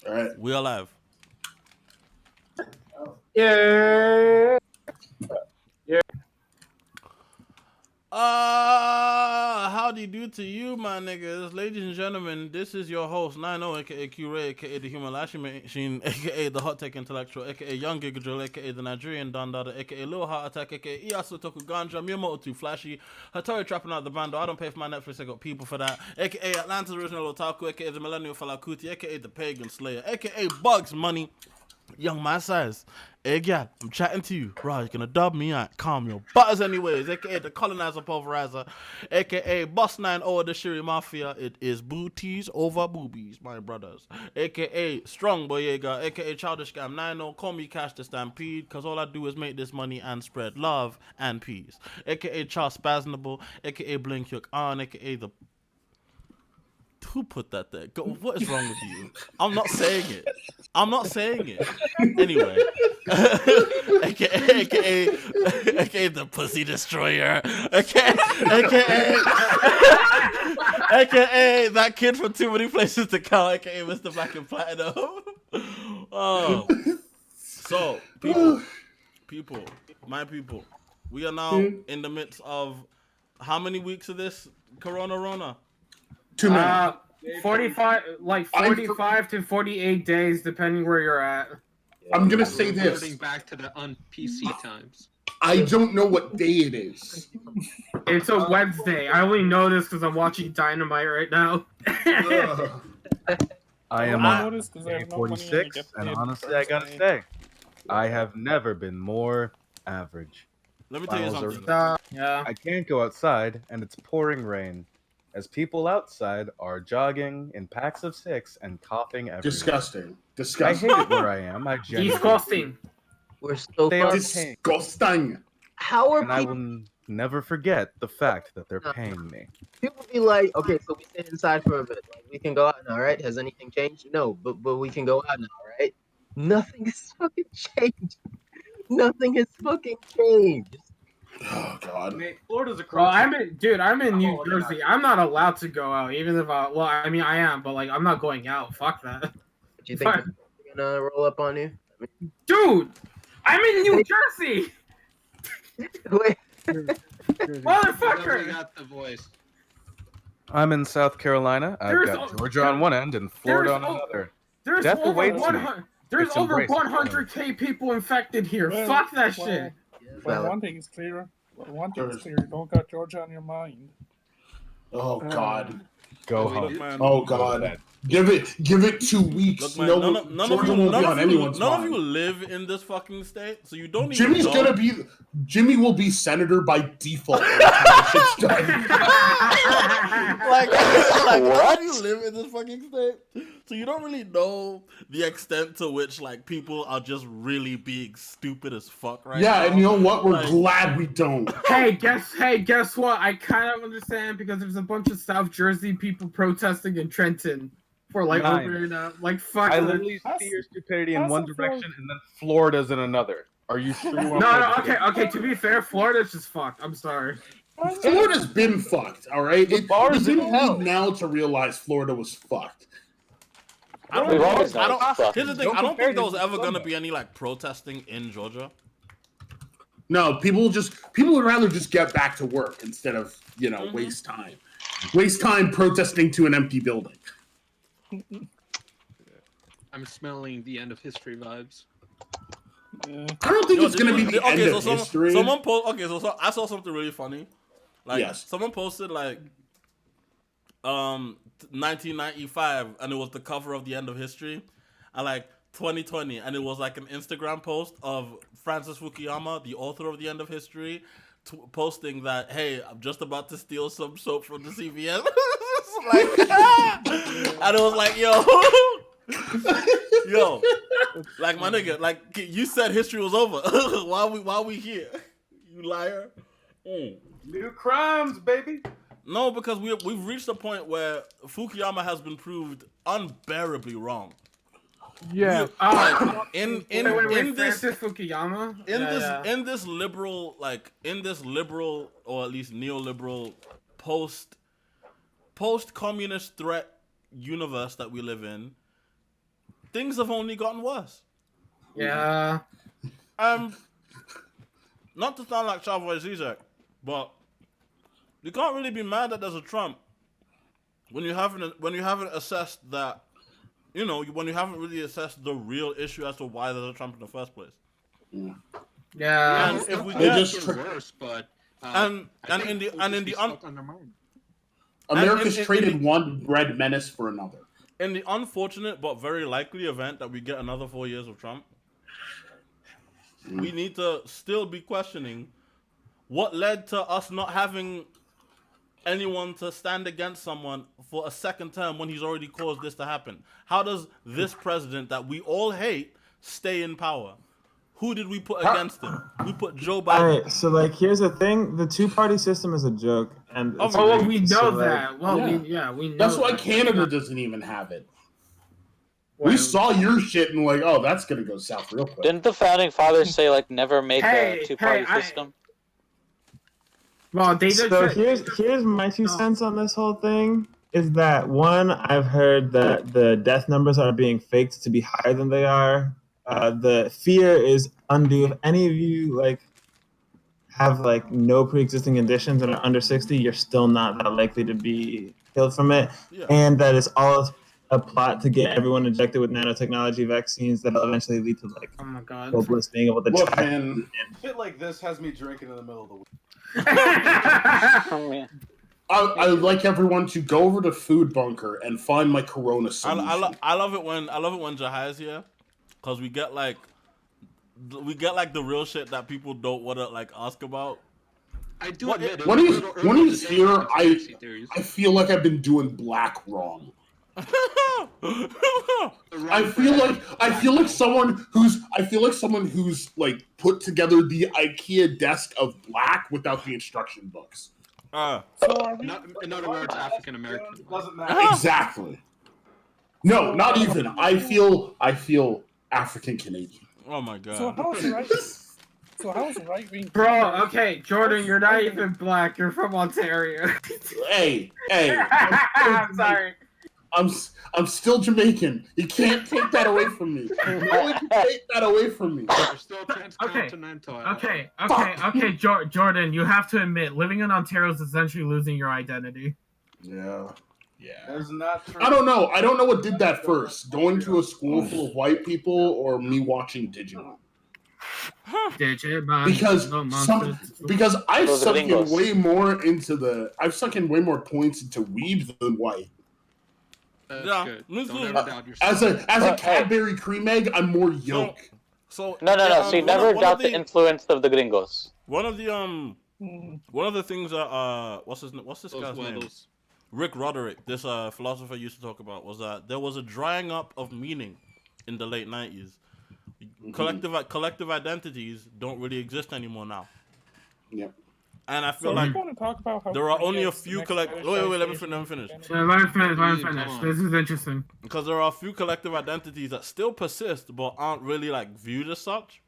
All right. We alive. Yeah. Howdy do to you, my niggas. Ladies and gentlemen, this is your host, 90, aka Q-Ray, aka the Human Lashing Machine, aka the Hot Tech Intellectual, aka Young Giga Drill, aka the Nigerian Don Dada, aka Lil Heart Attack, aka Iyasu Toku Ganja, Miyamoto Too Flashy, Hattori trapping out the band, I don't pay for my Netflix, I got people for that, aka Atlanta's original Otaku, aka the Millennial Falakuti, aka the Pagan Slayer, aka Bugs Money. Young my size. Hey, gal, I'm chatting to you. Bro, you're gonna dub me out. Calm your butters anyways. AKA the colonizer pulverizer. AKA Boss 9 over the Shiri Mafia. It is booties over boobies, my brothers. AKA Strong Boyega. AKA Childish Scam 90. Call me Cash the Stampede. Cause all I do is make this money and spread love and peace. AKA Charles Spaznable. AKA Blink Yook On. AKA the... Who put that there? What is wrong with you? I'm not saying it. Anyway. AKA the Pussy Destroyer. AKA that kid from Too Many Places to Count. AKA Mr. Black and Platinum. Oh. So, people, my people, we are now in the midst of how many weeks of this Corona? 2 minutes. 45 to 48 days, depending where you're at. I'm gonna say this. Reverting back to the un-PC times. I don't know what day it is. It's a Wednesday. I only know this because I'm watching Dynamite right now. I am on day 46, and honestly, I gotta say, I have never been more average. Let me tell you something. Yeah. I can't go outside, and it's pouring rain, as people outside are jogging in packs of 6 and coughing everywhere. Disgusting. I hate it where I am. I genuinely. Disgusting. We're still They are fucking- paying, Disgusting. How are and I people? will never forget the fact that they're paying me. People be like, okay, so we stay inside for a bit. Like, we can go out now, right? Has anything changed? No, but we can go out now, right? Nothing has fucking changed. Nothing has fucking changed. Oh God. Florida's Well, across. I'm in New Jersey. I'm not allowed to go out, even if I mean, I am, but like, I'm not going out. Fuck that. Do you think Fuck. they're gonna roll up on you? Dude, I'm in New Jersey, Wait, Definitely motherfucker. got the voice. I'm in South Carolina. I've There's got o- Georgia on one end and Florida on there's o- another. There's Death over awaits me. 100. There's It's over embraced. 100K people infected here. Well, Fuck that well, shit. well, One thing is clear. You don't got Georgia on your mind. Oh God. Go Look, home. man. Oh God. Give it 2 weeks. Look, man, No, none Georgia of you, won't be on anyone's none of mind. you live in this fucking state, so you don't even Jimmy's know. gonna be. Jimmy will be senator by default. Every time this shit's done. like none of you live in this fucking state, so you don't really know the extent to which like people are just really being stupid as fuck right now. Yeah, and you know what? We're Like- glad we don't. Hey, guess what? I kind of understand because there's a bunch of South Jersey people protesting in Trenton for like Nine. over like fuck. I that. literally see your stupidity in That's one a fact. direction and then Florida's in another. Are you sure? No, okay. To be fair, Florida's just fucked. I'm sorry. Florida's been fucked. All right. The bars you in didn't hell. need now to realize Florida was fucked. I don't. We've always I known don't. it's fucked. Here's the thing. Don't I don't compare think there was this to ever gonna Florida. be any like protesting in Georgia. No, people would rather just get back to work instead of waste time. Waste time protesting to an empty building. I'm smelling the end of history vibes. Yeah. I don't think Yo, it's gonna be did the end of history. Someone so I saw something really funny. Like Yes. someone posted like 1995 and it was the cover of the end of history. And like 2020 and it was like an Instagram post of Francis Fukuyama, the author of the end of history, posting that, hey, I'm just about to steal some soap from the CVS. And it was like, yo, like my nigga, like you said history was over. Why we here? You liar. New crimes, baby. No, because we've reached a point where Fukuyama has been proved unbearably wrong. Yeah. In this Francis Fukuyama. in this liberal or at least neoliberal post communist threat universe that we live in, things have only gotten worse. Yeah. Not to sound like Slavoj Zizek, but you can't really be mad that there's a Trump when you haven't assessed that, when you haven't really assessed the real issue as to why there's a Trump in the first place. Yeah. And if we It get just worse, but America's traded one red menace for another. In the unfortunate but very likely event that we get another 4 years of Trump, we need to still be questioning what led to us not having anyone to stand against someone for a second term when he's already caused this to happen. How does this president that we all hate stay in power? Who did we put against him? We put Joe Biden. All right, so like, here's the thing: the two-party system is a joke, and it's well, rigged. we know So, like, that. Well, we know. That's why that. Canada doesn't even have it. Well, We saw your shit and like, oh, that's gonna go south real quick. Didn't the founding fathers say like never make Hey, a two-party hey, system? Well, they did. So here's my 2 cents on this whole thing. Is that one? I've heard that the death numbers are being faked to be higher than they are. The fear is undue. If any of you like have like no pre-existing conditions and are under 60, you're still not that likely to be killed from it. Yeah. And that is all a plot to get everyone injected with nanotechnology vaccines that'll eventually lead to like Oh my god. hopeless being able to Look, track. man, Shit like this has me drinking in the middle of the week. Oh, man. I would like everyone to go over to Food Bunker and find my Corona solution. I love it when Jahai is here, cause we get like the real shit that people don't want to like ask about. I do admit When he's here, I theories. feel like I've been doing black wrong. I feel like someone who's like put together the IKEA desk of black without the instruction books. So are we, In other words, African American. Doesn't matter. Exactly. No, not even. I feel African Canadian. Oh my god. so how is right wing? Bro, okay, Jordan, you're not even black. You're from Ontario. Hey, I'm sorry. I'm still Jamaican. You can't take that away from me. No one can take that away from me. They're still transcontinental. Okay, Jordan, you have to admit, living in Ontario is essentially losing your identity. Yeah. There's not. I don't know. I don't know what did that first. Going to a school full of white people or me watching Digimon. Digimon. Because I've Those sunk gringos. in way more points into weebs than white. That's Yeah, good. me Don't too. ever doubt yourself. As a But, hey. Cadbury cream egg, I'm more yolk. So No. See, never one doubt of the influence of the gringos. One of the things that what's this Those guy's name? weddles. Rick Roderick, this philosopher used to talk about, was that there was a drying up of meaning in the late 90s. Collective identities don't really exist anymore now. Yep. And I So feel we like want to talk about how there are only a Korea is the few next collect. Wait, let me finish. Let me finish. This is interesting. Because there are a few collective identities that still persist, but aren't really like viewed as such.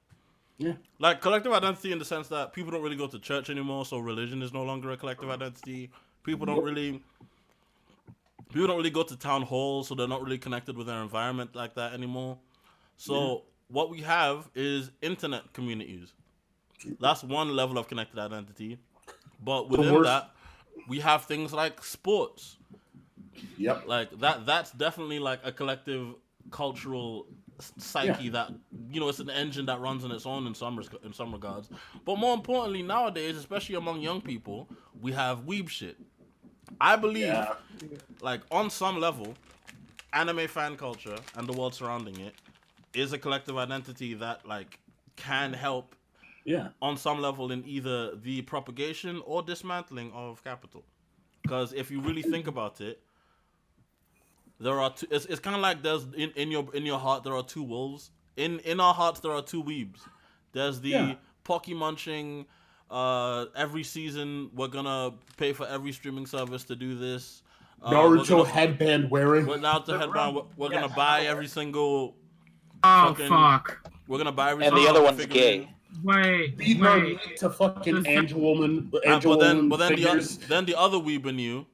Yeah. Like collective identity in the sense that people don't really go to church anymore, so religion is no longer a collective identity. People don't really go to town halls, so they're not really connected with their environment like that anymore. So what we have is internet communities. That's one level of connected identity. But within that, we have things like sports. Yep. Like that's definitely like a collective cultural psyche that, it's an engine that runs on its own in some regards. But more importantly, nowadays, especially among young people, we have weeb shit. I believe, like, on some level, anime fan culture and the world surrounding it is a collective identity that, like, can help on some level in either the propagation or dismantling of capital. Because if you really think about it, there are two, it's kind of like there's in your heart there are two wolves. In our hearts there are two weebs. There's the Pocky munching. Every season we're gonna pay for every streaming service to do this. Naruto headband wearing. We're gonna buy every single. Fuck. We're gonna buy every. And the other one's gay. Wait. To fucking Angel Woman. But then the other weeb in you,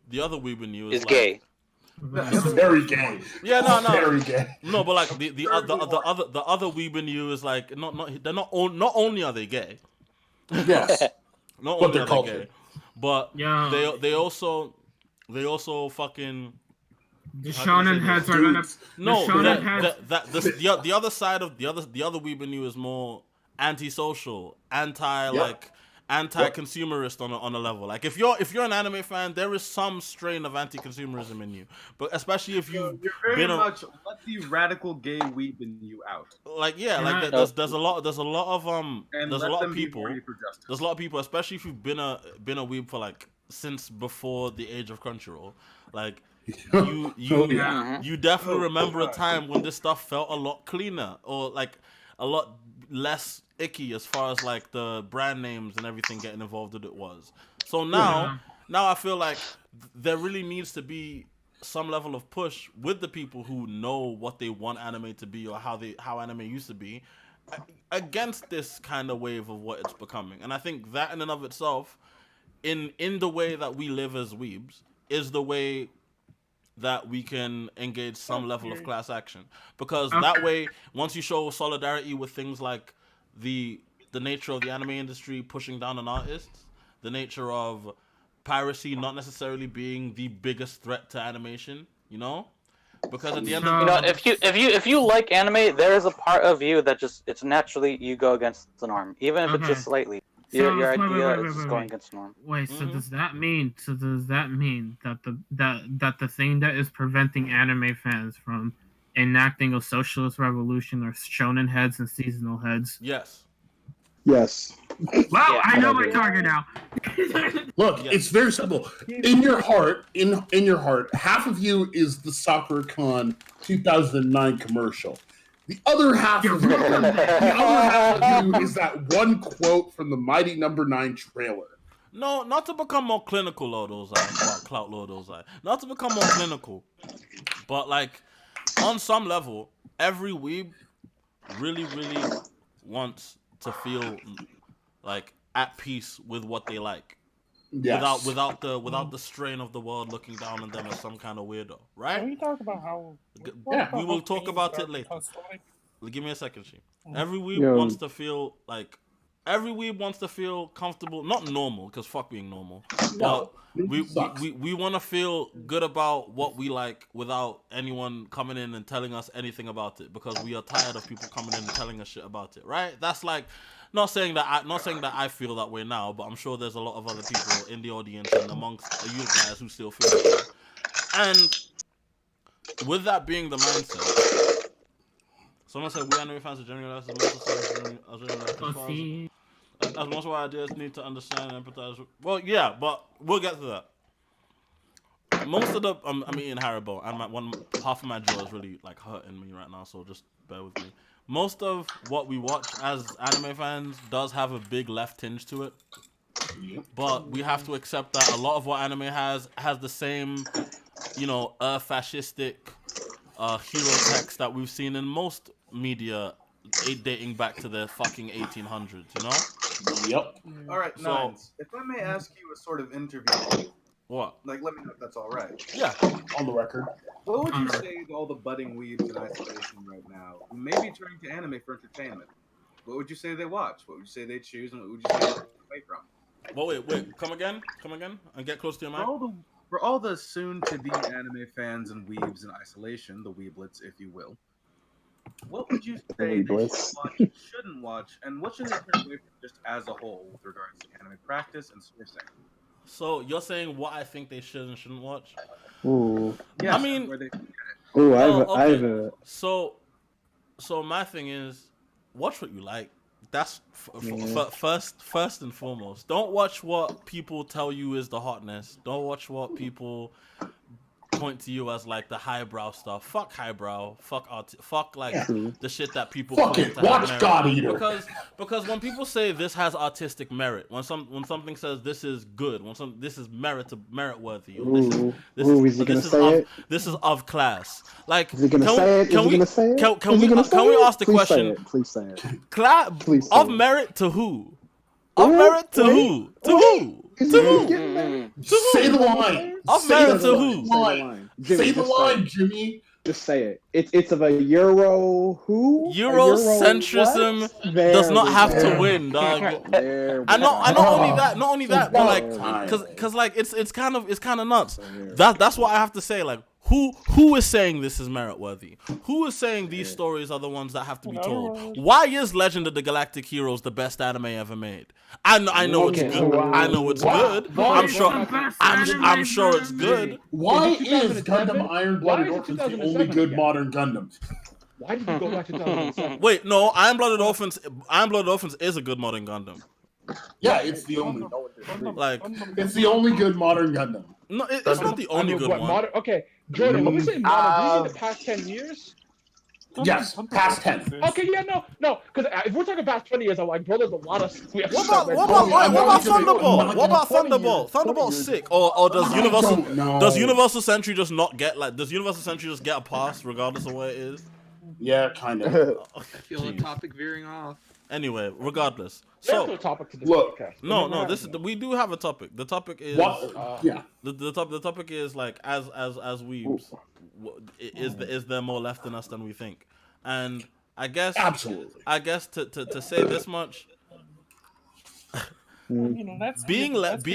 is gay. It's very gay. Yeah, no. Very gay. No, but like the other weebin you is like they're not only are they gay. Yes. Not But only they're are they cultured. gay, but Yeah. they also fucking The how can I say shonen this? heads are gonna. no the shonen heads. the other side of the other weebin you is more antisocial, anti-consumerist on a level. Like if you're an anime fan, there is some strain of anti-consumerism in you, but especially if You're you've very been much let the radical gay weeping you out. like there's a lot of people, especially if you've been a weeb for like since before the age of Crunchyroll, like you definitely remember a time when this stuff felt a lot cleaner or like a lot less icky as far as like the brand names and everything getting involved with it was. So now I feel like there really needs to be some level of push with the people who know what they want anime to be or how anime used to be against this kind of wave of what it's becoming. And I think that in and of itself, in the way that we live as weebs, is the way that we can engage some level of class action. Because that way, once you show solidarity with things like the nature of the anime industry pushing down on artists, the nature of piracy not necessarily being the biggest threat to animation, you know? Because at the end of the day, if you like anime, there is a part of you that just it's naturally you go against the norm, even if it's just slightly. Your idea is just going against the norm. Wait, so does that mean that the thing that is preventing anime fans from enacting a socialist revolution are shonen heads and seasonal heads? Yes. Yes. Wow, I know my target now. Look, it's very simple. In your heart, half of you is the SoccerCon 2009 commercial. The other half of you is that one quote from the Mighty Number 9 trailer. No, not to become more clinical, Lord Ozai. Clout Lord Ozai. Not to become more clinical, but like on some level, every weeb really wants to feel like at peace with what they like. Yes. Without the strain of the world looking down on them as some kind of weirdo, right? Can we talk about how? We will talk about it later. Give me a second, Sheep. Every weeb wants to feel like every weeb wants to feel comfortable, not normal, because fuck being normal. But we want to feel good about what we like without anyone coming in and telling us anything about it, because we are tired of people coming in and telling us shit about it, right? That's like not saying that I feel that way now, but I'm sure there's a lot of other people in the audience and amongst you guys who still feel that way. And with that being the mindset, someone said we anime fans are generally less as most of our ideas need to understand and empathize. Well, yeah, but we'll get to that. Most of the I'm eating Haribo, and half of my jaw is really like hurting me right now, so just bear with me. Most of what we watch as anime fans does have a big left tinge to it, but we have to accept that a lot of what anime has the same, fascistic hero text that we've seen in most media dating back to the fucking 1800s, you know? Yep. All right, Nines. If I may ask you a sort of interview. What? Like, let me know if that's all right. Yeah. On the record. What would you say to all the budding weebs in isolation right now who may be turning to anime for entertainment? What would you say they watch? What would you say they choose? And what would you say they stay away from? Well, wait. Come again, and get close to your mic. For all the soon-to-be anime fans and weebs in isolation, the weeblets, if you will, what would you say they should watch, shouldn't watch, and what should they turn away from just as a whole with regards to anime practice and sourcing? So you're saying what I think they should and shouldn't watch? Ooh. Yes, I mean, where they ooh, I have a. So my thing is, watch what you like. That's first and foremost. Don't watch what people tell you is the hotness. Don't watch what people point to you as like the highbrow stuff. Fuck highbrow. Fuck like the shit that people fuck it. Watch God Eater. Because when people say this has artistic merit, when something says this is good, this is merit worthy. This is of class. Like, is he gonna say it? Can we ask the question? Please say it. Please say of merit to who? Of merit to who? To who? To who? Say the line. Of merit to who? Say the line, Jimmy. Just say it. It's of a Euro who? Eurocentrism does not have to win, dog. And not only that, but like, cause like it's kind of nuts. That's what I have to say. Like, who is saying this is merit worthy? Who is saying these stories are the ones that have to be told? Why is Legend of the Galactic Heroes the best anime ever made? I know it's good. I know it's good. I'm sure it's good. Why is Gundam Iron Blooded Orphans the only good modern Gundam? Why did you go back to 2007? Wait, no, Iron Blooded Orphans is a good modern Gundam. Yeah, it's the only it's the only good modern Gundam. No, it's not the only good one. Okay, Jordan, when we say modern, do you mean the past 10 years? Yes, past 10. Okay, yeah, no, because if we're talking past 20 years, I'm like, bro, there's a lot of. What about Thunderbolt? What about Thunderbolt? Thunderbolt's sick. Or does Universal Century just not get does Universal Century just get a pass regardless of where it is? Yeah, kind of. I feel the topic veering off. Anyway, regardless. So look, no. We do have a topic. The topic is The topic is like as weebs, is there more left in us than we think? And I guess absolutely. I guess to say this much. Being like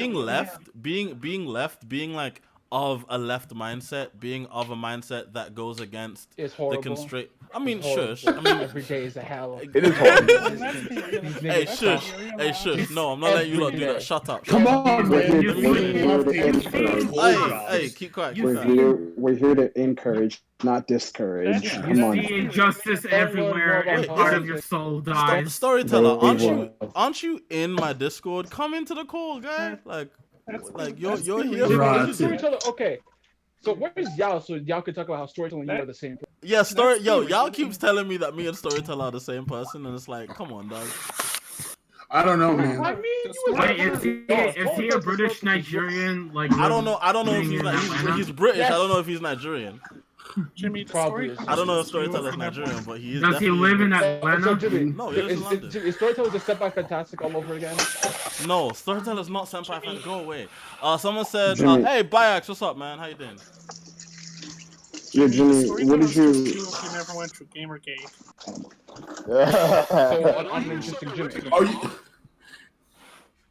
of a left mindset, being of a mindset that goes against the constraint. I mean, shush. I mean, every day is a hell. It is horrible. Hey, shush. Hey, shush. No, I'm not letting you lot do that. Shut up. Come on, man. Hey, keep quiet. We're here to encourage, not discourage. Come on. See injustice everywhere, and part of your soul dies. Storyteller, aren't you in my Discord? Come into the call, guy. Like you're here. Storyteller, okay. So where's Yao? So Yao can talk about how Storyteller and you are the same person. Yeah, Yao keeps telling me that me and Storyteller are the same person, and it's like, come on, dog. I don't know, man. I mean, wait, is he a British Nigerian? Like, I don't know if he's British. I don't know if he's Nigerian. Jimmy, probably. I don't know if Storyteller's Nigerian, but he is. Does he live in Atlanta? So, Jimmy, no, he lives in London. Is Storyteller just Senpai Fantastic all over again? No, Storyteller's not Senpai Fan. Go away. Someone said, "Hey, Biax, what's up, man? How you doing?" Yeah, Jimmy, what did you? You never went through Gamergate. So uninteresting, Jimmy. Are you?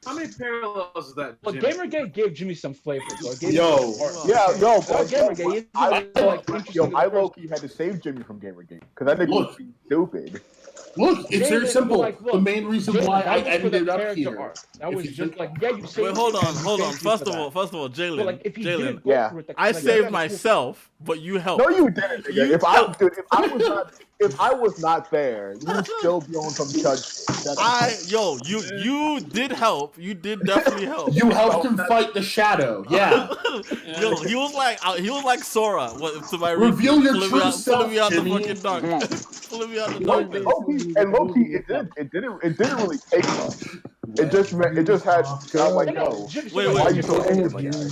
How many parallels is that? Well, Gamergate gave Jimmy some flavor. So I low-key had to save Jimmy from Gamergate because that nigga was stupid. Look, it's very simple. The main reason why I ended up here. That was just like, yeah, you saved. Wait, hold on. First of all, Jalen, I saved saved myself, but you helped. No, you didn't. Nigga. If I was not there, you'd still be on some judge shit. You did help. You did definitely help. You helped him fight the shadow. Yeah. Yo, he was like Sora. To my reveal your true self, pulling me out the Jimmy. fucking dark. Pulling me out the dark. And low-key, it didn't really take much. It just had. I'm like, no. Why are you so angry like that?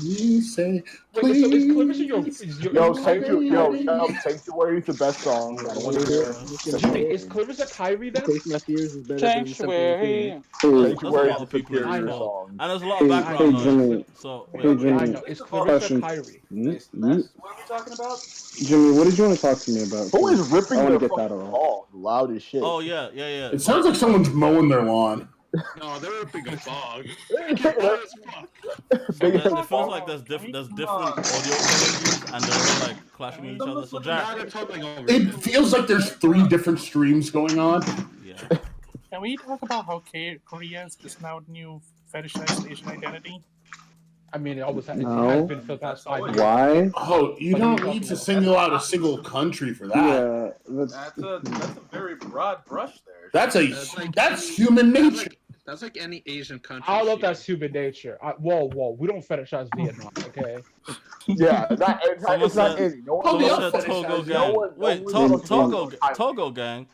Sanctuary is the best song. Jimmy, is Clarissa Kyrie then? Sanctuary. Sanctuary is the superior song. And there's a lot of background noise. So, I know. Is Clarissa Kyrie? What are we talking about? Jimmy, what did you want to talk to me about? Who is ripping their the ball loud as shit? Oh yeah. It sounds like someone's mowing their lawn. No, they're ripping a bog. It feels like there's different audio qualities and they're all like clashing with each other. So It feels like there's 3 different streams going on. Yeah. Can we talk about how Korea is just now new fetishized Asian identity? I mean, it always has, No. it has been for the past 5 years. Why? Oh, you don't need to single out a single country for that. Yeah, That's a very broad brush there. That's human nature. That's like any Asian country. I don't know if that's human nature. Whoa, we don't fetishize Vietnam, okay? Yeah, it's not any. Someone said Togo gang. Wait, Togo gang.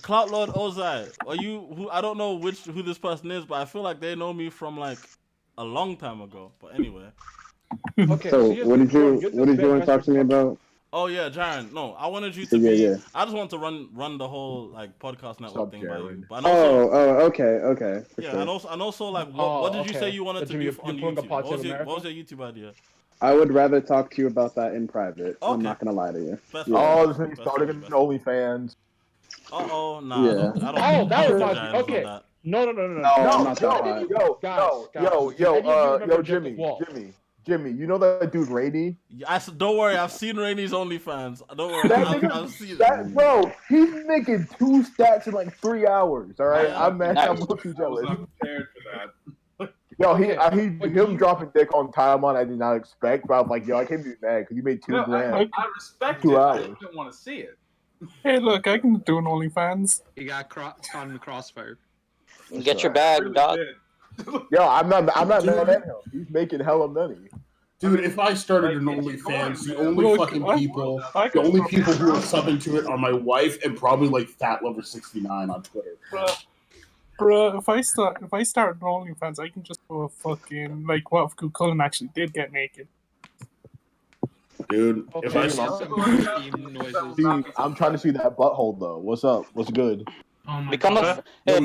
Clout Lord Ozai, are you? I don't know who this person is, but I feel like they know me from like a long time ago. But anyway. Okay. So what did you want to talk to me about? Oh yeah, Jaren. No, I wanted you to be. Yeah. I just want to run the whole like podcast network thing by you. But okay. Yeah, and also like what did you say you wanted to do on YouTube? What was your YouTube idea? I would rather talk to you about that in private. I'm Okay. not gonna lie to you. Best Yeah. Oh, this is starting an OnlyFans. Nah. Yeah. I don't Oh, that was think not Giants on okay. that. No. I'm not that high. Jimmy, you know that dude Rainey? Don't worry, I've seen Rainey's OnlyFans. Don't worry, I've seen it. Bro, he's making 2 stats in like 3 hours. All right, Yeah. I'm mad. I'm looking I was jealous. not prepared for that. Yo, him dropping dick on Taiwan, I did not expect. But I was like, yo, I can't be mad because you made 2 grand. I respect 2 it. I hours. just didn't want to see it. Hey, look, I can do an OnlyFans. He got caught on the crossfire. Get your bag, dog. Yo, I'm not mad at him. He's making hella money. Dude, if I started an OnlyFans, the only people who are subbing to it are my wife and probably like FatLover69 on Twitter. Bruh, if I start an OnlyFans, I can just go a fucking like what if Cullen actually did get naked. Dude, if I Dude, I'm trying to see that butthole though. What's up? What's good? Oh my Become God. no,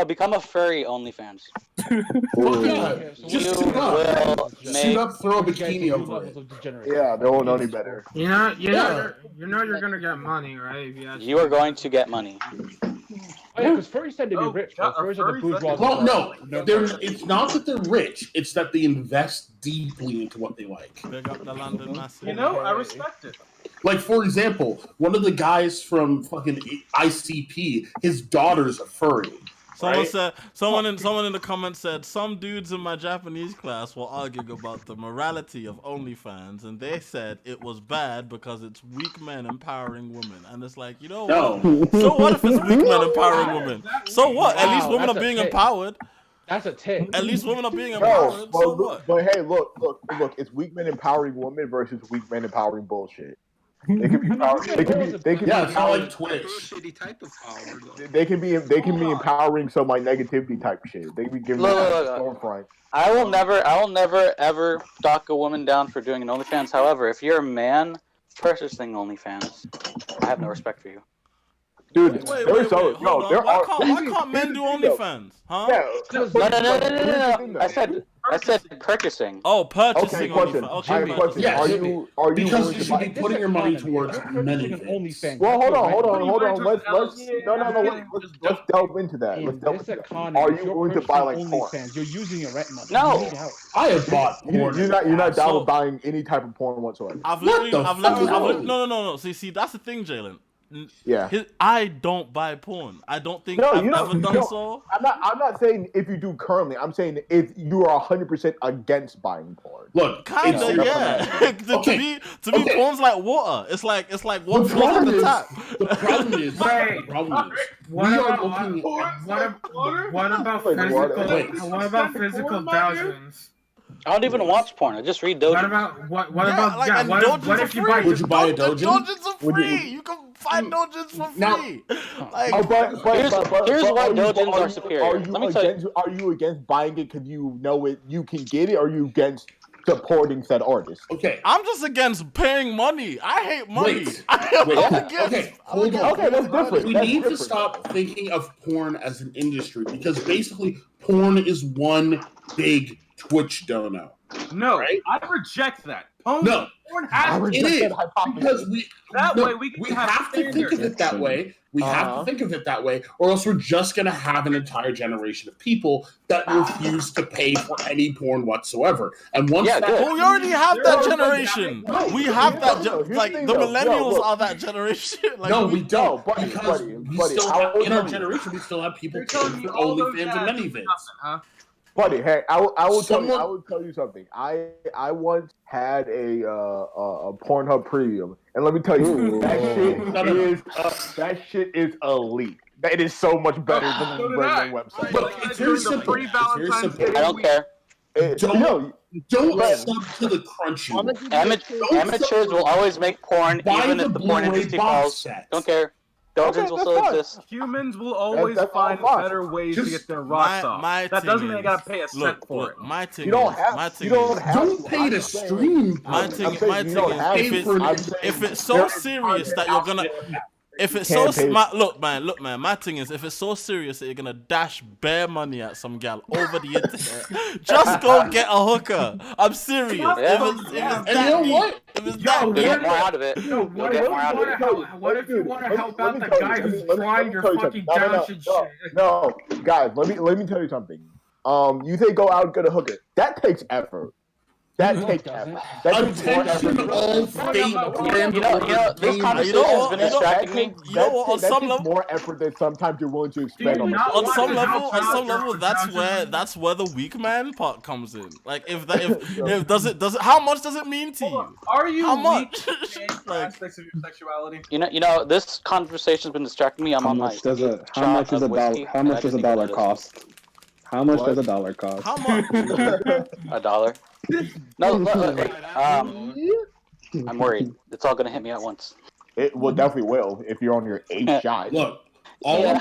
become a furry OnlyFans. Just suit up, throw a bikini over it. Yeah, they won't know any better. You know you're gonna get money, right? You are going to get money. Oh yeah, because furries tend to be rich. Bro. Furries are the bourgeois. Well, no, it's not that they're rich. It's that they invest deeply into what they like. Big up the London Massive. You know, I respect it. Like, for example, one of the guys from fucking ICP, his daughter's a furry. Someone in the comments said some dudes in my Japanese class were arguing about the morality of OnlyFans, and they said it was bad because it's weak men empowering women. And it's like, you know what? So what if it's weak men empowering women? So what? At least women are being empowered. That's a tick. At least women are being empowered. So what? But hey, look! It's weak men empowering women versus weak men empowering bullshit. They can be empowered. They can be it's not like Twitch. They can be empowering some like negativity type shit. They can be giving storefront. I will never ever dock a woman down for doing an OnlyFans. However, if you're a man purchasing OnlyFans, I have no respect for you. Dude, Why can't men do OnlyFans? Huh? No. I said purchasing. Oh, purchasing question. OnlyFans. Question. Yeah, Are you because you should be putting your money towards many things. Well, hold on. Let's delve into that. Are you going to buy like porn? You're using your rent money. No. I have bought porn. You're not down with buying any type of porn whatsoever. No. See, that's the thing, Jalen. Yeah. I don't buy porn. I don't think I've ever done so. I'm not saying if you do currently. I'm saying if you are 100% against buying porn. Look, kinda, yeah. To me, porn's like water. It's like what's on the tap. The problem is, what about physical thousands? I don't even watch porn. I just read dojins. What if you buy? Would you buy a dojin? Dojins are free. You can find dojins for free. Here's why dojins are superior. Let me tell you. Are you against buying it because you know it? You can get it, or are you against supporting said artist? Okay, I'm just against paying money. I hate money. Hold on. Okay, that's different. We need to stop thinking of porn as an industry because basically porn is one big Twitch dono. No, right? I reject that. Porn has it is because we have to think of it that way. We have to think of it that way, or else we're just gonna have an entire generation of people that refuse to pay for any porn whatsoever. And once we already have that generation. We have that. Like the millennials are that generation. Like, no, we don't. Because we still have, in our generation, we still have people paying for OnlyFans and ManyVids. Buddy, hey, I will tell you something. I once had a Pornhub Premium, and let me tell you, that shit is elite. It is so much better than the regular website. Look, it's very simple. I don't care. Don't sub to the Crunchy. Amateurs will always make porn, even if the porn industry falls. Don't care. Dojins will still exist. Humans will always find better ways to get their rocks off. That doesn't mean they gotta pay a cent for it. My thing don't pay to stream. My thing is, if it's so serious that you're gonna, If it's so look, man. My thing is, if it's so serious that you're gonna dash bare money at some gal over the internet, just go get a hooker. I'm serious. If it's that get more out of it. What if you want to help out the guy who's drawing your fucking dash and shit? No, guys, let me tell you something. You say go out and get a hooker. That takes effort. That takes effort. Attention all fake brand. This conversation has been distracting me. You know what? On some level, more effort than sometimes you're willing to expend on some level, that's where the weak man part comes in. Like if does it how much does it mean to you? Are you how much? Like aspects of your sexuality? You know, this conversation's been distracting me. How much does a dollar cost? How much does a dollar cost? How much? $1. No, look, I'm worried. It's all gonna hit me at once. It definitely will if you're on your 8th shot. Look, all I'm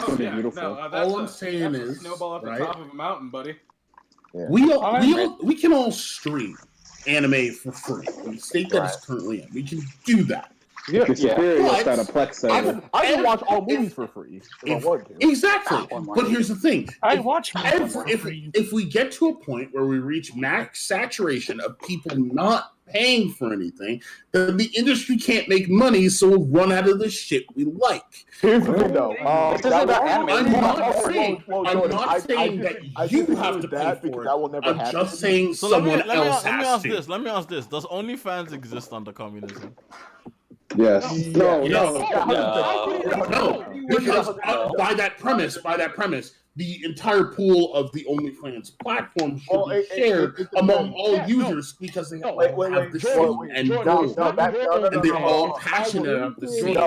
saying is, snowball at the top of a mountain, buddy. Yeah. We can all stream anime for free in the state that it's currently in. We can do that. Yeah, that a Plex server. I can watch all movies for free if I want to. Exactly. But here's the thing. If we get to a point where we reach max saturation of people not paying for anything, then the industry can't make money, so we'll run out of the shit we like. Here's the thing, though. This isn't about anime. I'm not saying that you have to pay for it. I'm just saying someone else has to. Let me ask this. Does OnlyFans exist under communism? Yes. No. Because by that premise, the entire pool of the OnlyFans platform should be shared among all users because they all have the same end goal, and they're all passionate about the same. No,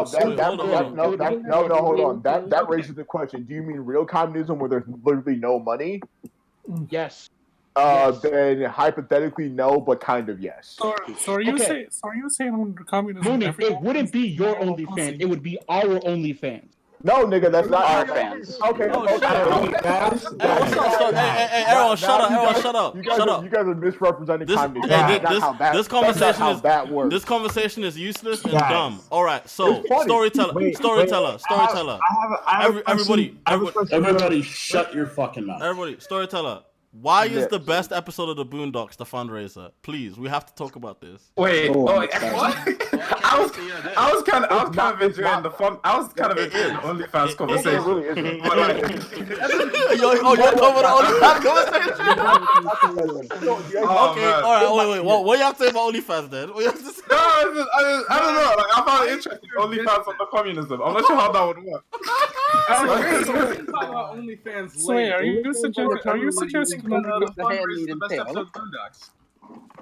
hold on. That raises the question: do you mean real communism where there's literally no money? Yes. Then hypothetically no, but kind of yes. So are you saying under communism? Mooney, it wouldn't be your OnlyFans. It would be our OnlyFans. No, nigga, that's not our fans. Okay. Hey, Errol, shut up. You guys are misrepresenting communism. This conversation is useless and dumb. All right, so storyteller. Everybody, shut your fucking mouth. Everybody, storyteller. Why is the best episode of the Boondocks the fundraiser? Please, we have to talk about this. Wait, what? I was kind of enjoying the fun. I was kind of enjoying the OnlyFans conversation. You're over the OnlyFans conversation. Okay, all right. Wait. What you have to say about OnlyFans then? I don't know. Like I found it interesting. OnlyFans on the communism. I'm not sure how that would work. OnlyFans. So wait, are you suggesting the best episode of Boondocks?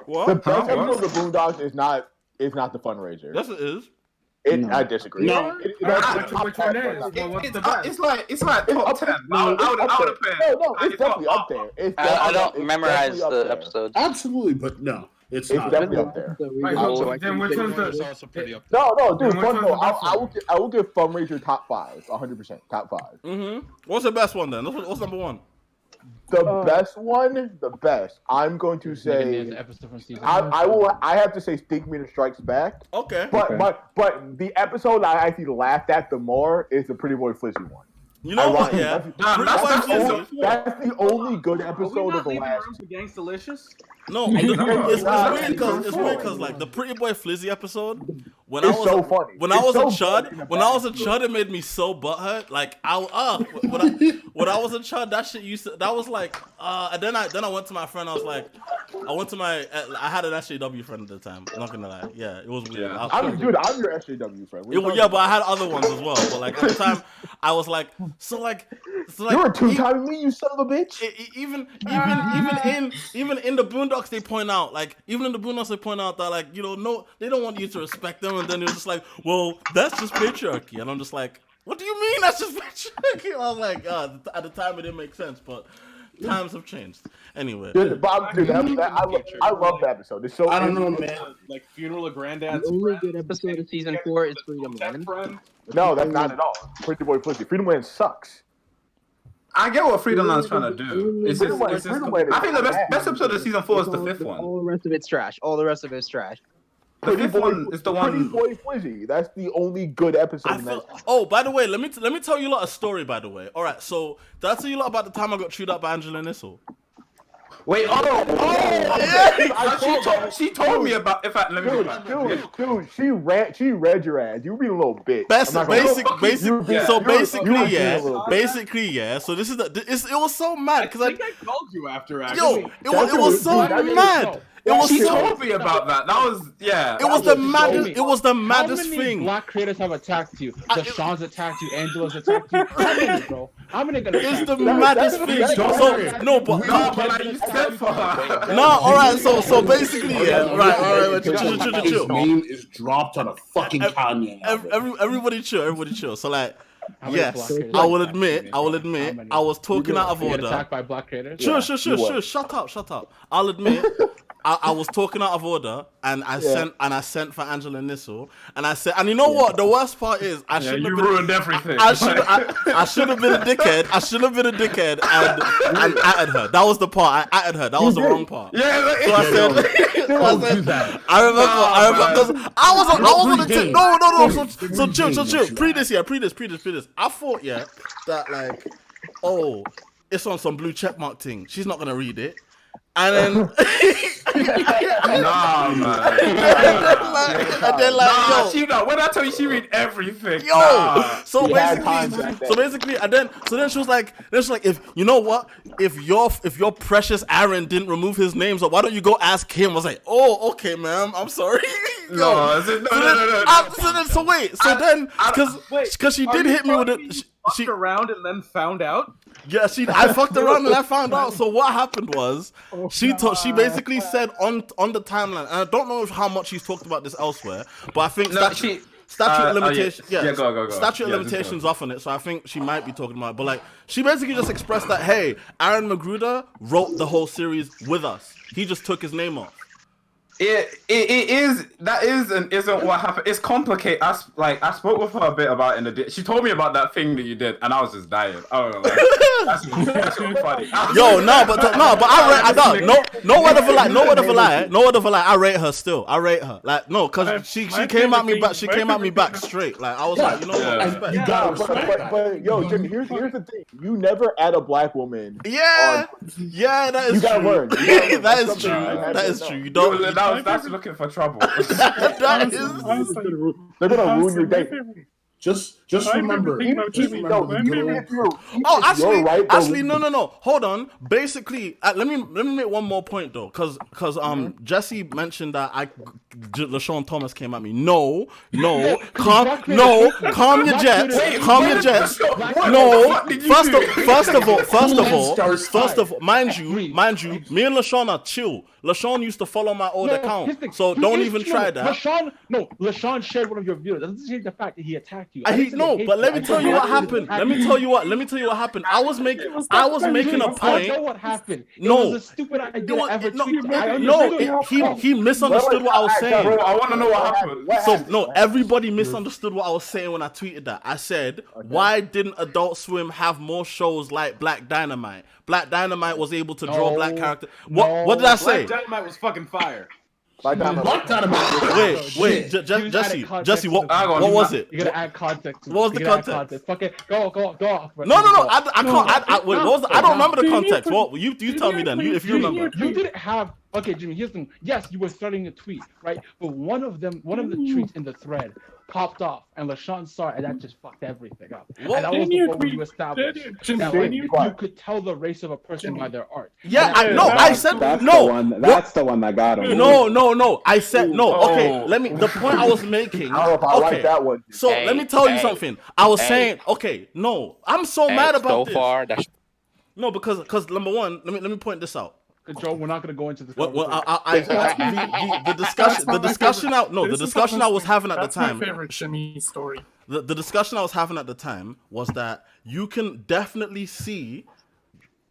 What? The best episode of the Boondocks is not the fundraiser. Yes, it is. I disagree. No, which one is? What's the best? It's like top 10. I would have paid. No, it's definitely up there. I don't memorize the episodes. Absolutely, but no. It's not. Definitely up there. Then which one's the? No, dude. I will give fundraiser top 5, 100%, top 5. Mm-hmm. What's the best one then? What's number one? The best. I'm going to say. I have to say, Stink Meter Strikes Back. Okay. But the episode I actually laughed at the more is the Pretty Boy Flizzy one. You know what? Yeah. That's the only good episode of the last. Gangstalicious? No, it's weird because like the Pretty Boy Flizzy episode, when I was a chud, it made me so butthurt. Like when I was a chud, that shit was like, and then I went to my friend. I had an SJW friend at the time. I'm not gonna lie, yeah, it was weird. Yeah. I'm your SJW friend. But I had other ones as well. But like at the time, I was like, you're a two-time me, you son of a bitch. Even in the Boondocks, they point out that like, you know, no, they don't want you to respect them, and then they're just like, well, that's just patriarchy, and I'm just like, what do you mean that's just patriarchy? I was like, at the time it didn't make sense, but times have changed. Anyway, I love that episode. It's so I don't know, man. Like Funeral of Granddad's. The only good episode of season 4 is Freedom Land. No, that's not at all. Pretty Boy Flizzy. Freedom Land sucks. I get what Freedom Land's trying to do. I think the best episode of season 4 is the 5th one. All the rest of it's trash. The fifth one is the one. Pretty Boy Flizzy. That's the only good episode. Oh, by the way, let me tell you a story. By the way, all right. So did I tell you about the time I got chewed up by Angela Nissel? Wait, yeah. She told me about. In fact, let me go back. Dude, she read your ass. You being a little bitch. Basically, yeah. So this is it was so mad because I called you after. Yo, it was so mad. She told me about that. That was It was the maddest. It was the maddest How many thing. black creators have attacked you? Deshaun's attacked you. Angela's attacked you. How many, bro? How many gonna? It's the maddest thing. So no, but like you said for her. No, all right. So basically, yeah. Right. Chill. His name is dropped on a fucking Kanye. Everybody chill. So like. Yes, I will admit, I was talking out of order. Attacked by black creators? Sure. Shut up. I'll admit, I was talking out of order, and I sent for Angela Nissel, and I said, and you know what? The worst part is, I should have ruined everything. I should have been a dickhead. And added her. That was the part. I added her. That was the wrong part. Yeah. So I said, I remember, because I was on the tip. No. So chill. Pre this. I thought, that like, oh, it's on some blue checkmark thing. She's not gonna read it. And then, nah, man. And then yo, she not. When I tell you, she read everything. Yo, nah. so basically, and then she was like, if you know what, if your precious Aaron didn't remove his name, so why don't you go ask him? I was like, oh, okay, ma'am, I'm sorry. No. So then, because she did hit me with it. She fucked around and then found out. Yeah, I fucked around and I found out. So what happened was she basically said on the timeline, and I don't know how much she's talked about this elsewhere, but I think statute limitation. Go. Statute of limitations off on it, so I think she might be talking about it. But like, she basically just expressed that, hey, Aaron Magruder wrote the whole series with us. He just took his name off. It is that is and isn't what happened. It's complicated. I spoke with her a bit about it in the day. She told me about that thing that you did, and I was just dying. Oh, that's funny. Yo, but I rate. No word of a lie. I rate her still. I rate her. Like no, because she came at me back. She came at me back straight. Like I was like, you know what? Respect. You got respect. But yo, Jimmy, here's the thing. You never add a black woman. Yeah, that is. You gotta learn. That is true. That is true. You don't. That's looking for trouble. They're gonna ruin your day. Just remember. Actually, no. Hold on. Basically, let me make one more point though, because Jesse mentioned that LaShawn Thomas came at me. No, calm your jets. No, first of all, mind you, me and LaShawn are chill. LaShawn used to follow my old account, so don't even try that. LaShawn shared one of your videos. That doesn't change the fact that he attacked you. But let me tell you what happened. Let me tell you what happened. I was making a point. I know what happened. It was a stupid idea ever tweeted. He misunderstood what I was saying. Bro, I want to know what happened. Everybody misunderstood what I was saying when I tweeted that. I said, why didn't Adult Swim have more shows like Black Dynamite? Black Dynamite was able to draw black characters. What did I say? Black Dynamite was fucking fire. Wait, Jesse, what was it? You gotta add context. What was the context? Fucking go off. No, I can't. What was I don't remember the context. What you tell me then? If you remember. You didn't have. Okay, Jimmy. Here's the thing. Yes, you were starting a tweet, right? But one of the tweets in the thread popped off, and LaShawn saw it, and that just fucked everything up. And that was the point where you established that you could tell the race of a person by their art. Yeah, I said no. That's the one that got him. No. I said no. Okay, the point I was making. I don't know if I like that one. So let me tell you something. I was saying, okay, no, I'm so mad about this. No, because number one, let me point this out. Joe, we're not going to go into this. The discussion I was having at the time. That's my favorite Shimmy story. The discussion I was having at the time was that you can definitely see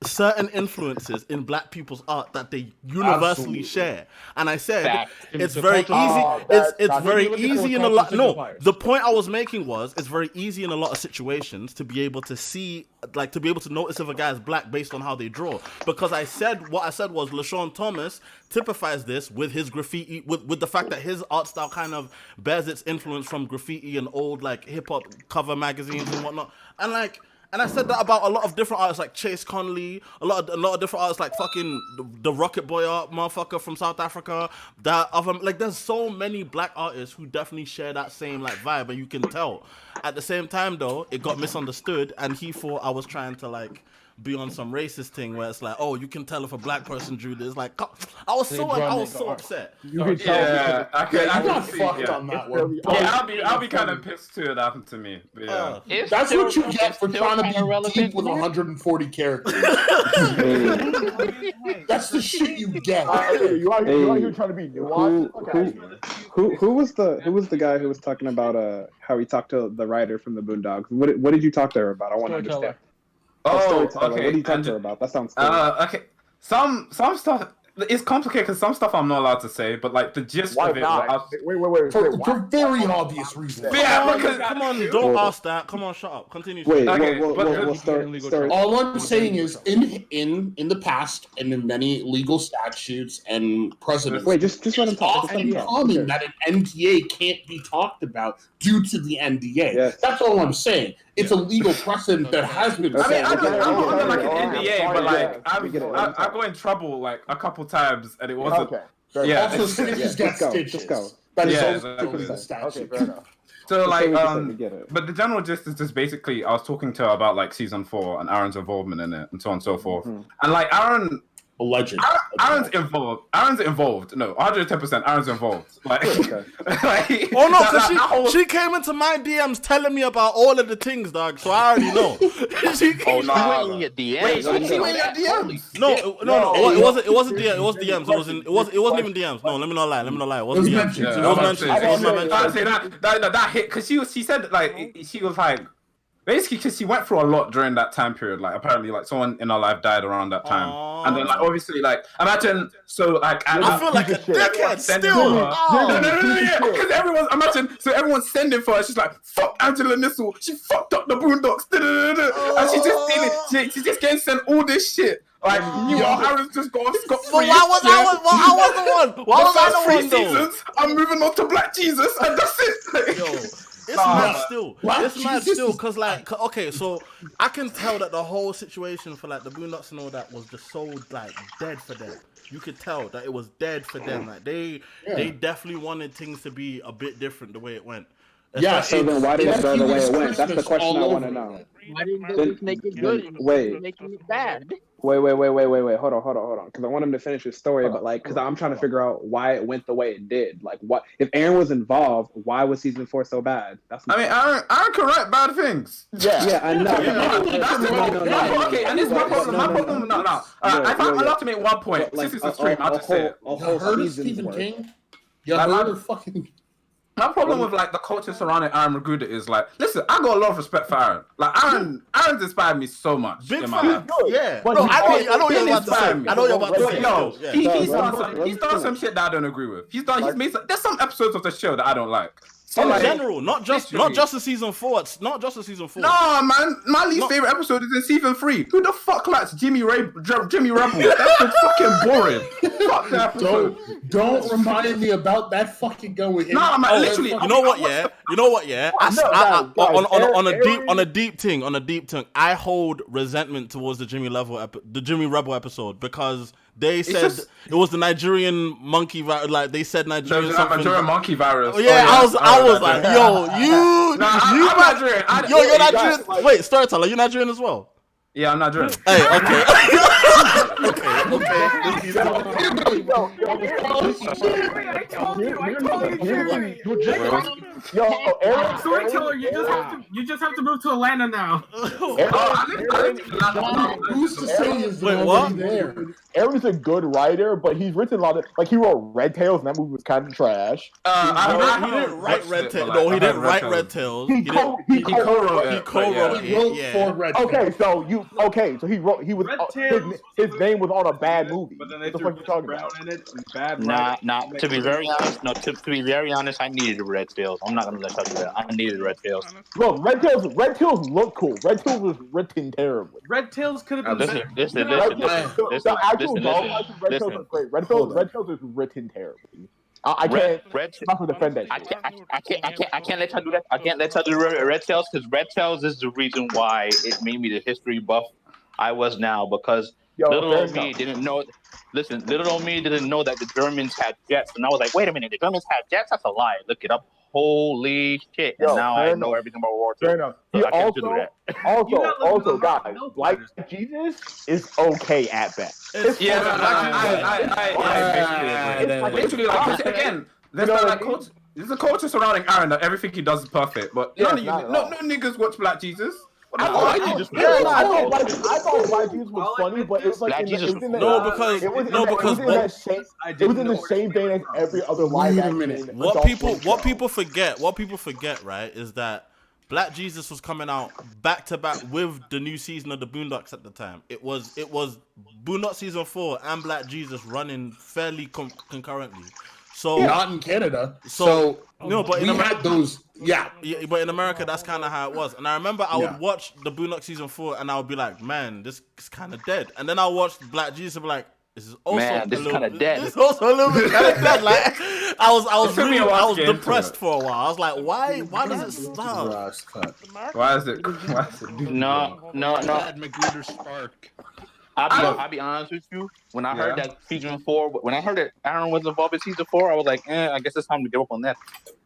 certain influences in black people's art that they universally share. And I said it's very easy. It's very easy in a lot. No, the point I was making was it's very easy in a lot of situations to be able to see, like to be able to notice if a guy is black based on how they draw. Because what I said was LaShawn Thomas typifies this with his graffiti, with the fact that his art style kind of bears its influence from graffiti and old like hip hop cover magazines and whatnot. And I said that about a lot of different artists like Chase Conley, a lot of different artists like fucking the Rocket Boy art motherfucker from South Africa. That of them, like there's so many black artists who definitely share that same like vibe, and you can tell. At the same time though, it got misunderstood, and he thought I was trying to like be on some racist thing where it's like, oh, you can tell if a black person drew this. Like, I was so upset. You can tell. Yeah, I got see, fucked on that one. Yeah, I'll be kind of pissed too. It happened to me. But yeah, that's what you get for trying to be deep with 140 characters. That's the shit you get. You out here trying to be nuanced. Who was the guy who was talking about how he talked to the writer from the Boondocks? What did you talk to her about? I want to understand. Oh, okay. What did you talk to her about? That sounds cool. Okay. Some stuff, it's complicated because some stuff I'm not allowed to say, but like the gist of it. Wait. For very obvious reasons. Yeah, come on, don't ask that. Come on, shut up. Continue. Wait, okay, we'll start. All I'm saying is, in the past and in many legal statutes and precedents, Wait, just let him talk. It's often common that an NDA can't be talked about due to the NDA. Yes. That's all I'm saying. It's a legal precedent that has been. I mean, I don't like an NDA, but like I got in trouble like a couple times, and it wasn't. Okay. Yeah. Also, snitches get stitches. Just go. That is Yeah, also exactly. the statute. Okay, fair enough. So like, we get it. but the general gist is just basically I was talking to her about like season 4 and Aaron's involvement in it and so on and so forth, and like Aaron. Alleged. Aaron's involved. No, 110%. Aaron's involved. Like, oh no, because she came into my DMs telling me about all of the things, dog. So I already know. She went in your DMs. Wait, she went in your DMs? No. It wasn't DMs. It was DMs. It wasn't even DMs. No, let me not lie. It wasn't DMs. It was mentioned. I'd say that hit because she said like she was like. Basically, because she went through a lot during that time period. Like, apparently, like someone in her life died around that time, and then, like, obviously, like, imagine. So, like, I feel like a dickhead still. No, because everyone's sending for her. She's like, "Fuck Angela Nissel. She fucked up the Boondocks." And she's just getting sent all this shit. Like, Aaron's just got scot free. Why was I the one? Why was I the one though? Seasons, I'm moving on to Black Jesus, and that's it. Yo. It's mad still, cause like, okay, so I can tell that the whole situation for like the Boondocks and all that was just so like dead for them. You could tell that it was dead for them. Like they definitely wanted things to be a bit different the way it went. Yeah, so then why did it go the way it went? That's the question I want to know. Why didn't they just make it good and making it bad? Wait. Hold on. Because I want him to finish his story, but like, because I'm trying to figure out why it went the way it did. Like, what if Aaron was involved? Why was season 4 so bad? Aaron can write bad things. Yeah, I know. Okay, and this is my problem. My problem. No. If I'm allowed to make one point, since it's a stream, I'll just say it. You heard of Stephen King? You heard of fucking. My problem with like the culture surrounding Aaron Magruder is like, listen, I got a lot of respect for Aaron. Like Aaron's inspired me so much in my life. Yeah. No, I know what you're about to say. I know you're about to say. Yo, he's done some shit that I don't agree with. He's made there's some episodes of the show that I don't like. So in general, not just the season 4. It's not just the season 4. No, man, my least favorite episode is in season 3. Who the fuck likes Jimmy Rebel? That's just fucking boring. Fuck that episode. Don't remind me about that fucking going. No, man, literally. You know what? Yeah. On a deep thing. I hold resentment towards the Jimmy Rebel episode because. They said it was the Nigerian monkey virus. Like they said Nigerian something. Nigerian monkey virus. Oh, yeah, I was like, yo, I'm Nigerian. You're Nigerian. Wait, storyteller, you Nigerian as well? Yeah, I'm Nigerian. Hey, okay. I told you, Jeremy. Storyteller, you just have to move to Atlanta now. Who's to say is Wait, what? there? Aaron's a good writer, but he's written a lot of he wrote Red Tails, and that movie was kind of trash. He didn't write Red Tails. No, he didn't write Red Tails. He co-wrote it. He co-wrote it. For Red Tails. So he wrote. He was his name was on a bad movie. What the fuck are you talking about? Nah. To be very honest, to be very honest, I needed Red Tails. I'm not gonna let you do that. I needed Red Tails. Look, Red Tails look cool. Red Tails was written terribly. Red Tails could have been Listen. Red Tails is written terribly. I can't defend that. I can't let y'all do that. I can't let y'all do Red Tails because Red Tails is the reason why it made me the history buff I was now because little old me didn't know. Listen, little old me didn't know that the Germans had jets, and I was like, wait a minute, the Germans had jets? That's a lie. Look it up. Holy shit! And now I know everything about War II. Fair enough. Also, guys, Black Jesus is okay at best. Again, there's a culture surrounding Aaron that everything he does is perfect, but no niggas watch Black Jesus. I thought Black Jesus was funny, but it was like it was in the same vein as every other live action. What people forget, right, is that Black Jesus was coming out back to back with the new season of the Boondocks at the time. It was Boondock season 4 and Black Jesus running fairly concurrently. So not in Canada. So no, but in America, had those. Yeah, but in America, that's kind of how it was. And I remember I would watch the Boondock season 4, and I would be like, "Man, this is kind of dead." And then I watched Black Jesus, and be like, "This is also this is kind of dead. This is also a little bit kind of dead." Like, I was depressed for a while. I was like, "Why does it stop? Why is it? No. Magruder Spark. I'll be honest with you. When I heard that season 4, when I heard that Aaron was involved in season 4, I was like, I guess it's time to give up on that.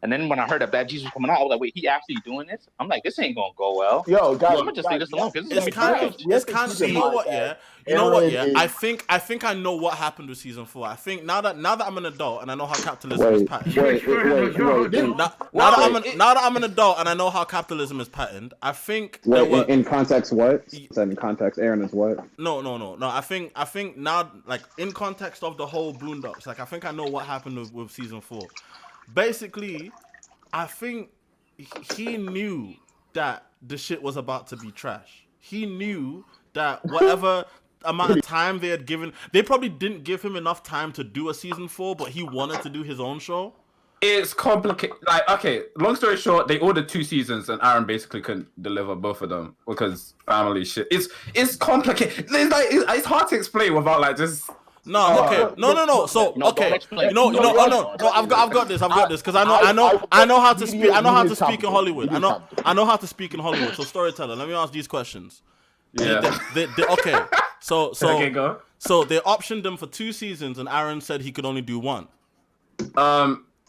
And then when I heard that Black Jesus was coming out, I was like, wait, he actually doing this? I'm like, this ain't gonna go well. Yo, guys, I'm gonna just leave this alone. It's kind of. You know what? Yeah. You know what? Yeah. I think I know what happened with season 4. I think now that I'm an adult and I know how capitalism is patterned. Now that I'm an adult and I know how capitalism is patterned, I think. In context, what? In context, Aaron is what? No. I think now, like in context of the whole Boondocks, like I think I know what happened with season 4. Basically, I think he knew that the shit was about to be trash. He knew that whatever amount of time they had given, they probably didn't give him enough time to do a season 4, but he wanted to do his own show. It's complicated. Like, okay, long story short, they ordered 2 seasons and Aaron basically couldn't deliver both of them because family shit. It's complicated. It's hard to explain without like just. No. So okay, no. I've got this because I know how to speak. I know how to speak in Hollywood. I know how to speak in Hollywood. So storyteller, let me ask these questions. Yeah. Okay. So okay, go. So they optioned them for 2 seasons, and Aaron said he could only do 1.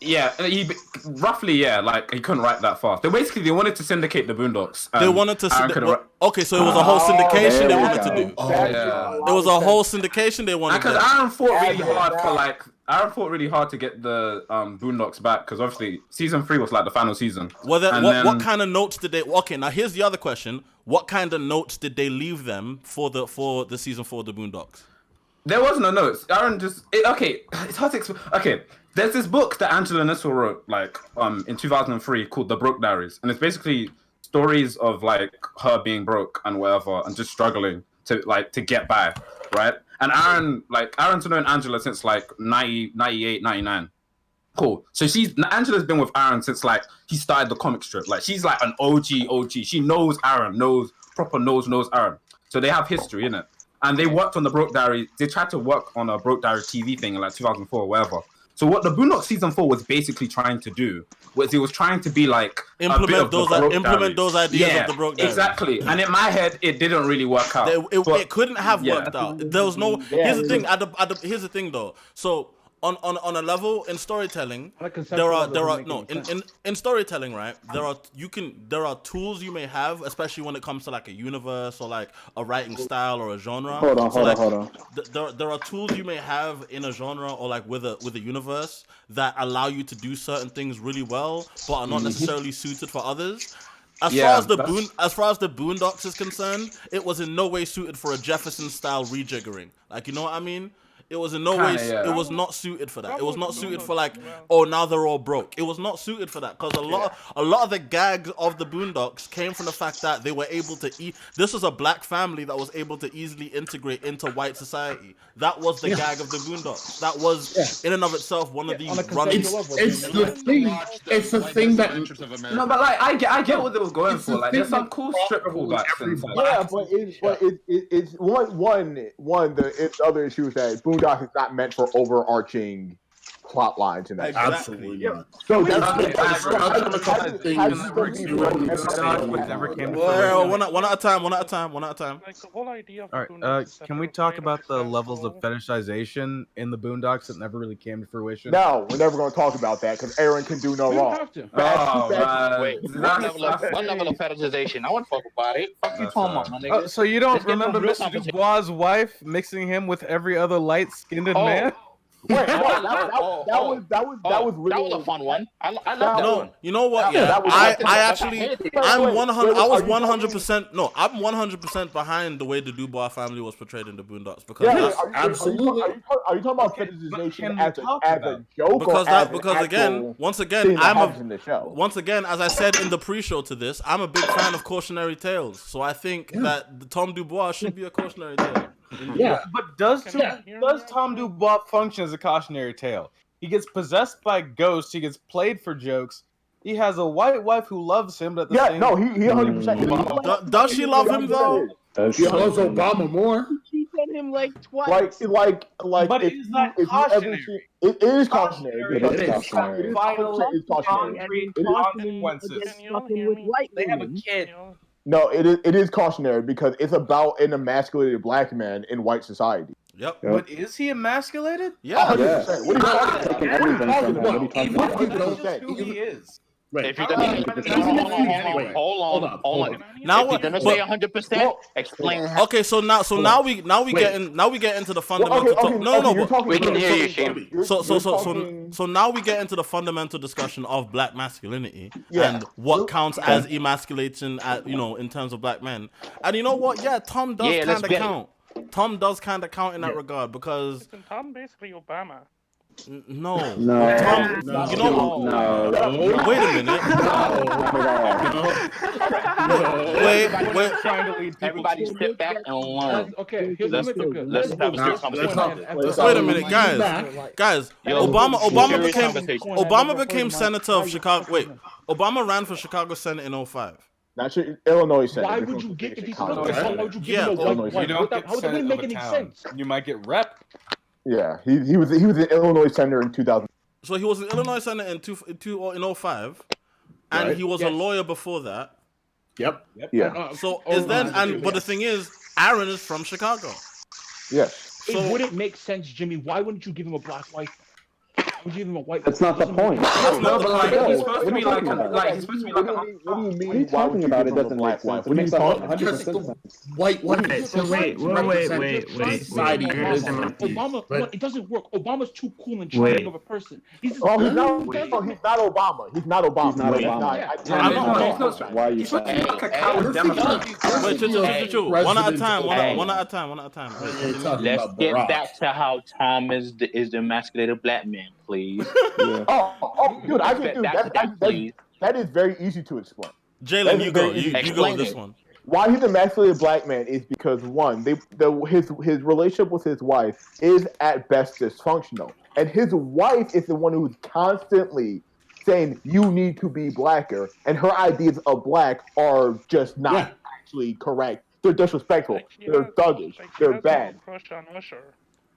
Yeah, he like he couldn't write that fast. They wanted to syndicate the Boondocks. They wanted to. Okay, so it was a whole syndication they wanted to do. It was a whole syndication they wanted. Because Aaron fought really hard to get the Boondocks back. Because obviously season 3 was like the final season. Well, what kind of notes did they? Okay, now here's the other question: what kind of notes did they leave them for the season 4 of the Boondocks? There was no notes. Aaron just it's hard to explain. Okay. There's this book that Angela Nissel wrote, like, in 2003 called The Broke Diaries. And it's basically stories of, like, her being broke and whatever and just struggling to get by, right? And Aaron's known Angela since, like, 98, 99. Cool. So Angela's been with Aaron since, like, he started the comic strip. Like, she's, like, an OG. She knows Aaron, knows Aaron. So they have history, innit? And they worked on The Broke Diary. They tried to work on a Broke Diary TV thing in, like, 2004 or whatever. So what the Boondocks season 4 was basically trying to do was it was trying to be like implement those ideas of the Broke Diaries. Exactly. And in my head, it didn't really work out. It couldn't have worked out. There was no. Here's the thing. Here's the thing, though. So on a level in storytelling, there are no in storytelling, right? There are tools you may have, especially when it comes to like a universe or like a writing style or a genre. Hold on. There are tools you may have in a genre or like with a universe that allow you to do certain things really well, but are not necessarily suited for others. As far as the Boondocks is concerned, it was in no way suited for a Jefferson style rejiggering. Like, you know what I mean? It was in no way. Yeah. It was not suited for that. It was not suited for like, oh, now they're all broke. It was not suited for that because a lot of the gags of the Boondocks came from the fact that they were able to eat. This was a black family that was able to easily integrate into white society. That was the gag of the Boondocks. That was in and of itself one of the running. It's the thing. It's the thing that. No, but like I get what they was going for. Like there's some cool strip callbacks. Yeah, but it's one. The other issue is that Boondocks is not meant for overarching plot lines in that. Absolutely not. So Well, one at a time. Like the whole idea of the Boondocks. Can we talk about the levels of fetishization in the Boondocks that never really came to fruition? No, we're never going to talk about that because Aaron can do no We don't wrong. have to. Wait, one level of fetishization. I want to talk about it. Fuck you talking about, my nigga. So you don't Let's get remember real Mr. conversation. Dubois' wife mixing him with every other light-skinned man? Wait, that was really a fun one. I love that one. You know what? Yeah, Yeah, I I'm 100. I was 100%. No, I'm 100% behind the way the Dubois family was portrayed in the Boondocks because absolutely. Are you talking about fetishization as a joke? Because again, once again, as I said in the pre-show to this, I'm a big fan of cautionary tales. So I think that Tom Dubois should be a cautionary tale. Yeah, but does Tom Dubois function as a cautionary tale? He gets possessed by ghosts. He gets played for jokes. He has a white wife who loves him, but at the same he 100%. Does she love him though? She loves Obama more. She said him like twice. Like. But it's not cautionary. It is cautionary. It is cautionary. It's cautionary. Consequences. They have a kid. No, it is cautionary because it's about an emasculated black man in white society. Yep. But is he emasculated? Yeah. 100%. What are you talking about? Who he is. Right. If you're gonna hold on. Now if you're gonna say 100%, explain. Okay, so now we get into the fundamental. We can hear you, Shane. So now we get into the fundamental discussion of black masculinity and what counts as emasculation, in terms of black men. And you know what? Yeah, Tom does kind of count. Tom does kind of count in that regard because Tom basically Obama. No. No. Tom, No. you know. No. Wait a minute. Wait. Trying to lead everybody step back and learn. Okay, let's have a serious conversation. Wait a minute, guys. Obama became senator of Chicago. Wait, Obama ran for Chicago Senate in 2005. Not Illinois Senate. Why would you get if he's why would you give him a Illinois white? You don't get How would it Senate make of a any town. sense? You might get rep. Yeah, he was an Illinois senator in 2000. So he was an Illinois senator in 2005, and he was a lawyer before that. Yep. Yeah. But the thing is, Aaron is from Chicago. Yes. It wouldn't make sense, Jimmy. Why wouldn't you give him a black wife? Would you give him a white? That's not the point. No, but like he's supposed to be like he's supposed to be like What do you mean? What are you talking about? It doesn't make sense. It makes 100% sense. White. Okay, so wait. Obama, it doesn't work. Obama's too cool and charming of a person. He's not Obama. He's not Obama. He's not Obama. Why are you saying? Wait, one at a time. Let's get back to how Tom is the emasculated black man, please. Dude, I can do that. That is very easy to explain. Jalen, you go with this one. Why he's an emasculated black man is because one, his relationship with his wife is at best dysfunctional, and his wife is the one who's constantly saying you need to be blacker, and her ideas of black are just not actually correct. They're disrespectful. They're thuggish. They're bad. Crush on Usher.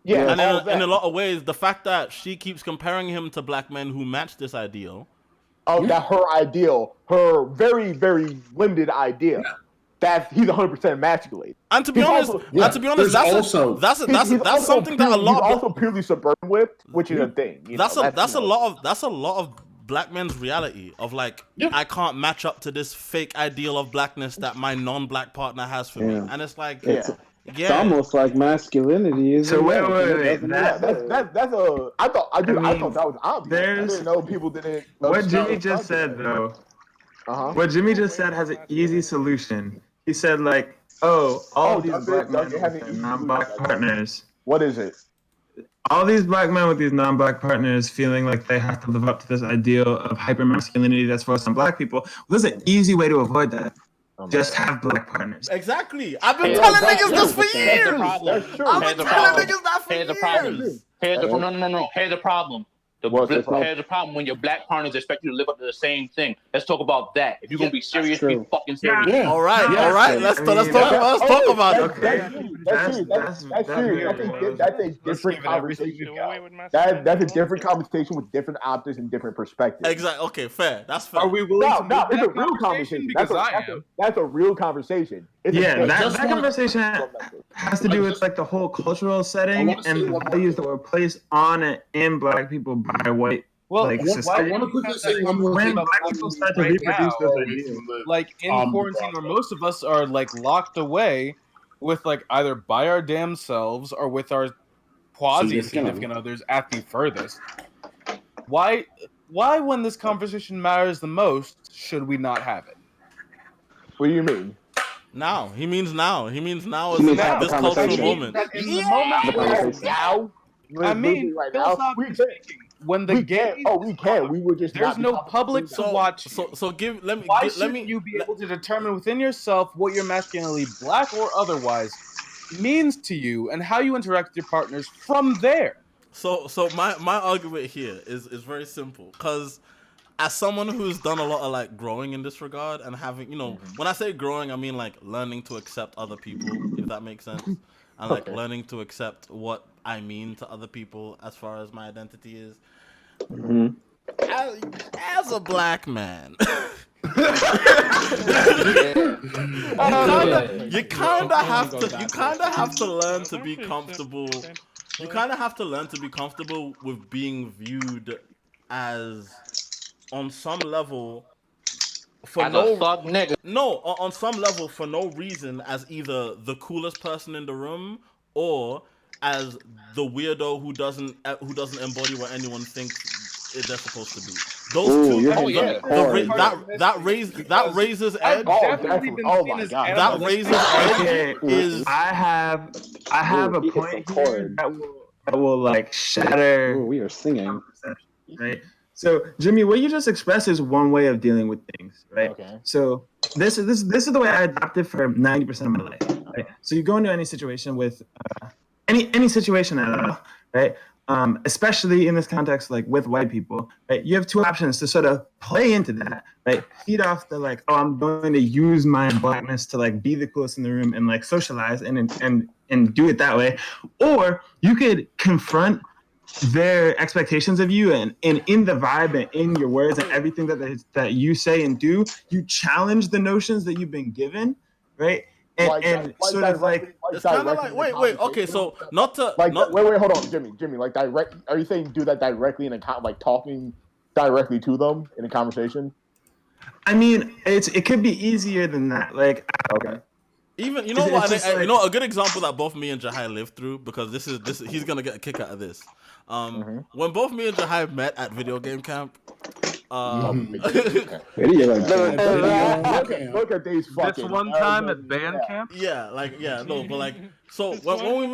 Yeah, and in a lot of ways, the fact that she keeps comparing him to black men who match this ideal. That her ideal, her very, very limited idea. he's 100% emasculated. And to be honest, that's something that a lot. He's also purely suburban whipped, which is a thing. That's a lot of black men's reality of like, I can't match up to this fake ideal of blackness that my non-black partner has for me, and it's like, it's almost like masculinity, isn't so it? wait. That's a. I thought that was obvious. I didn't know people didn't. What Jimmy just said though. What Jimmy just said has an easy solution. He said like, all these black men with non-black partners. What is it? All these black men with these non-black partners feeling like they have to live up to this ideal of hyper-masculinity that's forced on black people. Well, there's an easy way to avoid that. Just have black partners. Exactly. I've been telling niggas this for years. I've been telling niggas that for years. Here's the problem. No. Here's the problem. Here's the problem when your black partners expect you to live up to the same thing. Let's talk about that. If you're gonna be serious, be fucking serious. Yeah. All right. Let's talk about it. That's true. That's a different conversation. That's a different conversation with different optics and different perspectives. Exactly. Okay, fair. That's fair. Are we willing to make it's a real conversation? That's a real conversation. That conversation has to do with like the whole cultural setting and the values that were placed on and in black people by white. Well, like, I want to quickly say one more thing about black people start to reproduce those ideas. Like in quarantine, where most of us are like locked away with like either by our damn selves or with our quasi significant others at the furthest. Why when this conversation matters the most should we not have it? What do you mean? Now. He means now is this cultural moment. In the moment now. I mean, philosophically speaking, when the game, we can. We would just. There's no public to watch. Why shouldn't you be able to determine within yourself what your masculinity, black or otherwise, means to you and how you interact with your partners from there? So my argument here is very simple, because as someone who's done a lot of like growing in this regard and having, when I say growing, I mean like learning to accept other people, if that makes sense, and like learning to accept what I mean to other people as far as my identity is. As a black man, you kind of have to learn to be comfortable. You kind of have to learn to be comfortable with being viewed as, on some level, on some level for no reason, as either the coolest person in the room or as the weirdo who doesn't embody what anyone thinks they're supposed to be. Those two, that raises edge. That raises edge is. I have a point here that will like shatter. We are singing, right? So, Jimmy, what you just expressed is one way of dealing with things, right? Okay. So this is the way I adopted for 90% of my life. Right? So you go into any situation with any situation at all, right? Especially in this context, like with white people, right? You have two options to sort of play into that, right? Feed off the like, I'm going to use my blackness to like be the coolest in the room and like socialize and do it that way, or you could confront their expectations of you and in the vibe and in your words and everything that you say and do, you challenge the notions that you've been given, right? And sort of like it's kind of like wait, okay, so not to wait, hold on, Jimmy, like direct. Are you saying do that directly in a like talking directly to them in a conversation? I mean, it could be easier than that. Like, okay. Even a good example that both me and Jahai lived through, because this he's gonna get a kick out of this. When both me and Jahai met at video game camp, Look at these fucking. This one time at band camp. So when we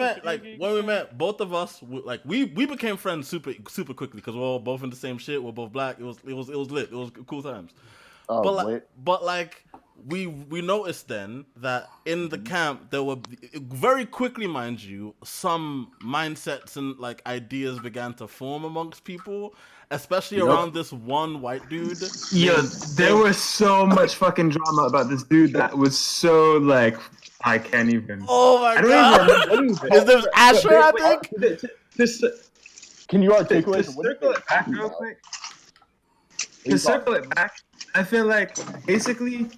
met, both of us we became friends super quickly because we're all both in the same shit. We're both black. It was lit. It was cool times. But we noticed then that in the camp there were very quickly, mind you, some mindsets and like ideas began to form amongst people, especially around this one white dude. Yeah, there was so much fucking drama about this dude that was so like I can't even. Oh my god! Is this Asher? I think. Can you articulate? To circle it back real quick. To circle it back, I feel like basically.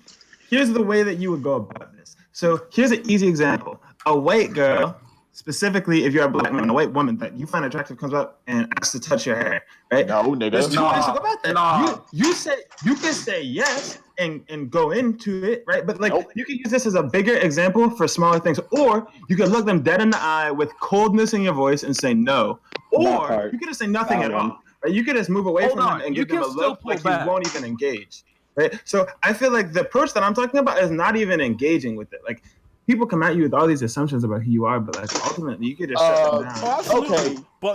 Here's the way that you would go about this. So here's an easy example. A white girl, specifically if you're a black man, a white woman that you find attractive comes up and asks to touch your hair, right? No, nigga. There's two ways to go about that. You can say yes and go into it, right? But like you can use this as a bigger example for smaller things, or you can look them dead in the eye with coldness in your voice and say no, or you can just say nothing at all. Right? You can just move away from them and give them a look like you won't even engage. Right? So I feel like the approach that I'm talking about is not even engaging with it. Like people come at you with all these assumptions about who you are, but like ultimately you could just shut them down. Okay, but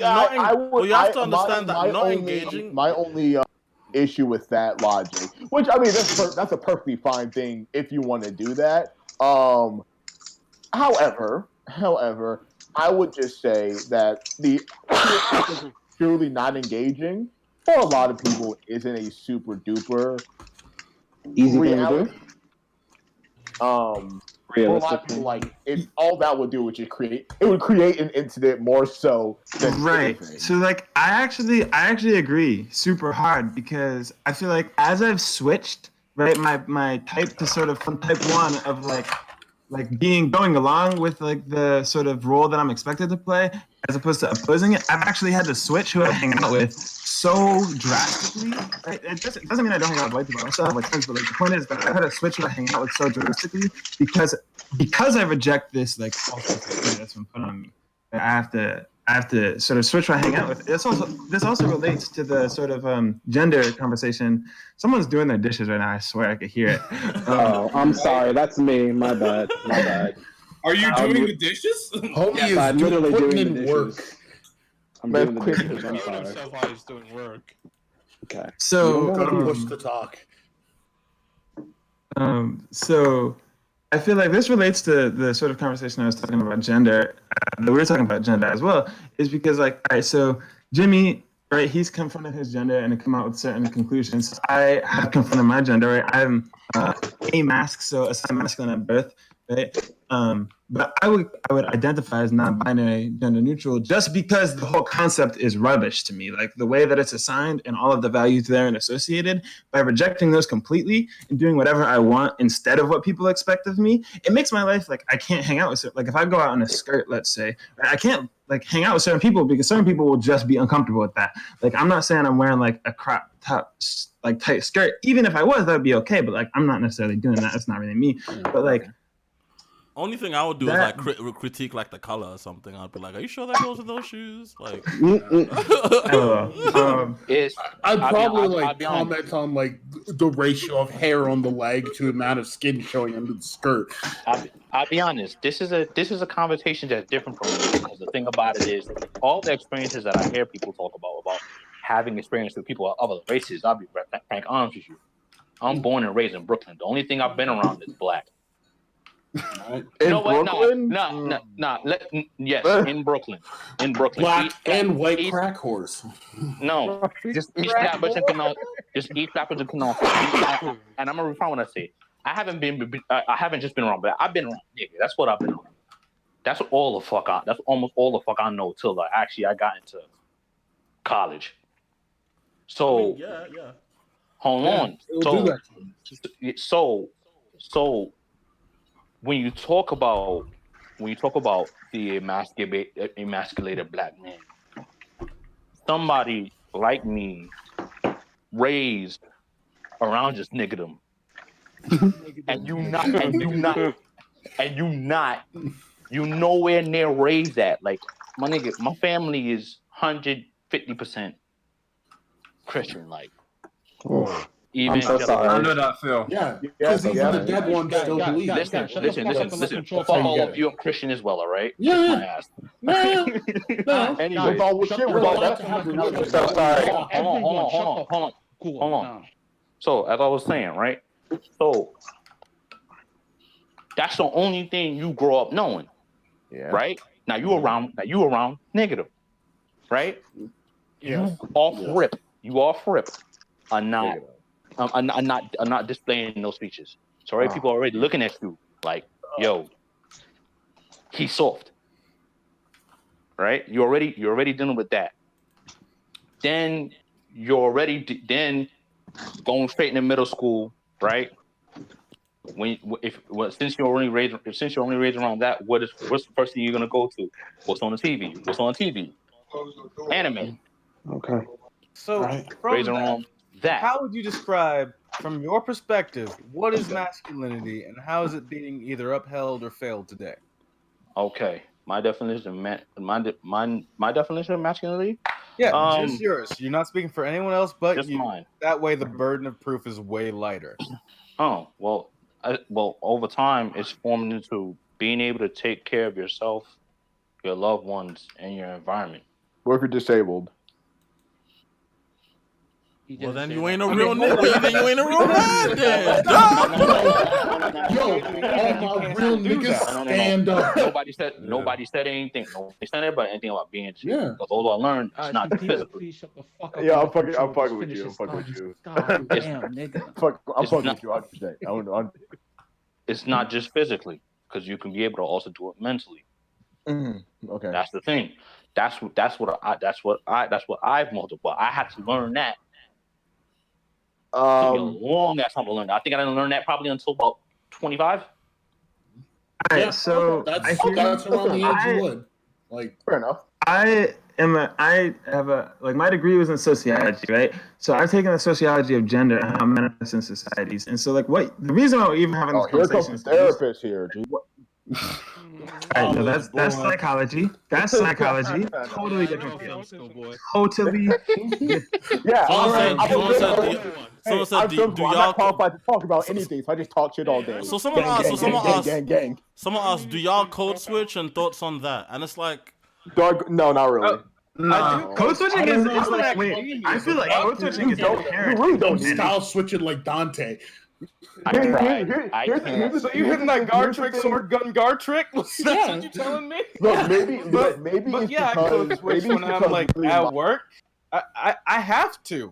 you have to understand that not engaging. My only issue with that logic, which I mean that's a perfectly fine thing if you want to do that. However, I would just say that the purely not engaging for a lot of people isn't a super duper easy reality. thing to For a lot of people, like all that would do would just create an incident more so than anything. So like I actually agree super hard because I feel like as I've switched my type to sort of from type 1 of like going along with like the sort of role that I'm expected to play as opposed to opposing it, I've actually had to switch who I hang out with so drastically. Right? It doesn't mean I don't hang out with white people. I still have like friends, but like the point is that I've had to switch who I hang out with so drastically because I reject this like false expectation that's been put on me. I have to sort of switch who I hang out with. This also relates to the sort of gender conversation. Someone's doing their dishes right now. I swear I could hear it. I'm sorry. That's me. My bad. Are you doing the dishes? Homie I'm literally doing the work. dishes. I'm doing the dishes. I'm sorry. Himself while he's doing work. Okay. So push the talk. So I feel like this relates to the sort of conversation I was talking about gender. We were talking about gender as well, is because like, all right, so Jimmy, right, he's confronted his gender and come out with certain conclusions. I have confronted my gender, right? I'm amask, so assigned masculine at birth, right? But I would identify as non-binary, gender neutral, just because the whole concept is rubbish to me. Like the way that it's assigned and all of the values there and associated, by rejecting those completely and doing whatever I want instead of what people expect of me, it makes my life like I can't hang out with like if I go out in a skirt, let's say, I can't like hang out with certain people because certain people will just be uncomfortable with that. Like I'm not saying I'm wearing like a crop top like tight skirt. Even if I was, that would be okay. But like I'm not necessarily doing that. It's not really me. But like. Only thing I would do is like critique like the color or something. I'd be like, "Are you sure that goes with those shoes?" Like, I'd probably comment on like the ratio of hair on the leg to the amount of skin showing under the skirt. I'll be honest. This is a conversation that's different from me because the thing about it is all the experiences that I hear people talk about having experience with people of other races. I'll be frank honest with you. I'm born and raised in Brooklyn. The only thing I've been around is black. In Brooklyn? Yes, in Brooklyn. Black and white crack horse. No, just East Flatbush and Canal. Just East Flatbush and Canal. And I'm gonna refine what I say. I haven't just been around, but I've been around. Nigga, that's what I've been around. That's all the fuck that's almost all the fuck I know till I got into college. So yeah. Hold on. So when you talk about the emasculated black man, somebody like me raised around just niggerdom, and you nowhere near raised that. Like my nigga, my family is 150% Christian, like. Even I'm so sorry. I know that feel. Yeah, because even the dead ones still believe. Listen. For all of you, I'm Christian as well, all right? Yeah. No. Anyway, Hold on. So, as I was saying, right? So, that's the only thing you grow up knowing, right? Now you around negative, right? Yeah. You off rip are not displaying those features. So right, people are already looking at you like, yo, he's soft. Right? You're already dealing with that. Then you're already going straight into middle school, right? since you're only raised around that, what's the first thing you're gonna go to? What's on the TV? Anime. Okay. So from that, how would you describe, from your perspective, what is masculinity and how is it being either upheld or failed today? Okay, my definition of masculinity. Yeah, just yours. You're not speaking for anyone else but just you. Mine. That way, the burden of proof is way lighter. Oh well, over time, it's formed into being able to take care of yourself, your loved ones, and your environment. What if you're disabled? Well, then you ain't a real nigga. Well, then you ain't a real man, then. Yo, all my real niggas stand up. Nobody said anything. Nobody said anything about being cheap. Yeah. Because although I learned, it's not physical. Please shut the fuck up. Yeah, I'm fucking with you. I'm fucking with you. God damn, nigga. I'm fucking with you 100%. It's not just physically, because you can be able to also do it mentally. Okay. That's the thing. That's what I've multiplied. I had to learn that. It took me a long ass time to learn that. I think I didn't learn that probably until about 25. Alright, so that's around the age you would. Like, fair enough. I have a my degree was in sociology, right? So I've taken the sociology of gender and how it manifests in societies. And so the reason why we're even having this here conversation comes the therapist here, G. Right, no, that's psychology. That's psychology. Totally different field. Totally. Yeah. Someone said, do I'm y'all not qualified to talk about anything, so I just talk shit all day. So someone asked, do y'all code switch and thoughts on that? And it's like, no, not really. No. Code switching is like, wait, I feel like code switching is inherent. You really don't style switching like Dante. So you hitting that guard trick, sword gun guard trick? That's what you telling me? Look, maybe I code switch when I'm like at work. I have to.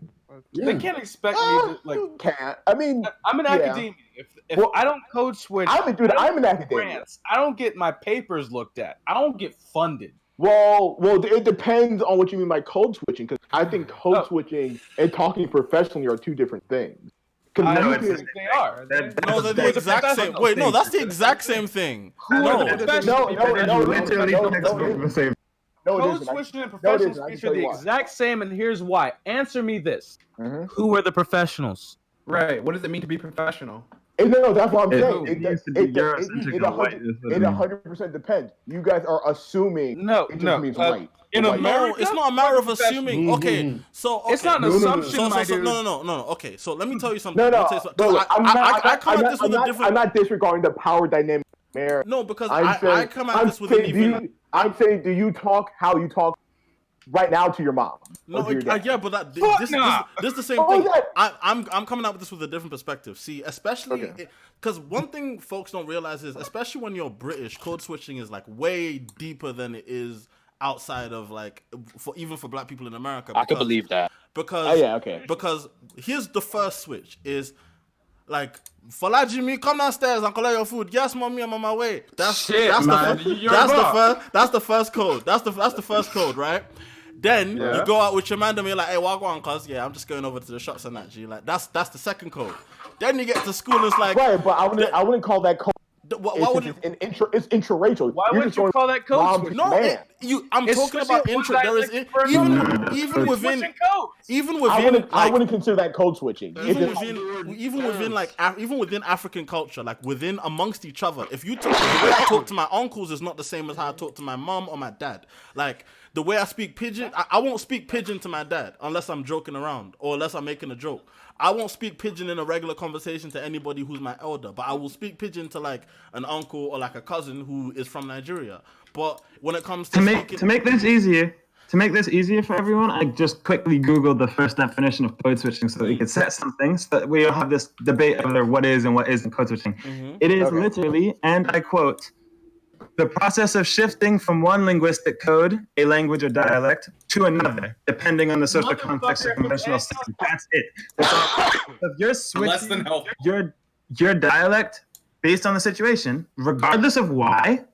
They can't expect me to like. Can't. I mean, I'm in academia. If I don't code switch, I'm in academia. I don't get my papers looked at. I don't get funded. Well, it depends on what you mean by code switching, because I think code switching and talking professionally are two different things. They are. No, they're the exact same. Wait, no, that's the exact same thing. Code switching and professional speech are the exact same, and here's why. Answer me this: Who are the professionals? Right. What does it mean to be professional? No, that's what I'm saying. It 100% depends. You guys are assuming. It just means right. In America, it's not a matter of assuming. Okay, so it's not an assumption, my dude. No. Okay, so let me tell you something. I'm not disregarding the power dynamic there. No, because I come at this with an even. I'm saying, do you talk how you talk right now to your mom? No, yeah, but this is the same thing. I'm coming out with this with a different perspective. See, especially because one thing folks don't realize is, especially when you're British, code switching is like way deeper than it is outside of even for black people in America. I can believe that. Because because here's the first switch is like, Jimmy, come downstairs and collect your food. Yes, mommy, I'm on my way. That's the first code. That's the first code, right? Then you go out with your man and you're like, hey, walk on, cuz I'm just going over to the shops and that, G. Like that's the second code. Then you get to school and it's like, right, but I wouldn't call that code. It's intraracial. Why wouldn't you call that code switch? No, I'm talking about intra. There is even within. I wouldn't consider that code switching. Even within African culture, like within amongst each other. If the way I talk to my uncles is not the same as how I talk to my mom or my dad. Like the way I speak pidgin, I won't speak pidgin to my dad unless I'm joking around or unless I'm making a joke. I won't speak pidgin in a regular conversation to anybody who's my elder, but I will speak pidgin to like an uncle or like a cousin who is from Nigeria. But when it comes to make this easier for everyone, I just quickly Googled the first definition of code switching so that we could set some things so that we don't have this debate of what is and what isn't code switching. It is literally, and I quote, the process of shifting from one linguistic code, a language or dialect, to another, depending on the social context or conventional setting. That's it. If you're switching your dialect based on the situation, regardless of why,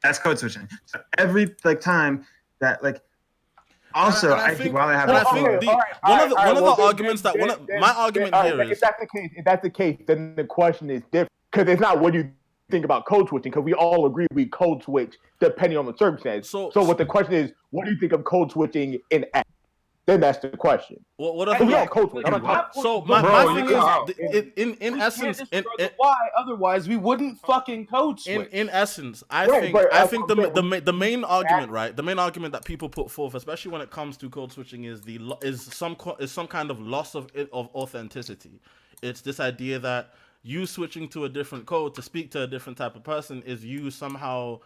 that's code switching. So every time that also, one of the arguments that my argument here is if that's the case, then the question is different. because it's not what you think about code switching, because we all agree we code switch depending on the circumstance. So what the question is, what do you think of code switching in X? Then that's the question. What if we all code switch? So my thing is, in essence, why otherwise we wouldn't fucking code switch. In essence, I think the main argument, right? The main argument that people put forth, especially when it comes to code switching, is some kind of loss of authenticity. It's this idea that you switching to a different code to speak to a different type of person is you somehow,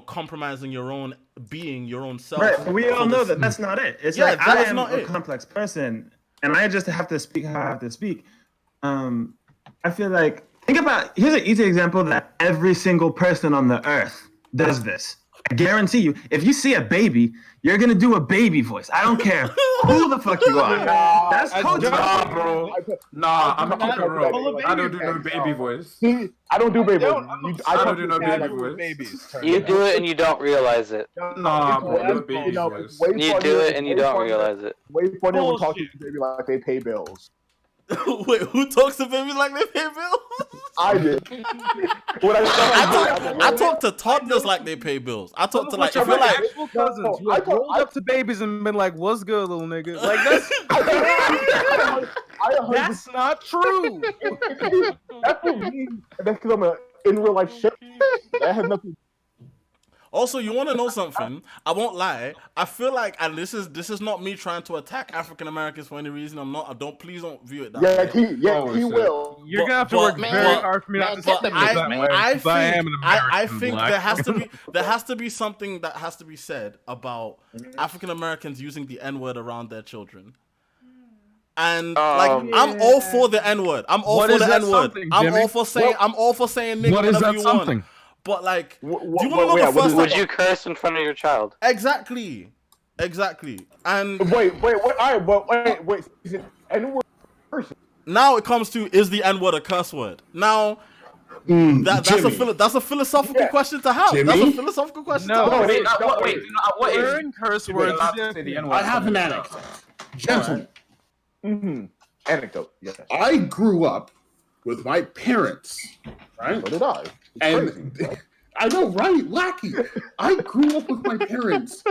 compromising your own being, your own self. Right, we all know that that's not it. It's like I am a complex person, and I just have to speak how I have to speak. I feel like, here's an easy example that every single person on the earth does this. I guarantee you, if you see a baby, you're gonna do a baby voice. I don't care who the fuck you are. That's code switching. Nah, bro. Nah, I'm not bro. I don't do no baby voice. I don't do baby voice. I don't do no baby voice. You do it and you don't realize it. Nah, bro, no baby voice. You do it and you don't realize it. Way funnier when talking to baby like they pay bills. Wait, who talks to babies like they pay bills? I did. I talk to toddlers like they pay bills. I talk to if you're like actual cousins who have rolled up to babies and been like, "What's good, little nigga?" Like that's not true. That's what me. That's because I'm in real life shit. That has nothing. Also, you want to know something? I won't lie. I feel like, and this is not me trying to attack African Americans for any reason. I'm not. Please don't view it that way. He will. You're gonna have to work very hard for me not to say that way. I think there has to be something that has to be said about African Americans using the N-word around their children. And I'm all for the N-word. I'm all for the N-word. I'm all for saying nigga whenever you want. But do you want to know the first time? Would you curse in front of your child? Exactly. And wait. All right, wait. Is it N-word person? Now it comes to, is the N-word a curse word? Now that's a philosophical question to have. Jimmy? That's a philosophical question to have. Wait. What is curse words? I have an anecdote, gentlemen. Anecdote. Yeah. I grew up with my parents, right? So did I. And I know, right? Lackey. I grew up with my parents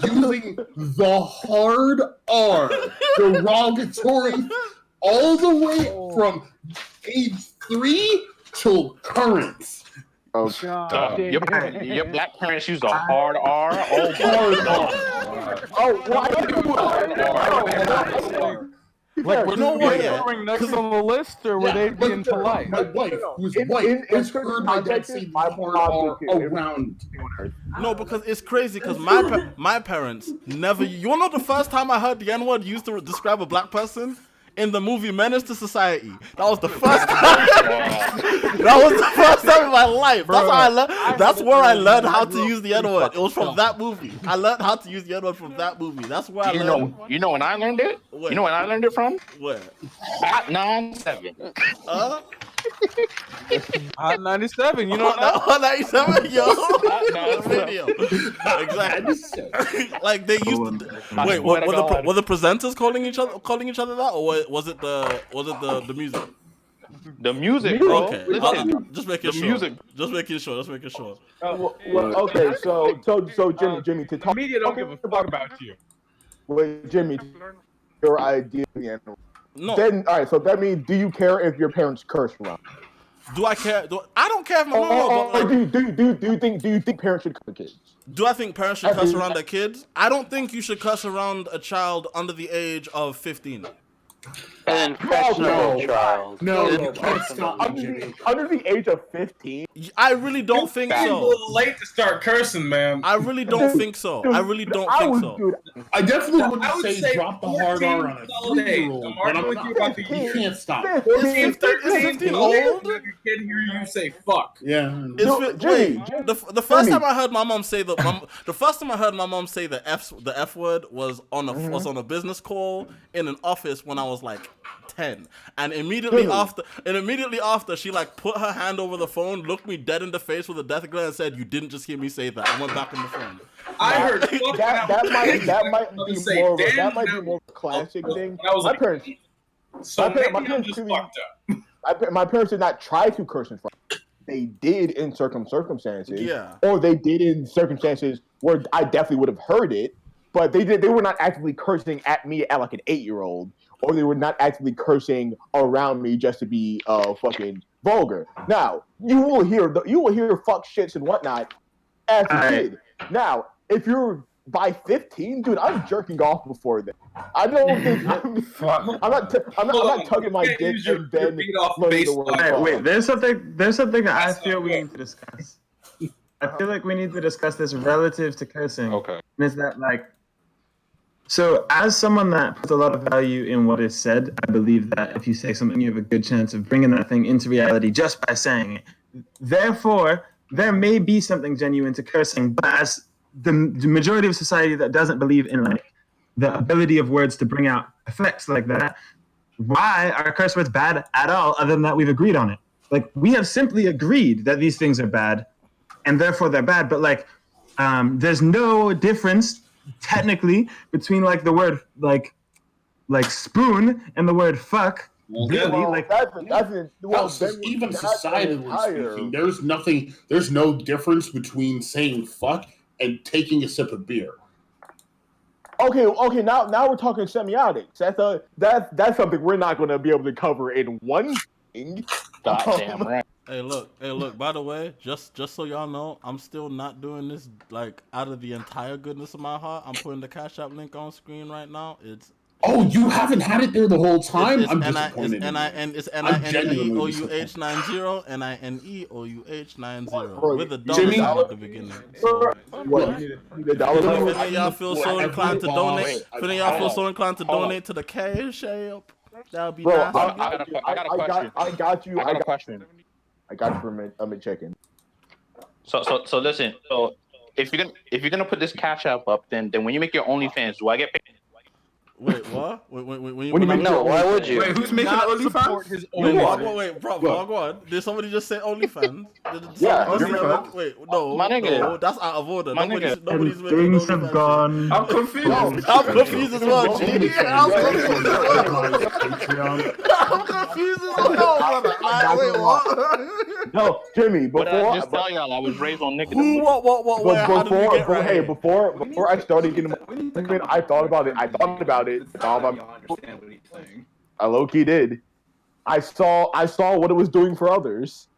using the hard R, derogatory, all the way from age 3 till current. Oh, God. Your black parents use a hard R? Oh, hard R. Oh, well, I do. Like, were they going next on the list, or were they being polite? My wife, who's white, has heard my dad say my hard R around. No, because it's crazy, because my parents never... You want to know the first time I heard the N-word used to describe a black person? In the movie Menace to Society. That was the first time. That was the first time in my life. That's how I learned. That's where I learned how to use the N-word. It was from that movie. I learned how to use the N-word from that movie. That's where I learned. You know when I learned it? Where? You know when I learned it from? Where? Hot 97. Hot 97. You know Hot 97, yo. Video. Exactly. Like they used to. Wait, were the presenters calling each other that, or was it the music? The music, bro. Okay, just making sure. Music. Just making sure. Okay, so Jimmy, to talk. The media don't give a fuck about you. Wait, Jimmy, your idea. No. Then, all right. So that means, do you care if your parents curse around? Do I care? I don't care if my mom. Do you think parents should curse kids? Do I think parents should cuss around their kids? I don't think you should cuss around a child under the age of 15. An impressionable child. No, you can't stop me, Jimmy. Under the age of 15? I really don't think so. It's a little late to start cursing, man. I really don't think so. I really don't think so. I definitely wouldn't say drop the hard R on a 3-year-old, but I'm not. You can't stop. Is 15 old? You can hear you say fuck. Yeah. The first time I heard my mom say the F word was on a business call in an office when I was like 10, and immediately after she like put her hand over the phone, looked me dead in the face with a death glare, and said, "You didn't just hear me say that." I went back on the phone. I heard that might be more of a classic thing. My parents. So maybe I'm just fucked up. my parents did not try to curse in front of me. They did in circumstances. Yeah. Or they did in circumstances where I definitely would have heard it, but they were not actively cursing at me at like an 8-year-old, or they were not actively cursing around me just to be fucking vulgar. Now, you will hear fuck shits and whatnot as a kid. Now, if you're by 15, dude, I'm jerking off before that. I don't think I'm not tugging my dick and then learning the word. Alright, wait. There's something that I feel we need to discuss. I feel like we need to discuss this relative to cursing. Okay. And it's that so as someone that puts a lot of value in what is said, I believe that if you say something, you have a good chance of bringing that thing into reality just by saying it. Therefore, there may be something genuine to cursing, but as the majority of society that doesn't believe in the ability of words to bring out effects like that, why are curse words bad at all other than that we've agreed on it? We have simply agreed that these things are bad and therefore they're bad, but there's no difference technically between the word spoon and the word fuck. Really? Even societally speaking, there's no difference between saying fuck and taking a sip of beer. Okay. Now we're talking semiotics. That's something we're not going to be able to cover in one thing. Goddamn right. Hey, look. By the way, just so y'all know, I'm still not doing this out of the entire goodness of my heart. I'm putting the Cash App link on screen right now. Oh, you haven't had it there the whole time? I'm disappointed. It's NINEOUH90 NINEOUH90 with a dollar sign at the beginning. If any of y'all feel so inclined to donate, to the Cash App, that would be nice. I got a question. I got you. I got a question. I got you for a minute chicken. So listen. So if you're gonna put this Cash App up, then when you make your OnlyFans, do I get paid? Wait, what? Why would you? Wait, who's making an OnlyFans? Wait, bro, go on. Did somebody just say OnlyFans? Wait, no, my nigga. No, that's out of order. Nobody's making Things have OnlyFans. gone. I'm confused. I'm confused as well, G. I'm confused as well, brother. Wait, what? No, Jimmy. What did I just tell y'all? I was raised on niggas. What? How did we get right? Before I started getting, I thought about it. I low-key did. I saw what it was doing for others.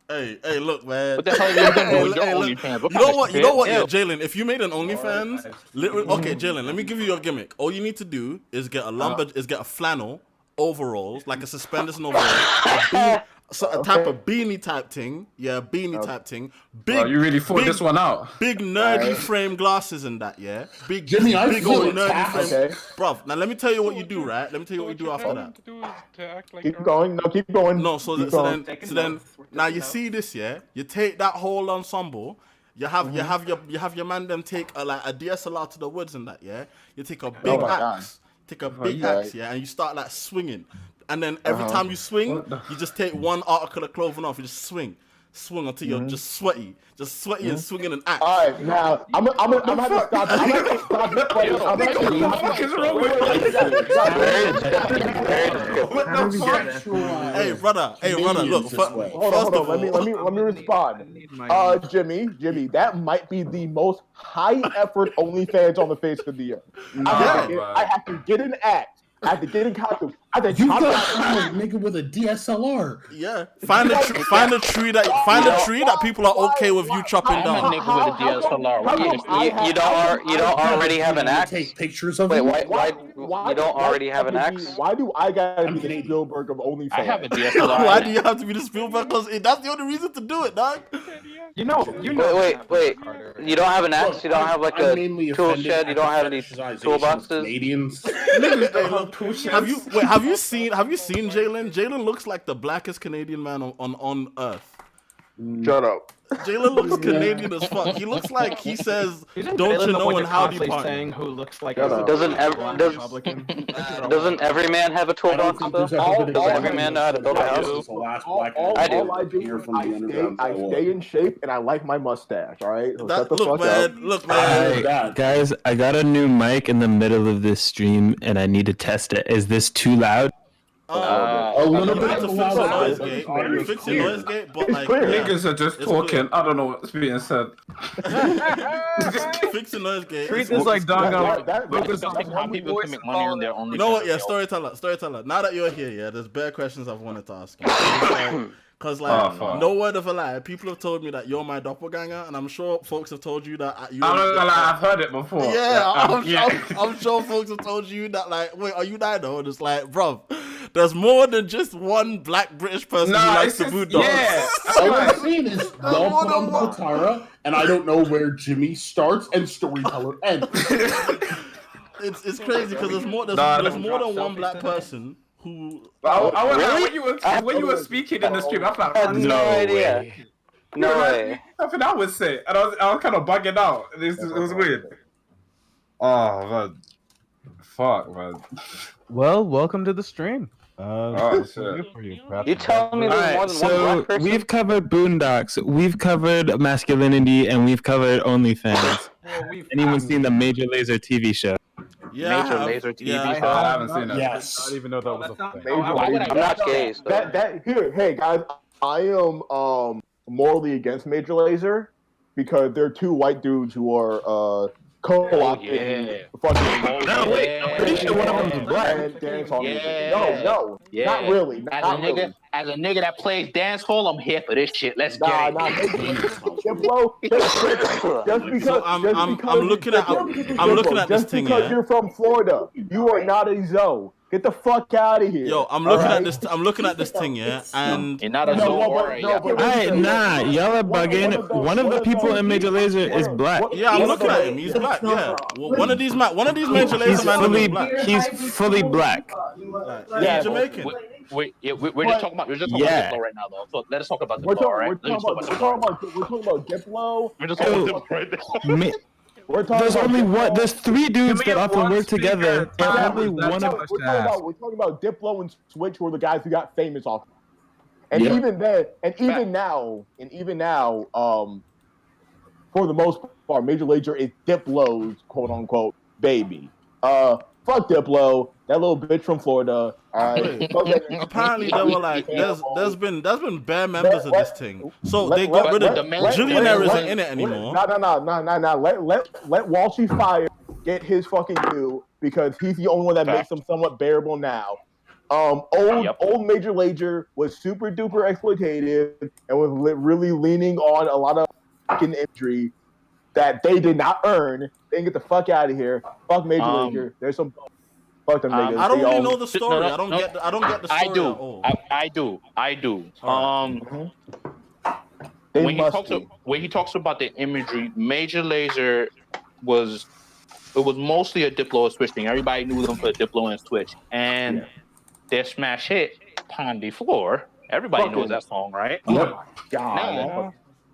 Hey, look, man. What the hell are you doing with your OnlyFans? You know what, Jalen? If you made an OnlyFans, okay, Jalen, let me give you your gimmick. All you need to do is get a flannel, overalls, like a suspenders and overalls, a type of beanie type thing. Yeah, type thing. Big. You really thought this one out. Big nerdy frame glasses and that. Yeah. Big. Jimmy, I big feel old nerdy frame. Okay. Bruv, now let me tell you what you do, right? Let me tell you what you do after that. Keep going. No, keep going. No, so then now you see this, yeah? You take that whole ensemble. You have your man them take a DSLR to the woods and that, yeah? You take a big axe. Take a big axe, yeah, and you start swinging. And then every time you swing, you just take one article of clothing off. You just swing until you're just sweaty and swinging an axe. All right, now I'm gonna have to stop. I'm gonna stop this play. What the fuck? Hey, brother, look. Hold on. Let me respond. Jimmy, that might be the most high effort OnlyFans on the face of the earth. I have to get an axe. I have to get in costume. You got a nigga with a DSLR. Yeah. Find a tree that people are okay with you chopping down. I'm a nigga with a DSLR. You don't already have an axe? Take pictures of Wait, it. why you don't already have an axe? Why do I gotta be the Spielberg of OnlyFans? I have a DSLR. Why do you have to be the Spielberg? Because that's the only reason to do it, dog. You know. Wait. You don't have an axe? You don't have a tool shed? You don't have any toolboxes? Canadians. Have you seen Jalen? Jalen looks like the blackest Canadian man on earth. Shut up. Jalen looks Canadian as fuck. He looks like he says, "Don't you know?" and howdy partner. Who looks like doesn't every man have a toolbox? Does every man know how to build a house? I do. I stay in shape and I like my mustache. All right. Look, man. Guys, I got a new mic in the middle of this stream and I need to test it. Is this too loud? A little bit to of fix the noise loud, gate. but Fix the noise gate, but like Niggas are just talking. I don't know what's being said. Fix the noise gate. Treat this like dog. We're discussing how people can make money on their own. You know what? Yeah, storyteller. Now that you're here, yeah, there's bare questions I've wanted to ask you. Because no word of a lie, people have told me that you're my doppelganger, and I'm sure folks have told you that. I'm not gonna lie, I've heard it before. I'm sure folks have told you that. Like, wait, are you Dino? And it's like, bro, there's more than just one black British person who likes to boot dogs. Yeah. All I'm saying is, y'all put on Katara, and I don't know where Jimmy starts and storyteller ends. It's crazy because there's more than one black person who. When you were speaking in the stream, I thought, no idea. No way. Something I would say, and I was kind of bugging out. It was weird. Oh man, fuck man. Well, welcome to the stream. Shit. You tell me there's more than one black person? We've covered Boondocks, we've covered masculinity, and we've covered OnlyFans. Anyone seen the Major Lazer TV show? Yeah, Major Lazer TV show. I haven't seen it. Yes. I didn't even know that was a thing. I'm not gay. So. Hey guys, I am morally against Major Lazer because they're two white dudes who are co-opting fucking. No, wait, I'm pretty sure one of them is black. No, not really. As a nigga that plays dance hall, I'm here for this shit. Let's get it. I'm looking at this thing. Because you're from Florida, you are not a Zoe. Get the fuck out of here. Yo, I'm looking at this thing, yeah, and you're not a Zoe. Nah, y'all are bugging. One of the people in Major Lazer is black. Yeah, I'm looking at him. He's black. Yeah, one of these Major Lazer men is black. He's fully black. He's Jamaican. We're just talking about Diplo right now, though. So let us talk about Diplo, right? We're talking about Diplo. We're just talking about Diplo right now. There's only one. There's three dudes that often work together, and only one of us. We're talking about Diplo and Switch, who are the guys who got famous off. And even now, for the most part, Major Lazer is Diplo's quote unquote baby. Fuck Diplo, that little bitch from Florida. Apparently, there were like there's been bare members of this thing, so they got rid of Jillionaire isn't in it anymore. No. Let Walshy Fire get his fucking due because he's the only one that makes them somewhat bearable now. Old Major Lazer was super duper exploitative and was really leaning on a lot of fucking imagery that they did not earn. They can get the fuck out of here. Fuck Major Lazer. There's some fuck them niggas. I don't really know the story. I don't get the story at all. I do. When he talks about the imagery, Major Lazer was mostly a Diplo and Switch thing. Everybody knew them for Diplo and Switch, and their smash hit "Pon de Floor." Everybody knows that song, right?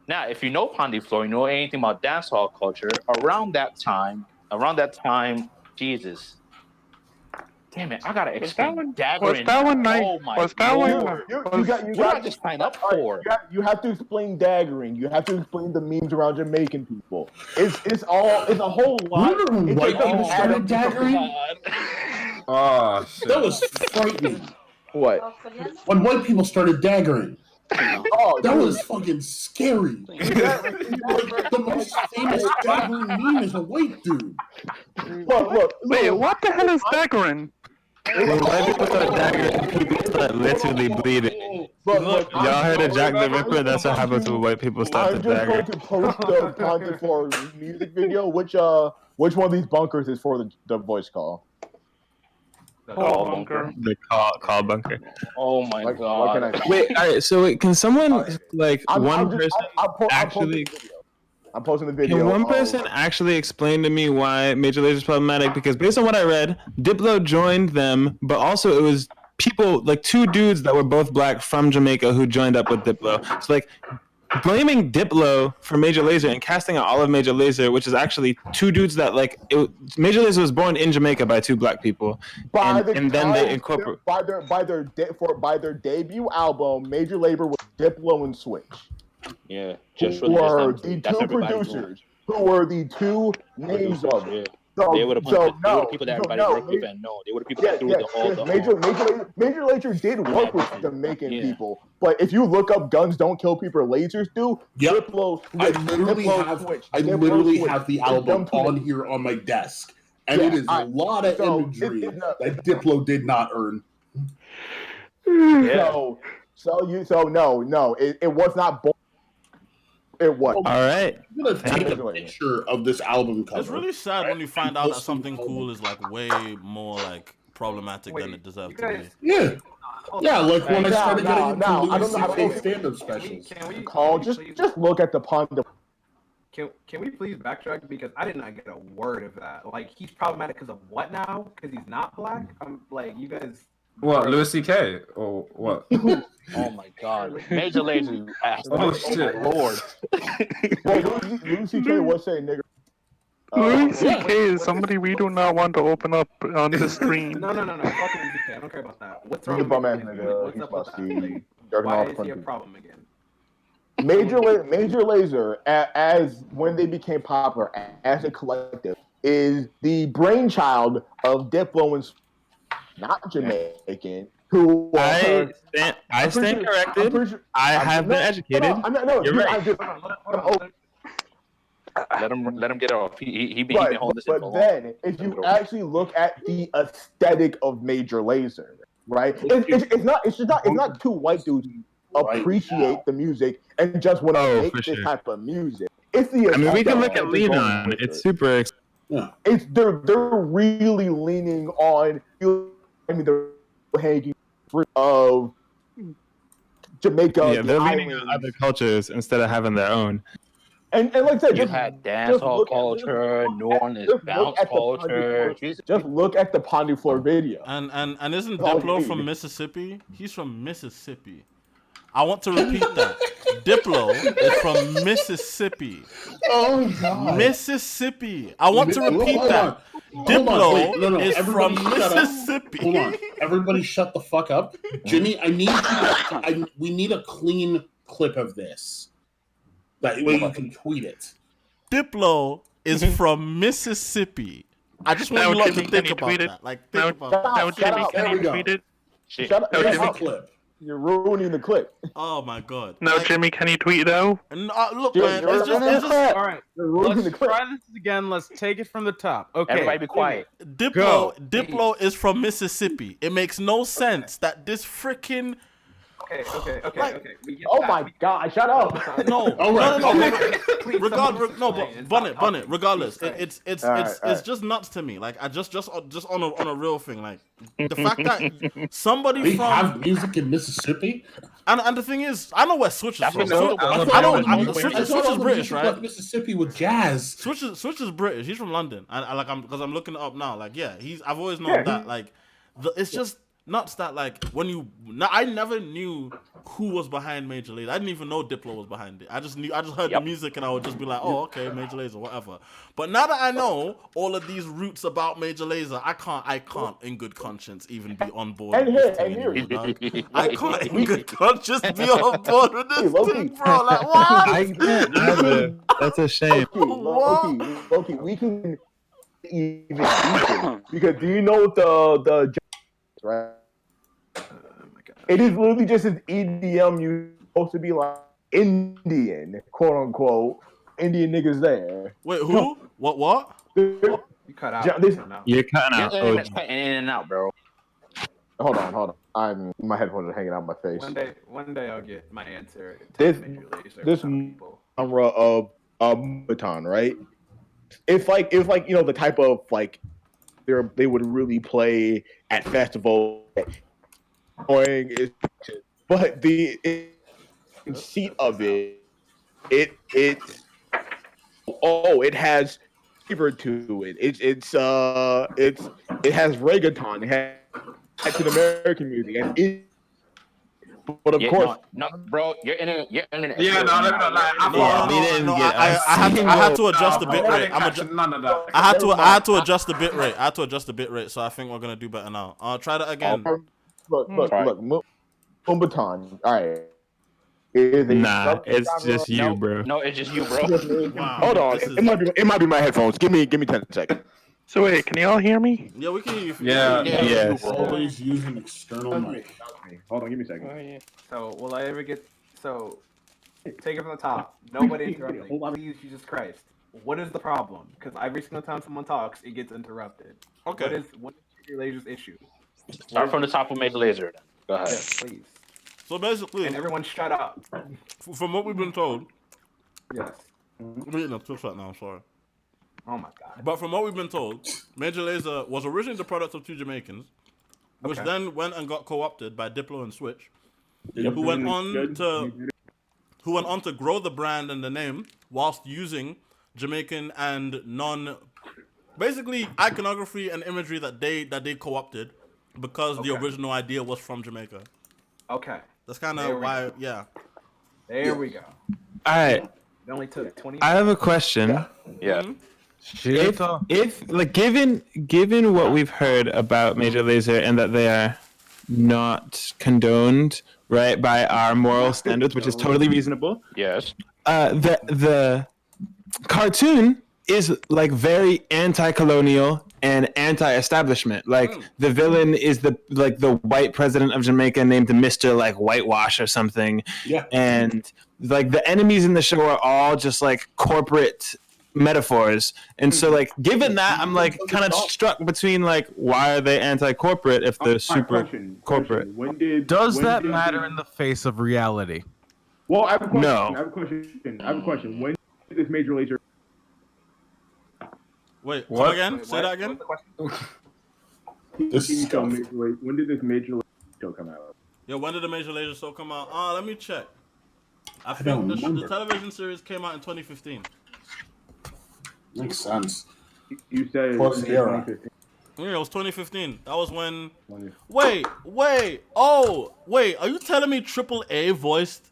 Now, if you know Pon de Floor, you know anything about dancehall culture. Around that time, Jesus. Damn it! I gotta explain. Was that one night? Oh my was that one? You got to sign up for. You have to explain daggering. You have to explain the memes around Jamaican people. It's a whole lot. White people started daggering. Oh shit! That was frightening. What? When white people started daggering. Oh, that was fucking scary. Like, the most famous daggering meme is a white dude. Look. Wait, what the hell is daggering? When white people start daggering, people start literally bleeding. Y'all heard of Jack the Ripper? That's what happens when white people start to dagger. I'm just going to post the content for music video. Which one of these bunkers is for the voice call? Call bunker. The call bunker. Oh my god. Wait, all right. So can someone actually? I'm posting the video. Can one person actually explain to me why Major Lazer is problematic? Because based on what I read, Diplo joined them, but also it was people like two dudes that were both black from Jamaica who joined up with Diplo. So like blaming Diplo for Major Lazer and casting out all of Major Lazer, which is actually two dudes that Major Lazer was born in Jamaica by two black people, and then they incorporate by their debut album. Major Lazer was Diplo and Switch. Yeah, who were the two producers who were the two names of it. They were the people that everybody worked with and know. They were the people that threw Major Lazer did work with the Jamaican people, but if you look up "Guns Don't Kill People, Lasers Do," Diplo, I literally have the album on here on my desk, and it is a lot of imagery that Diplo did not earn. No, it was not. It was. All right. I'm gonna take a picture of this album cover. It's really sad when you find out that something cool is like way more like problematic than it deserves to be. Yeah, like when I started getting into Louis C.K. stand-up specials. Call just look at the pond. Can we please backtrack, because I did not get a word of that. Like, he's problematic because of what now? Because he's not black? I'm like, you guys. What, Louis C.K. or what? Oh my God, Major Lazer. Oh shit, Lord. Louis C.K. was saying nigger. Louis C.K. is somebody we do not want to open up on the stream. No. Fuck Louis C.K. I don't care about that. What's wrong He's a with bum ass him? nigga. What's He's up with that? musty. Why is he a problem again? Major Lazer, as when they became popular as a collective, is the brainchild of Diplo and not Jamaican. Who I stand corrected. I have been educated. You're right. Let him get off. He been holding this. But then, if you actually look at the aesthetic of Major Lazer, right? It's not two white dudes who appreciate the music and just want to make this type of music. It's the. I mean, we can look at Lean On. It's super. It's they're really leaning on. I mean, they're hanging fruit of Jamaica. Yeah, they're leaning on other cultures instead of having their own. And like I said, you had dancehall culture, New Orleans bounce culture. Just look at the Pondy Floor video. And isn't Diplo from Mississippi? He's from Mississippi. I want to repeat that. Diplo is from Mississippi. Oh God. Mississippi. I want to repeat that. Diplo is from Mississippi. Hold on. Everybody shut the fuck up. Jimmy, we need a clean clip of this. That way you can tweet it. Diplo is from Mississippi. I just want you to think about that. Like, think about that. There we go. Shut up. Here's the clip. You're ruining the clip. Oh my God. No, Jimmy, can you tweet though? Look, man, it's just all right. Let's try this again. Let's take it from the top. Okay. Everybody be quiet. Diplo is from Mississippi. It makes no sense that this freaking. Okay. Oh my God! Shut up. No. Regardless, regardless, it's just nuts to me. Like, I just on a real thing. Like, the fact that somebody have music in Mississippi, and the thing is, I know where Switch is from. Switch is British, right? Like Mississippi with jazz. Switch is British. He's from London, and because I'm looking it up now. Like, yeah, I've always known that. Like, it's just nuts that I never knew who was behind Major Lazer. I didn't even know Diplo was behind it. I just heard the music and I would just be like, oh, okay, Major Lazer, whatever. But now that I know all of these roots about Major Lazer, I can't in good conscience even be on board with this thing anymore, I can't in good conscience be on board with this thing, bro. Like, what? I can't either. That's a shame. Loki, we can even deeper, because do you know the right? It is literally just as EDM. You're supposed to be like Indian, quote unquote, Indian niggas there. Wait, who? What? You cut out. You're cutting out. It's cutting in and out, bro. Hold on. My headphones are hanging out my face. One day I'll get my answer. This genre of baton, right? It's like the type of like they would really play at festivals. But the conceit of it has flavor to it. It has reggaeton. It has Latin American music, but of course, no, bro, you're in it. Yeah, let me not lie. I had to adjust the bit rate. I had to adjust the bit rate. I had to adjust the bit rate. So I think we're gonna do better now. I'll try that again. Look, Mumbaton. All right. It's just you, bro. No, it's just you, bro. Wow. Hold on. It might be my headphones. Give me 10 seconds. So wait, can y'all hear me? Yeah, we can hear you. Yeah. Yes. Always use an external mic. Hold on, give me a second. Oh, yeah. So will I ever get? So take it from the top. Nobody interrupting. Please, Jesus Christ. What is the problem? Because every single time someone talks, it gets interrupted. Okay. What is Major Laser's issue? Start from the top of Major Laser. Then. Go ahead. Yes, please. So basically, And everyone shut up. from what we've been told, Yes. I'm reading a Twitch right now. I'm sorry. Oh my god. But from what we've been told, Major Lazer was originally the product of two Jamaicans, which then went and got co-opted by Diplo and Switch, who went on to grow the brand and the name whilst using Jamaican and basically iconography and imagery that they co-opted because the original idea was from Jamaica. Okay. That's kind of why, There we go. All right. It only took 20 I have a question. Yeah. If like given what we've heard about Major Lazer and that they are not condoned, right, by our moral standards, which is totally reasonable. Yes. The cartoon is like very anti-colonial and anti-establishment. Like the villain is the white president of Jamaica named Mr. like Whitewash or something. Yeah. And like the enemies in the show are all just like corporate metaphors. And so like given that, I'm like kind of struck between like why are they anti-corporate if they're super corporate? Does that matter in the face of reality? Well, I have a question. No. I have a question. When did this Major Lazer? Wait, what again? Say that again. When did this Major Lazer show come out? Yeah, when did the Major Lazer show come out? Let me check. I think the television series came out in 2015. Makes sense. You said Close the era. Yeah, it was 2015. That was when. Wait. Are you telling me AAA voiced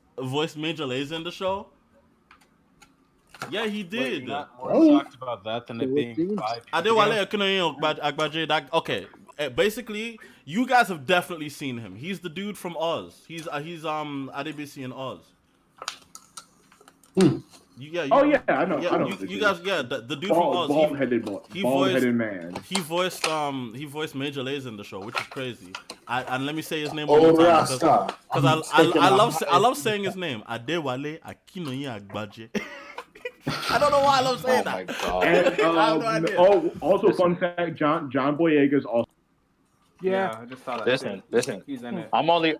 Major Lazer in the show? Yeah, he did. More shocked about that than it being 5 Okay, basically, you guys have definitely seen him. He's the dude from Oz. He's ADBC in Oz. I know. You guys, the dude from Oz. Bald-headed man. He voiced Major Lazer in the show, which is crazy. And let me say his name Oh, one more time Rasta. because I love saying his name. Adewale Akinoye Agbaje. I don't know why I love saying that. And, also fun fact: John Boyega's also. Yeah, I just saw that. Listen. He's in it. I'm only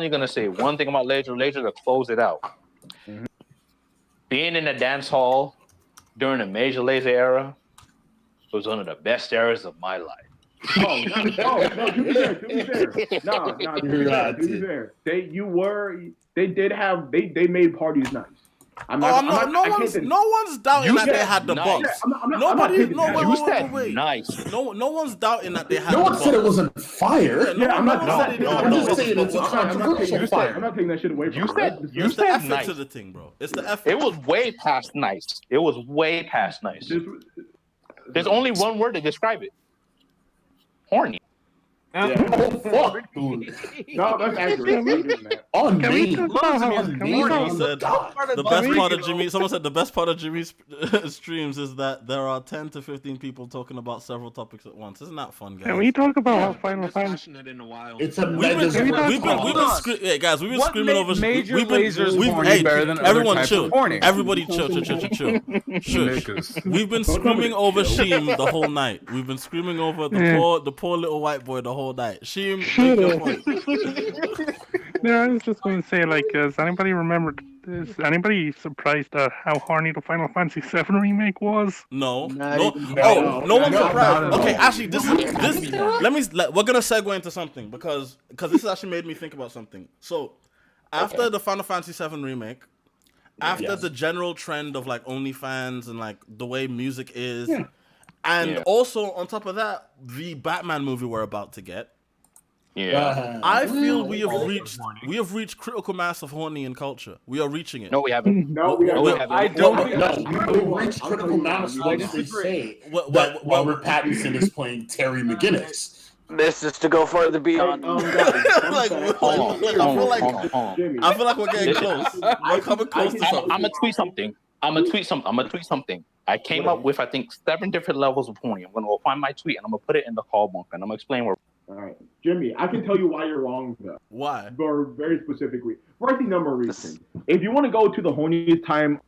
gonna say one thing about Laser to close it out. Mm-hmm. Being in the dance hall during the Major Lazer era was one of the best eras of my life. No, to be fair. No, to be fair. They made parties nice. No one's doubting that they had the box. Wait. Nice. No one's doubting that they had the No box. one said it wasn't fire. I'm not saying it's a controversial fire. I'm not taking that shit away from You It's the said effort nice. to the thing, bro. It's the effort. It was way past nice. There's only one word to describe it. Horny. Oh, fuck, dude. No, that's accurate. On Can we me. talk about how Someone said the best part of Jimmy's streams is that there are 10 to 15 people talking about several topics at once. Isn't that fun, guys? Can we talk about how Final Fantasy? It's a We've been screaming over. Major We've been Lasers horny better than other everyone types chill. of horny. Everybody chill. Shush. We've been screaming over Sheem the whole night. We've been screaming over the poor little white boy the whole night. Sheem, make your point. No, I was just going to say, like, does anybody remember? Is anybody surprised at how horny the Final Fantasy VII remake was? No one's surprised. Okay, actually, we're gonna segue into something because this has actually made me think about something. So, after the Final Fantasy VII remake, after the general trend of like OnlyFans and like the way music is, and also on top of that, the Batman movie we're about to get. Yeah, I feel we have reached critical mass of horny in culture. We are reaching it. No, we haven't. I don't think we reached critical mass once they say that Robert Pattinson is playing Terry McGinnis. This is to go further beyond. I feel like we're getting close. We're coming close to something. I'm gonna tweet something. I'm gonna tweet something. I came up with I think 7 different levels of horny. I'm gonna go find my tweet and I'm gonna put it in the call bunk and I'm gonna explain where. All right, Jimmy, I can tell you why you're wrong though. Why? For very specific reason. For the number of reasons. If you want to go to the horniest time,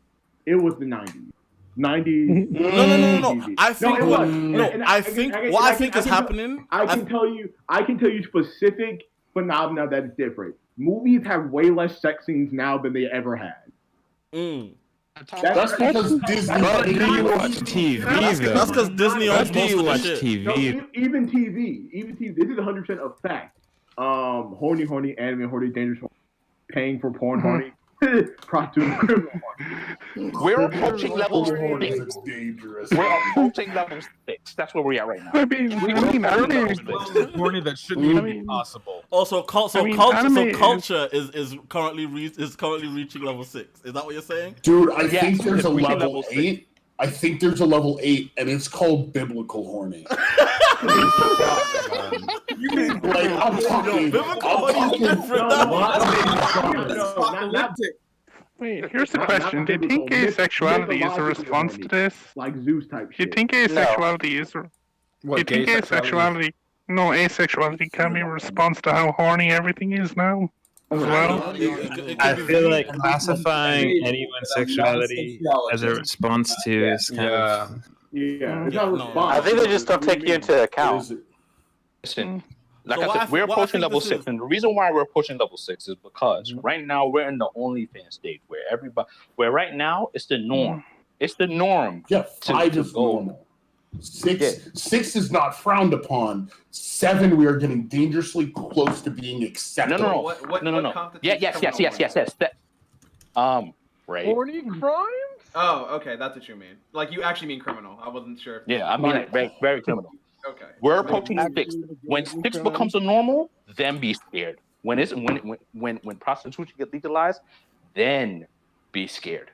it was the 90s. 90s. No. I think what I think is happening. I can tell you specific phenomena that's different. Movies have way less sex scenes now than they ever had. That's because Disney. Do you watch TV? That's because Disney owns most of the shit. No, even TV. This is 100% a fact. Horny, anime, horny, dangerous, horny, paying for porn, horny, prostitute, criminal. We're approaching level 6. We're approaching level 6. That's where we're at right now. I mean, horny that shouldn't even be possible. Also, culture is currently reaching level 6. Is that what you're saying? Dude, I think there's a level 8. I think there's a level 8, and it's called biblical horny. Like, I'm talking. Wait, here's the question. Do you think asexuality is a response to this? Like Zeus type shit. Do you think asexuality is a... What, do you think asexuality... No, asexuality can be a response to how horny everything is now? As well? I feel like classifying anyone's sexuality as a response to is kind of... I think they just don't take you into account. Listen, like I said, we're approaching level 6, and the reason why we're approaching level 6 is because right now we're in the OnlyFans stage where right now it's the norm. It's the norm. Yeah, 5 is normal. 6 is not frowned upon. 7, we are getting dangerously close to being acceptable. No. Yes. Right. Horny crimes? Oh, okay, that's what you mean. Like, you actually mean criminal. I wasn't sure. Yeah, I mean very, very criminal. Okay. We're approaching 6. When 6 becomes a normal, then be scared. When prostitution gets legalized, then be scared.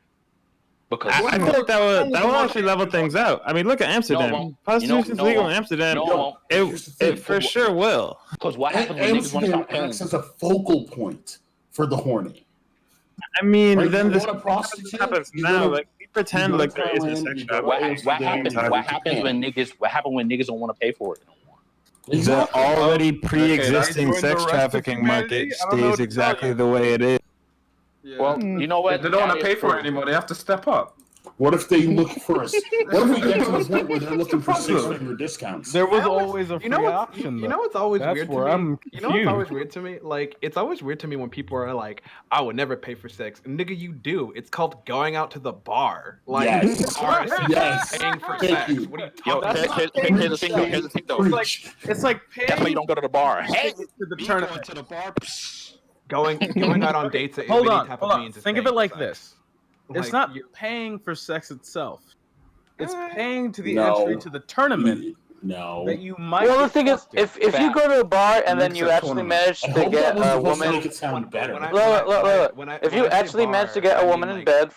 Because I feel like that will actually level things out. I mean, look at Amsterdam. Prostitution's legal in Amsterdam. It for sure will. Because what happens when niggas want to stop paying? Acts as a focal point for the horny. I mean, Right, then you this want a prostitute? happens now. Like we pretend like there isn't sexuality. What happens when niggas don't want to pay for it? The already pre-existing sex trafficking market stays exactly the way it is. Well, you know what? If they don't want to pay for it anymore, they have to step up. What if they look for us? What if we get to the point where they're looking for 6-figure discounts? There was always a free You know option. what's always That's weird to where me? I'm You know what's confused. always weird to me? Like, it's always weird to me when people are like, I would never pay for sex. Nigga, you do. It's called going out to the bar. Like, Yes. bar is Yes. paying for Thank sex. you. What are you Yo, talking about? here's the thing though. It's like paying That's why you don't go to the bar. Hey, to the tournament. to the bar. Going out on dates. Hold on. Means Think of it like this. It's Like, not you're- paying for sex itself. It's paying to the No. entry to the tournament No. that you might. Well, the get thing is, fucked in. if you go to a bar and then It's you a actually tournament. manage I to hope get that was a supposed to woman, make it sound better. look, if you when I say actually bar, manage to get I a mean, woman in like- bed,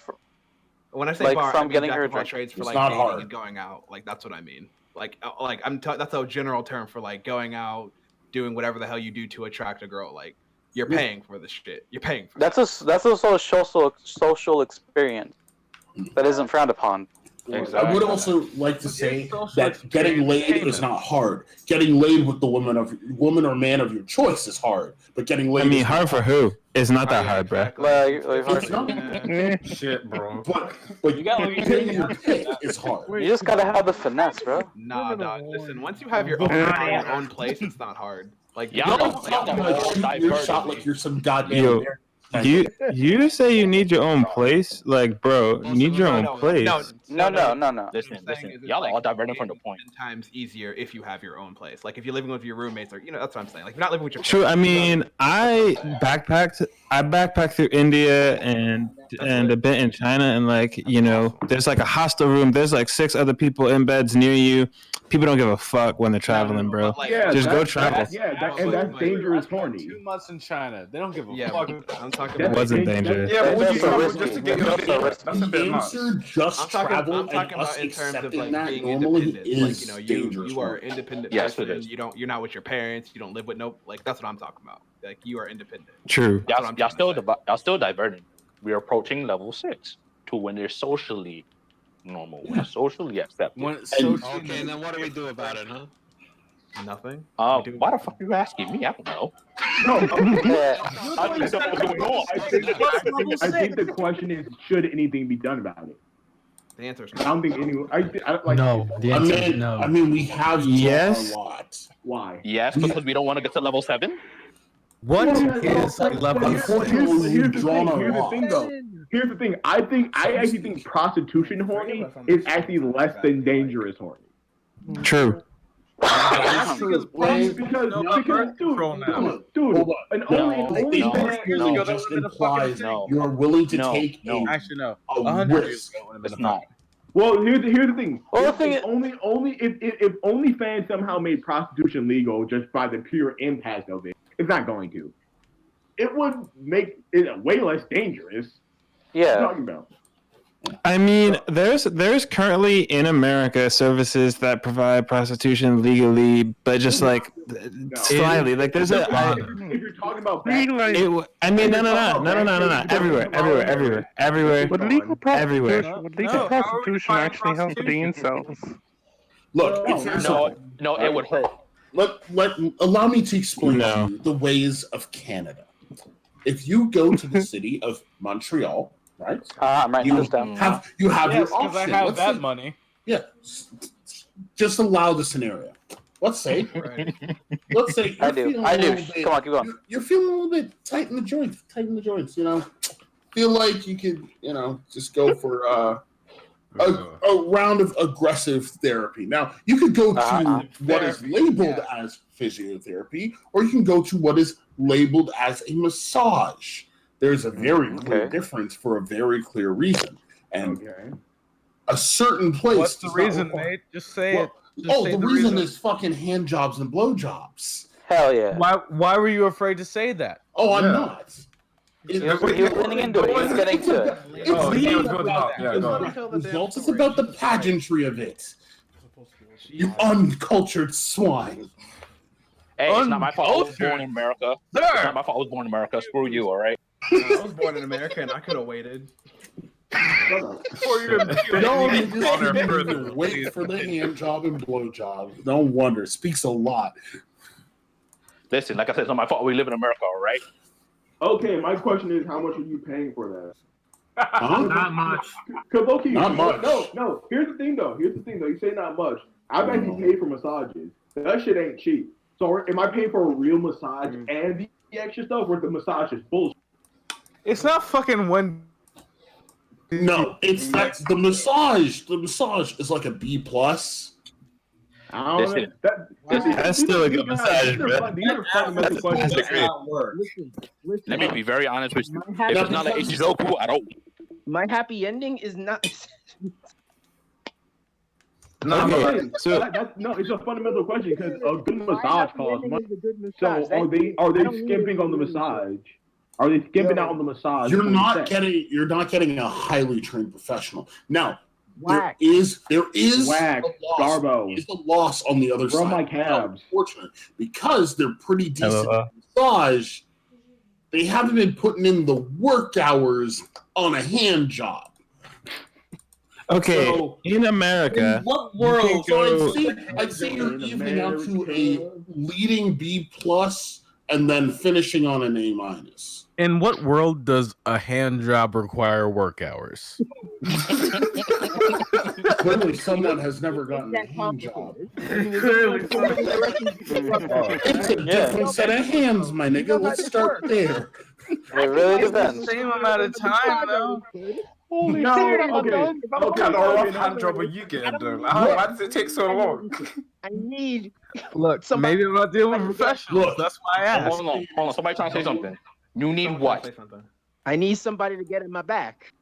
When I say like, bar, from I mean getting jack her of all drink. trades for It's like not dating hard. and going out. Like, that's what I mean. Like that's a general term for like going out, doing whatever the hell you do to attract a girl. Like, you're paying for this shit. You're paying for that's also a social experience that isn't frowned upon. I would also like to say social that getting laid is experience. not hard. Getting laid with the woman or man of your choice is hard, but getting laid. I mean, is hard for who? It's not that yeah, hard, bro. It's not. Shit, bro. But you gotta getting your pick is hard. You just gotta have the finesse, bro. Nah, dog. Listen, once you have your own place, it's not hard. Like, Y'all Don't talk about shooting your shot like you're some goddamn. Yo, you say you need your own place, like, bro. You need your own place. No. Listen. Y'all are all diverting from the point. 10 times easier if you have your own place. Like, if you're living with your roommates, or that's what I'm saying. Like, if you're not living with your True. I parents, mean, I backpacked through India and a bit in China, and like, there's like a hostel room. There's like 6 other people in beds near you. People don't give a fuck when they're traveling, bro. Just go travel. And that's dangerous horny. 2 months in China. They don't give a Yeah, fuck. I'm talking It about. wasn't dangerous. Yeah, but would you That's travel risky. just to get your feet? That's a bit The much. answer just travel I'm talking and us about in terms of accepting like that being normally independent. is Like, dangerous. you are an independent Yes, it person. is. You're not with your parents. You don't live with like, that's what I'm talking about. Like, you are independent. True. That's what I'm Y'all trying to say. still diverting. We're approaching level 6. to when they're socially normal, when it's socially accepted. Okay, and then what do we do about it, huh? Nothing. Why the fuck are you asking me? I don't know. No, I just don't know what's going on. I think the question is, should anything be done about it? The answer is I don't think anyone. No. The answer is no. I mean, we have Yes. a lot. Why? Yes, because we don't want to get to level 7. What is level? Unfortunately, we've drawn a Here's the lot. thing, though. Here's the thing. I actually think prostitution horny is actually less than dangerous horny. True. Because dude, and only just implies you are willing to take a risk. It's not. Well, here's the thing. If OnlyFans somehow made prostitution legal just by the pure impact of it, it's not going to. It would make it way less dangerous. Yeah. What are you talking about? I mean, there's currently in America services that provide prostitution legally, but just like slightly. Like there's if you're talking about no, everywhere. Would legal prostitution actually help the incels? Look, no, it would hurt. Allow me to explain to you the ways of Canada. If you go to the city of Montreal, right? I'm writing this down. You have your because I option. have that money. Yeah. Just allow the scenario. Let's say I do. Come on, keep going. You're feeling a little bit tight in the joints. You know, feel like you could, just go for a round of aggressive therapy. Now, you could go to what is labeled as physiotherapy, or you can go to what is labeled as a massage. There's a very clear difference for a very clear reason. And a certain place. What's the reason, Nate? Just say it. The reason is fucking hand jobs and blow jobs. Hell yeah. Why were you afraid to say that? Oh, I'm not. You're leaning into it. You're getting to it. It's about the pageantry of it. You uncultured swine. Hey, it's not my fault I was born in America. It's not my fault I was born in America. Screw you, all right? I was born in America and I could have waited. Wait for the hand job and blow job. No wonder. Speaks a lot. Listen, like I said, it's not my fault we live in America, all right? Okay, my question is, how much are you paying for that? Not much. Not much. No. Here's the thing, though. You say not much. I've actually paid for massages. That shit ain't cheap. So am I paying for a real massage and the extra stuff, or the massage is bullshit? It's not fucking one. No, that's the massage. The massage is like a B+. That's still a good massage, bro. Let me be very honest with you. If it's not an Ichizoku, I don't. My happy ending is not. It's a fundamental question because a good massage costs money. So are they skimping on the massage? Are they skimping out on the massage? You're not getting a highly trained professional. Now, there is a loss on the other side. My calves. Unfortunate, because they're pretty decent at massage. They haven't been putting in the work hours on a hand job. Okay, So, in America, in what world? I'd say you're evening out to a leading B+ and then finishing on an A-. In what world does a hand job require work hours? Clearly, someone has never gotten a hand job. It's a different set of hands, my nigga. Let's start there. It really depends. Same amount of time, though. What kind of rough hand job are you getting, though? Why does it take so long? I need. Look, maybe I'm not dealing with professionals. That's why I asked. Hold on. Somebody trying to say something. You need what? I need somebody to get in my back.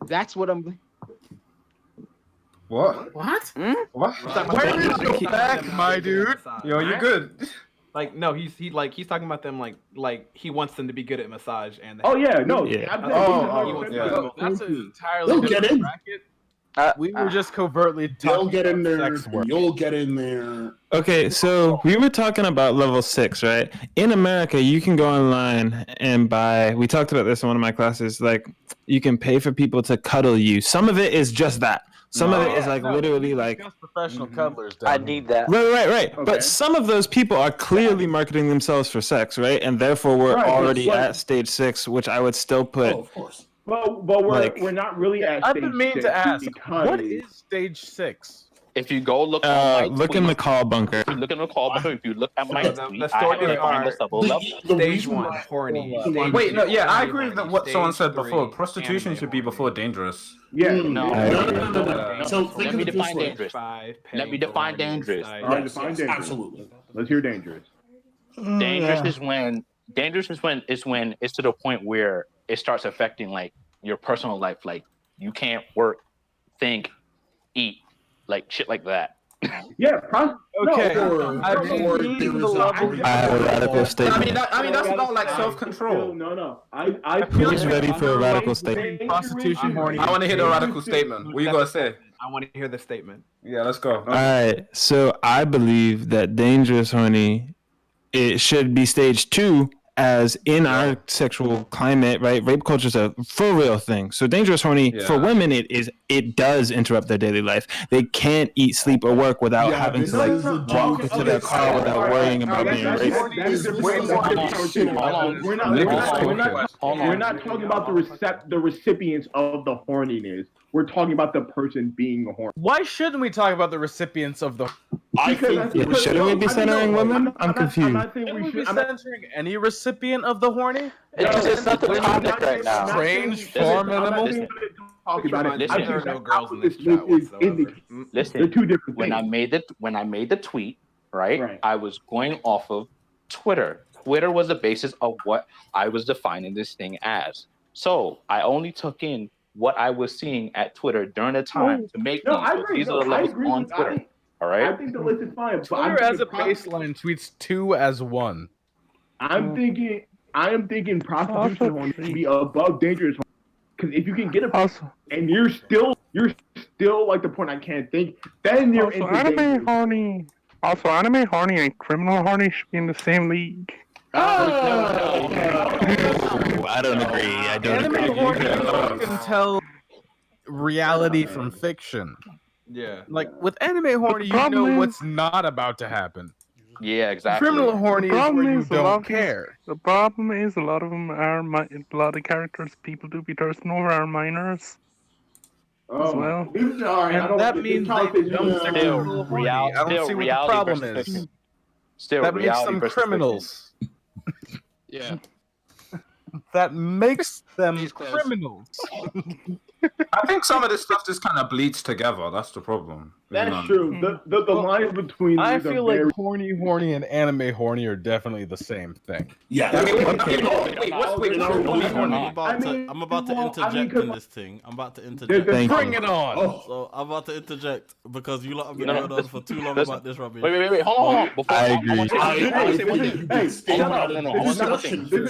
That's what I'm. What? What? What? Where is your back, my dude? Yo, you good? Like, no, he's talking about them like he wants them to be good at massage and. Oh yeah, no. That's an entirely They'll different get in. bracket. We were just covertly They'll talking get in about there. sex work. You'll get in there. Okay, so we were talking about level 6, right? In America, you can go online and buy. We talked about this in one of my classes. Like, you can pay for people to cuddle you. Some of it is just that. Some of it is like literally like professional cuddlers. I need that. Right. Okay. But some of those people are clearly marketing themselves for sex, right? And therefore, we're already at stage 6, which I would still put. Oh, of course. But we're not really at I've stage been meaning 6 to ask, because what is stage 6? If you go look on my Look in the call bunker. If you look in the call bunker, if you look at my So tweet, the I have stories defined are the sub stage 1, horny. Stage Wait, no, 2, yeah, I horny, agree with horny. what someone Stage said before. 3, Prostitution anime should be horny. before dangerous. Yeah. No. So think Let of me it this define way. dangerous. 5, Let me define dangerous. All right, define dangerous. Absolutely. Let's hear dangerous. Dangerous is when it's to the point where it starts affecting like your personal life, like you can't work, think, eat, like shit like that. Yeah. Okay. I have a radical statement. I mean that's about like self-control. No. I feel Who's ready for a radical statement? Prostitution, horny. I want to hear the radical statement. What you gotta say? I want to hear the statement. Yeah, let's go. All right. So I believe that dangerous horny, it should be stage 2, as in our sexual climate, right? Rape culture is a for real thing. So dangerous horny for women, it does interrupt their daily life. They can't eat, sleep, or work without having to like walk into their car without worrying about being raped. We're not talking about the recipients of the horniness. We're talking about the person being horny. Why shouldn't we talk about the recipients of the? Shouldn't we be centering women? I'm confused. Shouldn't we be centering any recipient of the horny? It's not the topic right now. Strange, far minimal. There are no girls in this chat whatsoever. Listen, They're two different when things. I made the tweet, right? I was going off of Twitter. Twitter was the basis of what I was defining this thing as. So I only took in what I was seeing at Twitter during the time to make these are the levels on Twitter. All right. I think the list is fine. Twitter as a baseline tweets 2 as 1. I am thinking prostitution horny should be above dangerous horny. Because if you can get a and you're still like the point I can't think, then you're Also, into anime dangerous. horny. Also, anime horny and criminal horny should be in the same league. I don't agree. I don't agree. You can tell reality from fiction. Yeah. Like with anime horny, you know what's not about to happen. Yeah, exactly. Criminal horny is where you a lot don't of care. The problem is a lot of them are a lot of characters people do be thirsting over are minors. As well. And that means they don't Still, I don't see what the problem is. Still, that makes them criminals. Yeah. That makes them criminals. I think some of this stuff just kind of bleeds together. That's the problem. That's true. The lines between I these are feel very... like horny, and anime horny are definitely the same thing. Yeah. I mean, I'm about to interject in this thing. I'm about to interject. Bring it on. So I'm about to interject because you lot have been going on for too long about this rubbish. Wait. Hold on. Before I agree. This is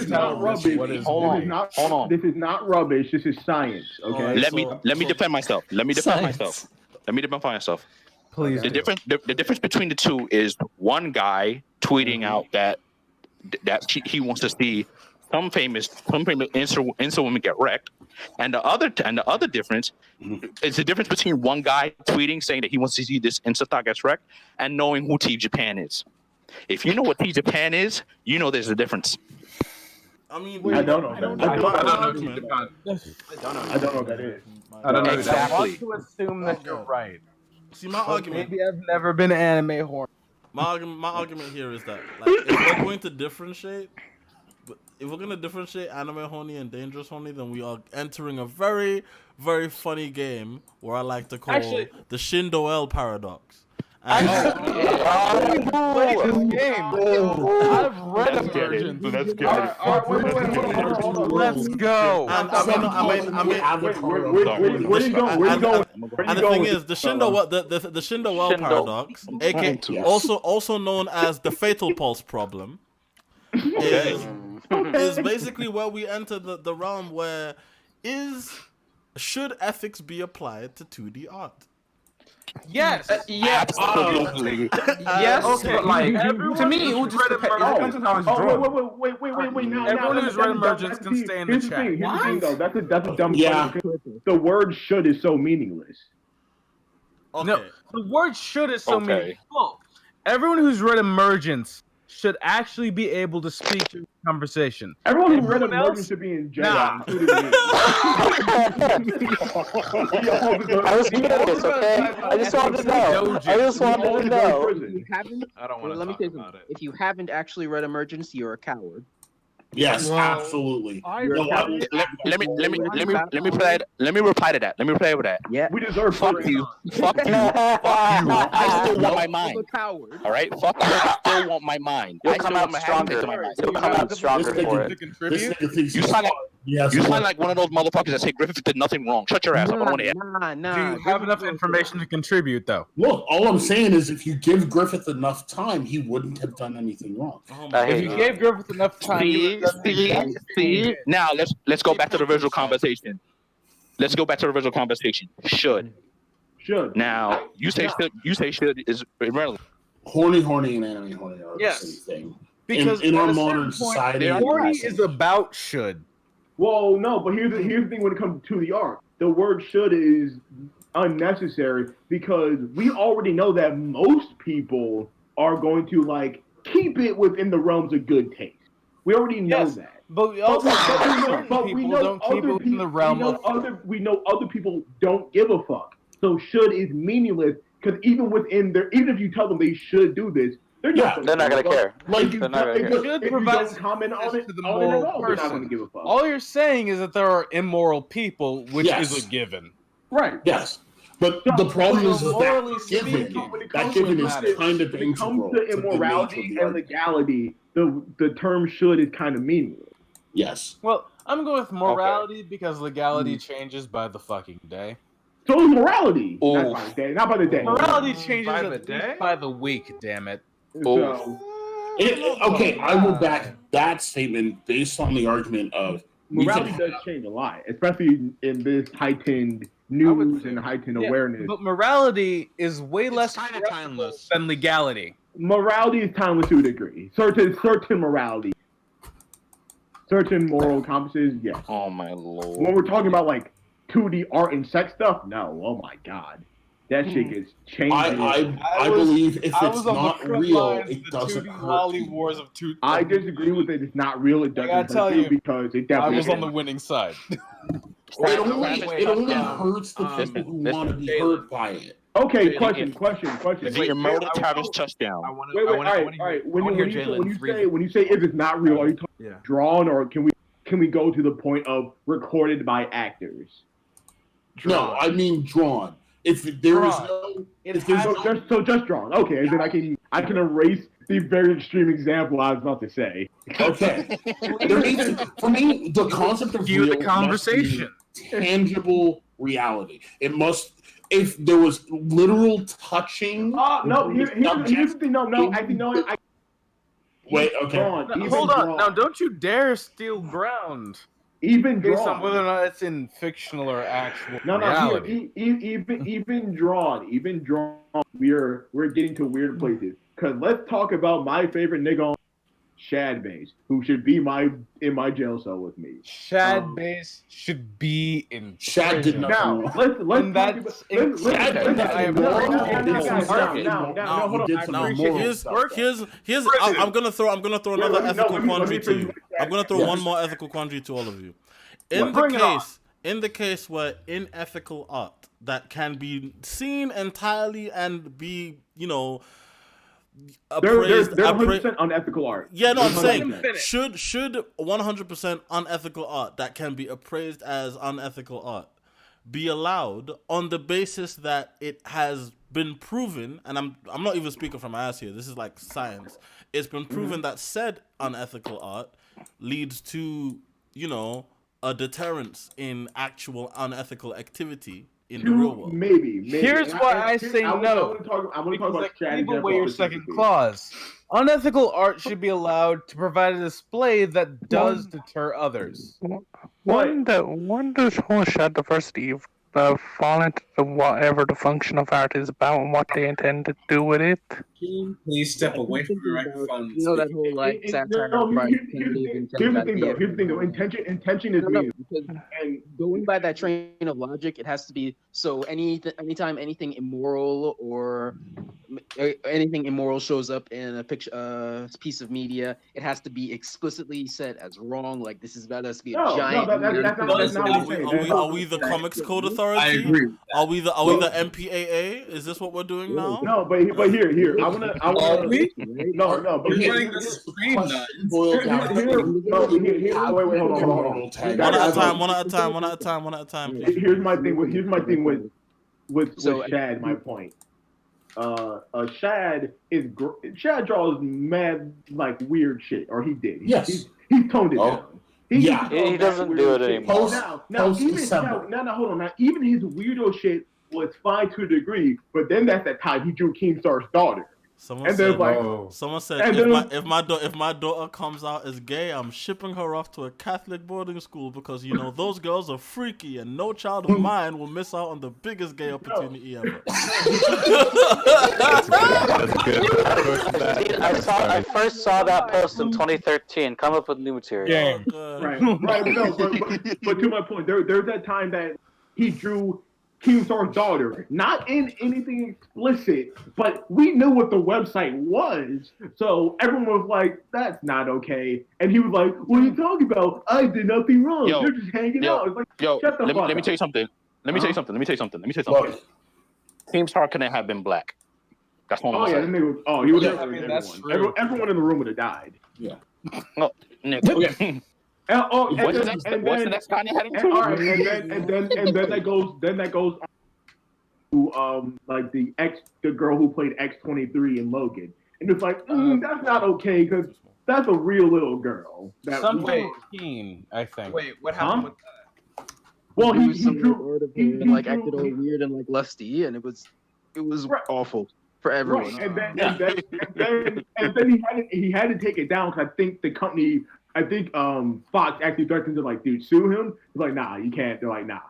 not rubbish. Hold on. This is not rubbish. This is science. Okay. Let me defend myself. Let me defend myself. Please. The difference between the two is one guy tweeting out that he wants to see some famous Insta women get wrecked, and the other difference is the difference between one guy tweeting saying that he wants to see this Insta thought gets wrecked and knowing who T Japan is. If you know what T Japan is, you know there's a difference. I mean, I don't know. I don't know what that is. I don't know I Exactly. want to assume that you're right. See, my argument. Maybe I've never been anime horny. My argument here is that if we're going to differentiate, anime horny and dangerous horny, then we are entering a very, very funny game where I like to call the Shindoel paradox. And Play this game. I've read Emergence. Let's get it. Let's go. And the thing is, the Shindoel paradox, aka also known as the fatal pulse problem, is basically where we enter the realm where is should ethics be applied to 2D art? Yes. Yes. Absolutely. Yes. Okay. But like, Everyone to me, it who's would just read depend on how it's drawn. Wait. Now, Everyone who's read Emergence can stay in the chat. Here's the thing, though. That's a dumb Yeah. question. The word "should" is so meaningless. Okay. No, the word "should" is so Okay. meaningful. Everyone who's read Emergence should actually be able to speak to the conversation. Everyone who read Everyone Emergence else? should be in jail, Nah. including me. I was curious, okay? I just wanted to know. I just wanted to know. If you haven't, I don't want to let me talk tell you about something. it. If you haven't actually read Emergence, you're a coward. Yes, Well, absolutely. You're a No, coward. Let me reply to that. Yeah. We deserve Fuck prison. you. Fuck you. Fuck you. I still want my You're mind. a coward. All right. Fuck you. I still want my mind. You'll I come still out want stronger. to my mind. You'll come out stronger for it. This nigga thinks You he's sound like yes, you look. sound like one of those motherfuckers that say Griffith did nothing wrong. Shut your ass up. I don't want to hear. Nah. Do you have enough information to contribute, though? Look, all I'm saying is if you give Griffith enough time, he wouldn't have done anything wrong. If you gave Griffith enough time, See. Now let's go back to the original conversation. Should. Now you say should is irrelevant. Horny, and anime horny are the same thing. Because in our at a modern certain point, society, horny yes. is about should. Well, no, but here's the thing when it comes to the art. The word "should" is unnecessary because we already know that most people are going to like keep it within the realms of good taste. We already know that. But we also But we know don't keep it within the realm of. We know other people don't give a fuck. So "should" is meaningless because even if you tell them they should do this, they're not gonna care. Like They're not gonna care. Should if you provide don't comment on it, to the all in a moral row, they're not person. going to give a fuck. All you're saying is that there are immoral people, which Yes. is a given. Right. Yes. But the problem is morally that given is kind of When it comes integral to to the immorality nature of the and art. legality, the term "should" is kind of meaningless. Yes. Well, I'm going with morality because legality changes by the fucking day. So is morality. Not by the day. Not by the day. Morality changes By at the least day? by the week, damn it. So, Okay, I will back that statement based on the argument of we morality can does change a lot, especially in this heightened news and heightened awareness. But morality is way less timeless than legality. Morality is timeless to a degree. Certain morality. Certain moral compasses, yes. Oh my lord. When we're talking about like 2D art and sex stuff, no. Oh my god. That shit gets changed. I believe if I it's was on the not front real, lines it of the doesn't 2D hurt. lolly wars of two. I disagree with it. It's not real. It doesn't gotta tell hurt you you, because it I definitely was on the winning side. It only hurts the people who want to be hurt by it. Okay, question. The immortal Travis touchdown. Wait, all right. When you say if it's not real, are you talking drawn or can we go to the point of recorded by actors? No, I mean drawn. If there is no, if there's just drawn. Okay, then I can erase the very extreme example I was about to say. Okay. There needs for me the concept of real the conversation. must be tangible reality. It must. If there was literal touching. No. Here's the thing. No. I think no. Wait. Okay. Hold on. Now, don't you dare steal ground. Even based drawn. on whether or not it's in fictional or actual No, reality. even drawn, we're getting to weird places. Cause let's talk about my favorite nigga on Shad Base, who should be in my jail cell with me. Shad Base should be in Shad did not. Now let's talk about. Here's I'm gonna throw another ethical quandary to you. I'm gonna throw one more ethical quandary to all of you. In the case where unethical art that can be seen entirely and be, appraised, they're 100% unethical art. Yeah, no, I'm saying should 100% unethical art that can be appraised as unethical art be allowed on the basis that it has been proven, and I'm not even speaking from my ass here, this is like science. It's been proven that said unethical art leads to, a deterrence in actual unethical activity in the real world. Maybe. Here's why I say no. I want to talk about Keep away your second clause. Unethical art should be allowed to provide a display that does deter others. Wouldn't this whole shared diversity fall into whatever the function of art is about and what they intend to do with it? Please step away from the microphone. You know that whole like satire of Christ Here's the thing though. Intention is being. And going by that train of logic, it has to be so. Anytime anything immoral or anything immoral shows up in a picture, piece of media, it has to be explicitly said as wrong. Like this is about us to be a giant. That's not are we the Comics Code Authority? I agree. Are we the MPAA? Is this what we're doing now? No, but here, I wanna. No, but here. Wait, hold on. One at a time. Here's my thing with Shad. My point. Shad draws mad like weird shit, or he did. He's toned it down. He doesn't do it anymore. Now, hold on. Now, even his weirdo shit was fine to a degree, but then that's that time he drew Keemstar's daughter. Someone said if my daughter comes out as gay, I'm shipping her off to a Catholic boarding school because those girls are freaky and no child of mine will miss out on the biggest gay opportunity ever. I first saw that post in 2013. Come up with new material. Right. No, but to my point, there's that time that he drew Keemstar's daughter, not in anything explicit, but we knew what the website was, so everyone was like, "That's not okay," and he was like, "What are you talking about? I did nothing wrong. You're just hanging out." It's like, shut the fuck let me tell you something. Let me tell you something. Keemstar couldn't have been black. That's one. Oh yeah, he was. That's true. Everyone in the room would have died. Yeah. No, nigga. Okay. What's the next Kanye heading to? All right, and then that goes to like the girl who played X-23 in Logan, and it's like that's not okay because that's a real little girl. Something keen, I think. Wait, what happened with that? Well, he drew and like acted all weird and like lusty, and it was awful for everyone. Right. And then he had to take it down because I think Fox actually threatened to like, dude, sue him. He's like, nah, you can't. They're like, nah.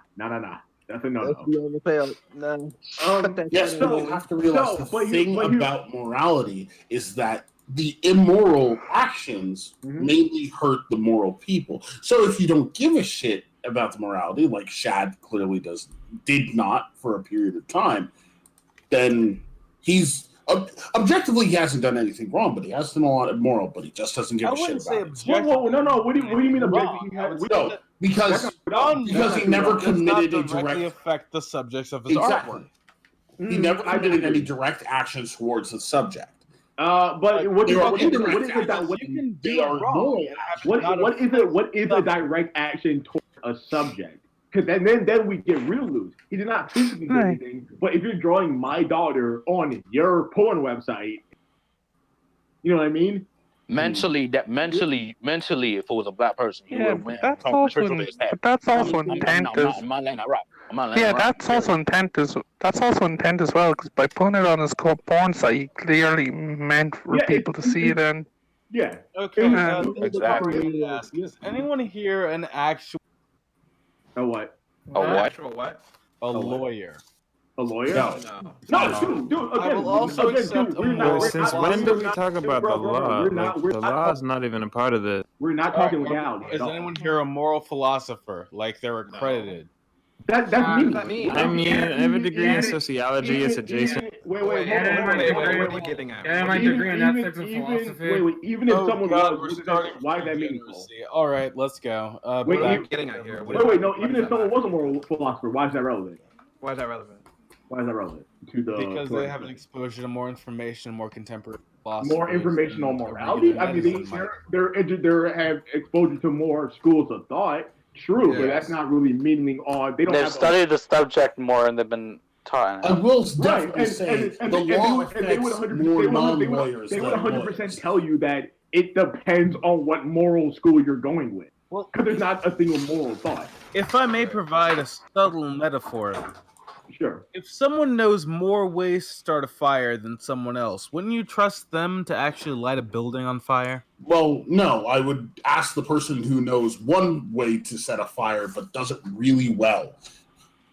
That's a no. Yes, but you have to realize the thing about morality is that the immoral actions mainly hurt the moral people. So if you don't give a shit about the morality, like Shad clearly did not for a period of time, then he's objectively he hasn't done anything wrong, but he has done a lot of immoral, but he just doesn't give a shit about it. No. What do you mean objectively? Because he never committed a direct affect the subjects of his artwork. He never committed any direct actions towards the subject. But what is a direct action towards a subject? Because then we get real loose. He did not physically do anything, but if you're drawing my daughter on your porn website, you know what I mean? Mentally, if it was a black person, he would win. That's also intent. That's also intent as well. Because by putting it on his porn site, he clearly meant for people to see it. And okay, exactly. Is anyone here an actual? A what? A what? Actual what? A lawyer. A lawyer? No, dude. I will also accept since when do we talk about the law? The law is not even a part of this. We're not talking legality. Is anyone here a moral philosopher? Like they're accredited? That's me. I mean, I have a degree in sociology. It's adjacent. Wait. My degree in ethics and philosophy. Even if someone was, why is that meaningful? All right, let's go. Getting out here. No. Even if someone was a moral philosopher, why is that relevant? Why is that relevant? Because they have an exposure to more information, more contemporary philosophy. More information on morality. I mean, they have exposure to more schools of thought. True, but that's not really meaning on. They've studied the subject more and they've been taught. I will definitely say the law affects more non-lawyers. They would 100% tell you that it depends on what moral school you're going with. Because there's not a single moral thought. If I may provide a subtle metaphor, Sure. If someone knows more ways to start a fire than someone else, wouldn't you trust them to actually light a building on fire? Well, no, I would ask the person who knows one way to set a fire but does it really well.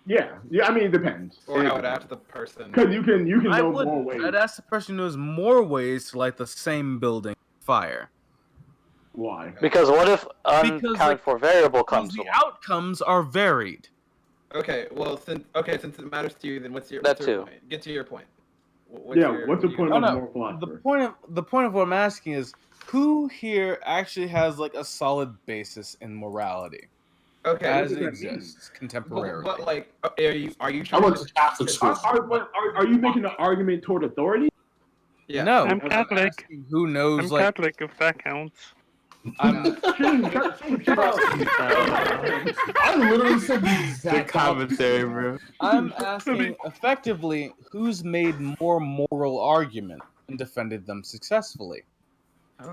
Yeah. I mean, it depends. Or I would ask the person. Because you can know more ways. I'd ask the person who knows more ways to light the same building on fire. Why? Because what if unaccounted for variable comes the outcomes are varied. Okay, well, since it matters to you, then what's your That point? too. Get to your point. What's the point of more philosopher? The point of what I'm asking is, who here actually has like a solid basis in morality? Okay, as it exists contemporarily. But like, are you I trying went to? to Catholic school. Are you making an argument toward authority? Yeah. No, I'm Catholic. Who knows? I'm Catholic, if that counts. I literally said the exact commentary, bro. I'm asking effectively who's made more moral argument and defended them successfully.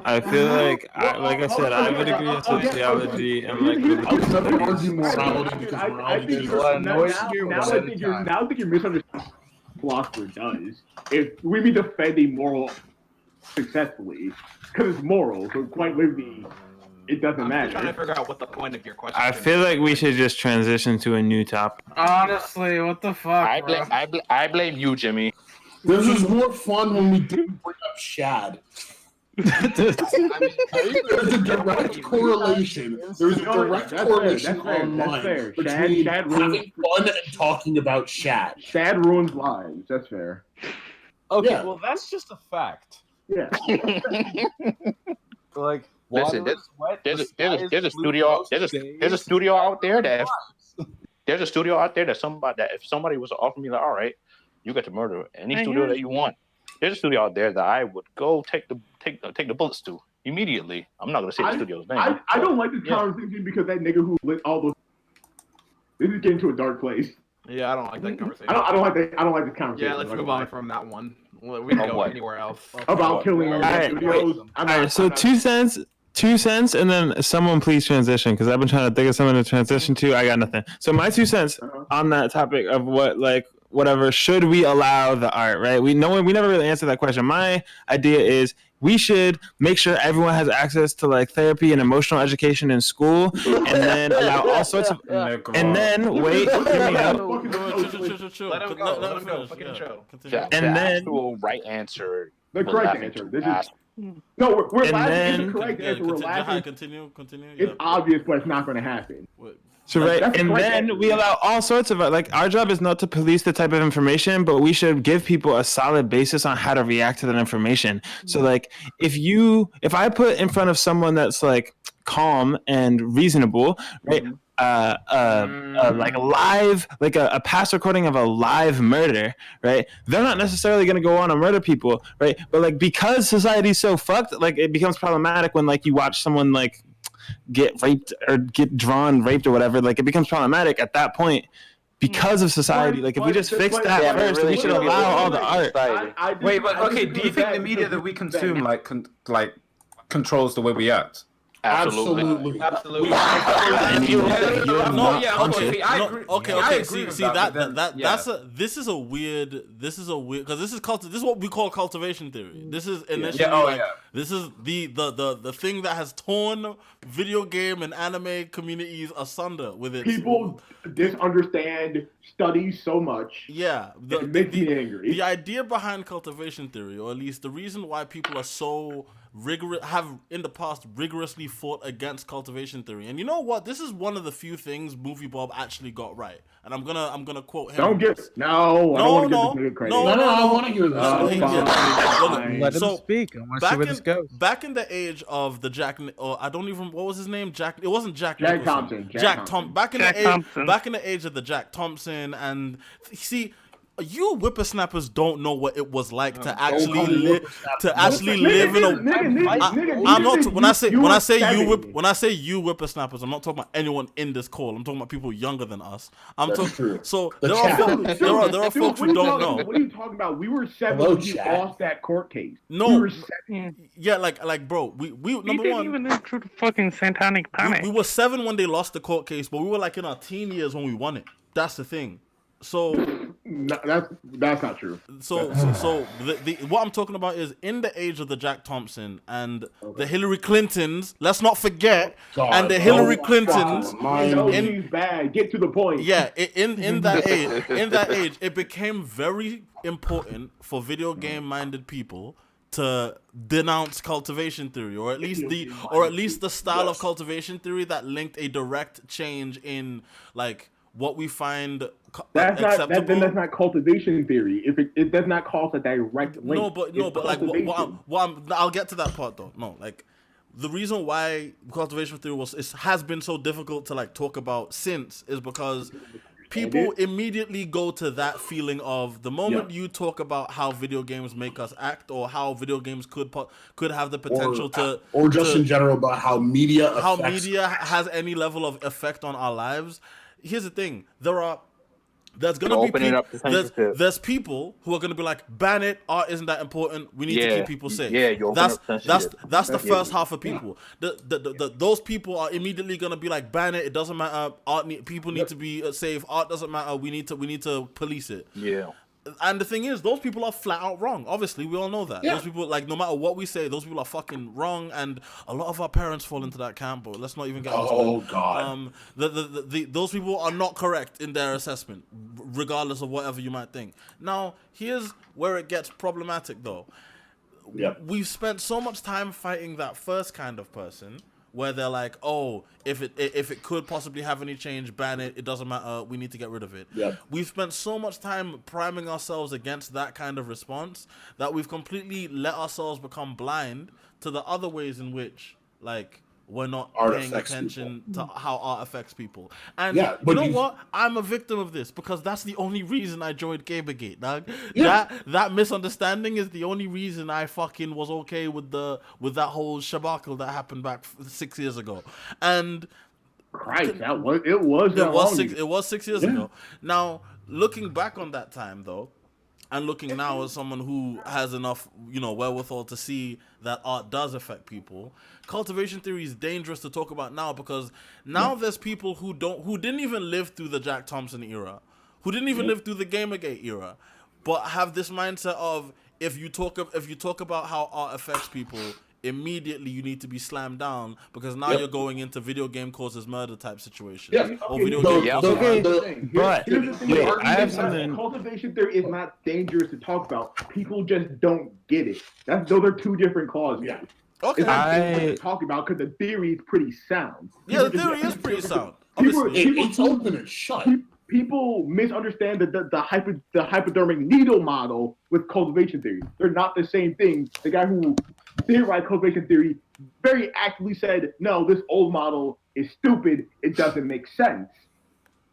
I feel like I said, I would agree with sociology and like. Now I think you're misunderstanding what philosopher does. If we be defending moral successfully, because it's moral, so quite literally, it doesn't matter. I'm trying to figure out what the point of your question. I feel like we should just transition to a new topic. Honestly, what the fuck? I blame you, Jimmy. This is more fun when we didn't bring up Shad. There's a direct correlation. There's a direct correlation online between having fun and talking about Shad. Shad ruins lives. That's fair. Okay, Yeah. well that's just a fact. Yeah. Like, listen, there's a studio out there that if somebody was to offer me like, all right, you get to murder any studio that you want. There's a studio out there that I would go take the bullets to immediately. I'm not gonna say the studio's name. I don't like this conversation because that nigga who lit all those. This is getting to a dark place. Yeah, I don't like that conversation. I don't like this conversation. Yeah, let's move on from that one. We can go anywhere else. About killing studios. All right, so 2 cents, and then someone please transition because I've been trying to think of something to transition to. I got nothing. So my 2 cents on that topic of whatever should we allow the art, right? We never really answered that question. My idea is we should make sure everyone has access to like therapy and emotional education in school, and then allow all sorts of and then wait, hear me out. Let him go. Fucking show. And then actual right answer. The correct answer. This is no. We're laughing. It's the correct answer. We're laughing. Continue. It's obvious, but it's not going to happen. So right, and then we allow all sorts of like our job is not to police the type of information, but we should give people a solid basis on how to react to that information. So like if I put in front of someone that's like calm and reasonable, right? Like a past recording of a live murder, right? They're not necessarily going to go on and murder people, right? But like because society's so fucked, like it becomes problematic when like you watch someone like get raped or get raped or whatever. Like it becomes problematic at that point because of society. Like if we just fix that first, we should allow all the art. Wait, but okay, do you think the media that we consume controls the way we act? Absolutely. Okay. This is a weird because this is what we call cultivation theory. This is initially this is the thing that has torn video game and anime communities asunder with it. People misunderstand studies so much. Yeah, it makes me angry. The idea behind cultivation theory, or at least the reason why people are so have in the past rigorously fought against cultivation theory. And you know what? This is one of the few things Movie Bob actually got right. And I'm gonna quote him. I don't want to give this credit. No, I want to hear this. Let him speak. I want to see where this goes. Back in the age of the what was his name? It wasn't Jack Thompson. Jack Thompson. Back in the age of the Jack Thompson, and see, you whippersnappers don't know what it was like to actually live in a. I'm not when I say you whippersnappers, I'm not talking about anyone in this call. I'm talking about people younger than us. So there are folks who don't know. What are you talking about? We were 7 when you lost that court case. No, we were 7. Yeah, like bro, we number didn't one. even live through the fucking satanic panic. We were 7 when they lost the court case, but we were like in our teen years when we won it. That's the thing. So No, that's not true. So the what I'm talking about is in the age of the Jack Thompson and the Hillary Clintons. Let's not forget, and the Hillary Clintons. She's bad. Get to the point. Yeah, in that age, it became very important for video game minded people to denounce cultivation theory, or at least the style of cultivation theory that linked a direct change in like what we find acceptable. That's not cultivation theory. If it does not cause a direct link. No, but like I'll get to that part though. No, like the reason why cultivation theory has been so difficult to like talk about since is because people immediately go to that feeling of the moment you talk about how video games make us act, or how video games could have the potential in general about how media has any level of effect on our lives. Here's the thing: there's gonna be there's people who are gonna be like, ban it. Art isn't that important. We need to keep people safe. That's the first half of people. Those people are immediately gonna be like, ban it. It doesn't matter. People need to be safe. Art doesn't matter. We need to police it. Yeah. And the thing is, those people are flat out wrong. Obviously, we all know that. Yeah. Those people, like, no matter what we say, those people are fucking wrong. And a lot of our parents fall into that camp. But let's not even get into Oh God. Those people are not correct in their assessment, regardless of whatever you might think. Now, here's where it gets problematic, though. Yeah. We've spent so much time fighting that first kind of person, where they're like, oh, if it could possibly have any change, ban it. It doesn't matter. We need to get rid of it. Yep. We've spent so much time priming ourselves against that kind of response that we've completely let ourselves become blind to the other ways in which, like, we're not paying attention to how art affects people. And you know what? I'm a victim of this because that's the only reason I joined Gamergate, dog. Yeah. That misunderstanding is the only reason I fucking was okay with that whole shabacle that happened back 6 years ago. And Christ, it was 6 years ago. Now, looking back on that time though, and looking now as someone who has enough, wherewithal to see that art does affect people, cultivation theory is dangerous to talk about now because now there's people who didn't even live through the Jack Thompson era, who didn't even live through the Gamergate era, but have this mindset of if you talk about how art affects people, immediately you need to be slammed down because now you're going into video game causes murder type situations. Yeah. Or video game But here's the thing. I have something. Cultivation theory is not dangerous to talk about. People just don't get it. Those are two different causes. Yeah. Okay. It's not dangerous to talk about because the theory is pretty sound. Yeah, the theory is pretty sound. It's open and shut. People misunderstand the hypodermic needle model with cultivation theory. They're not the same thing. The guy who theorized cultivation theory very actively said, no, this old model is stupid. It doesn't make sense.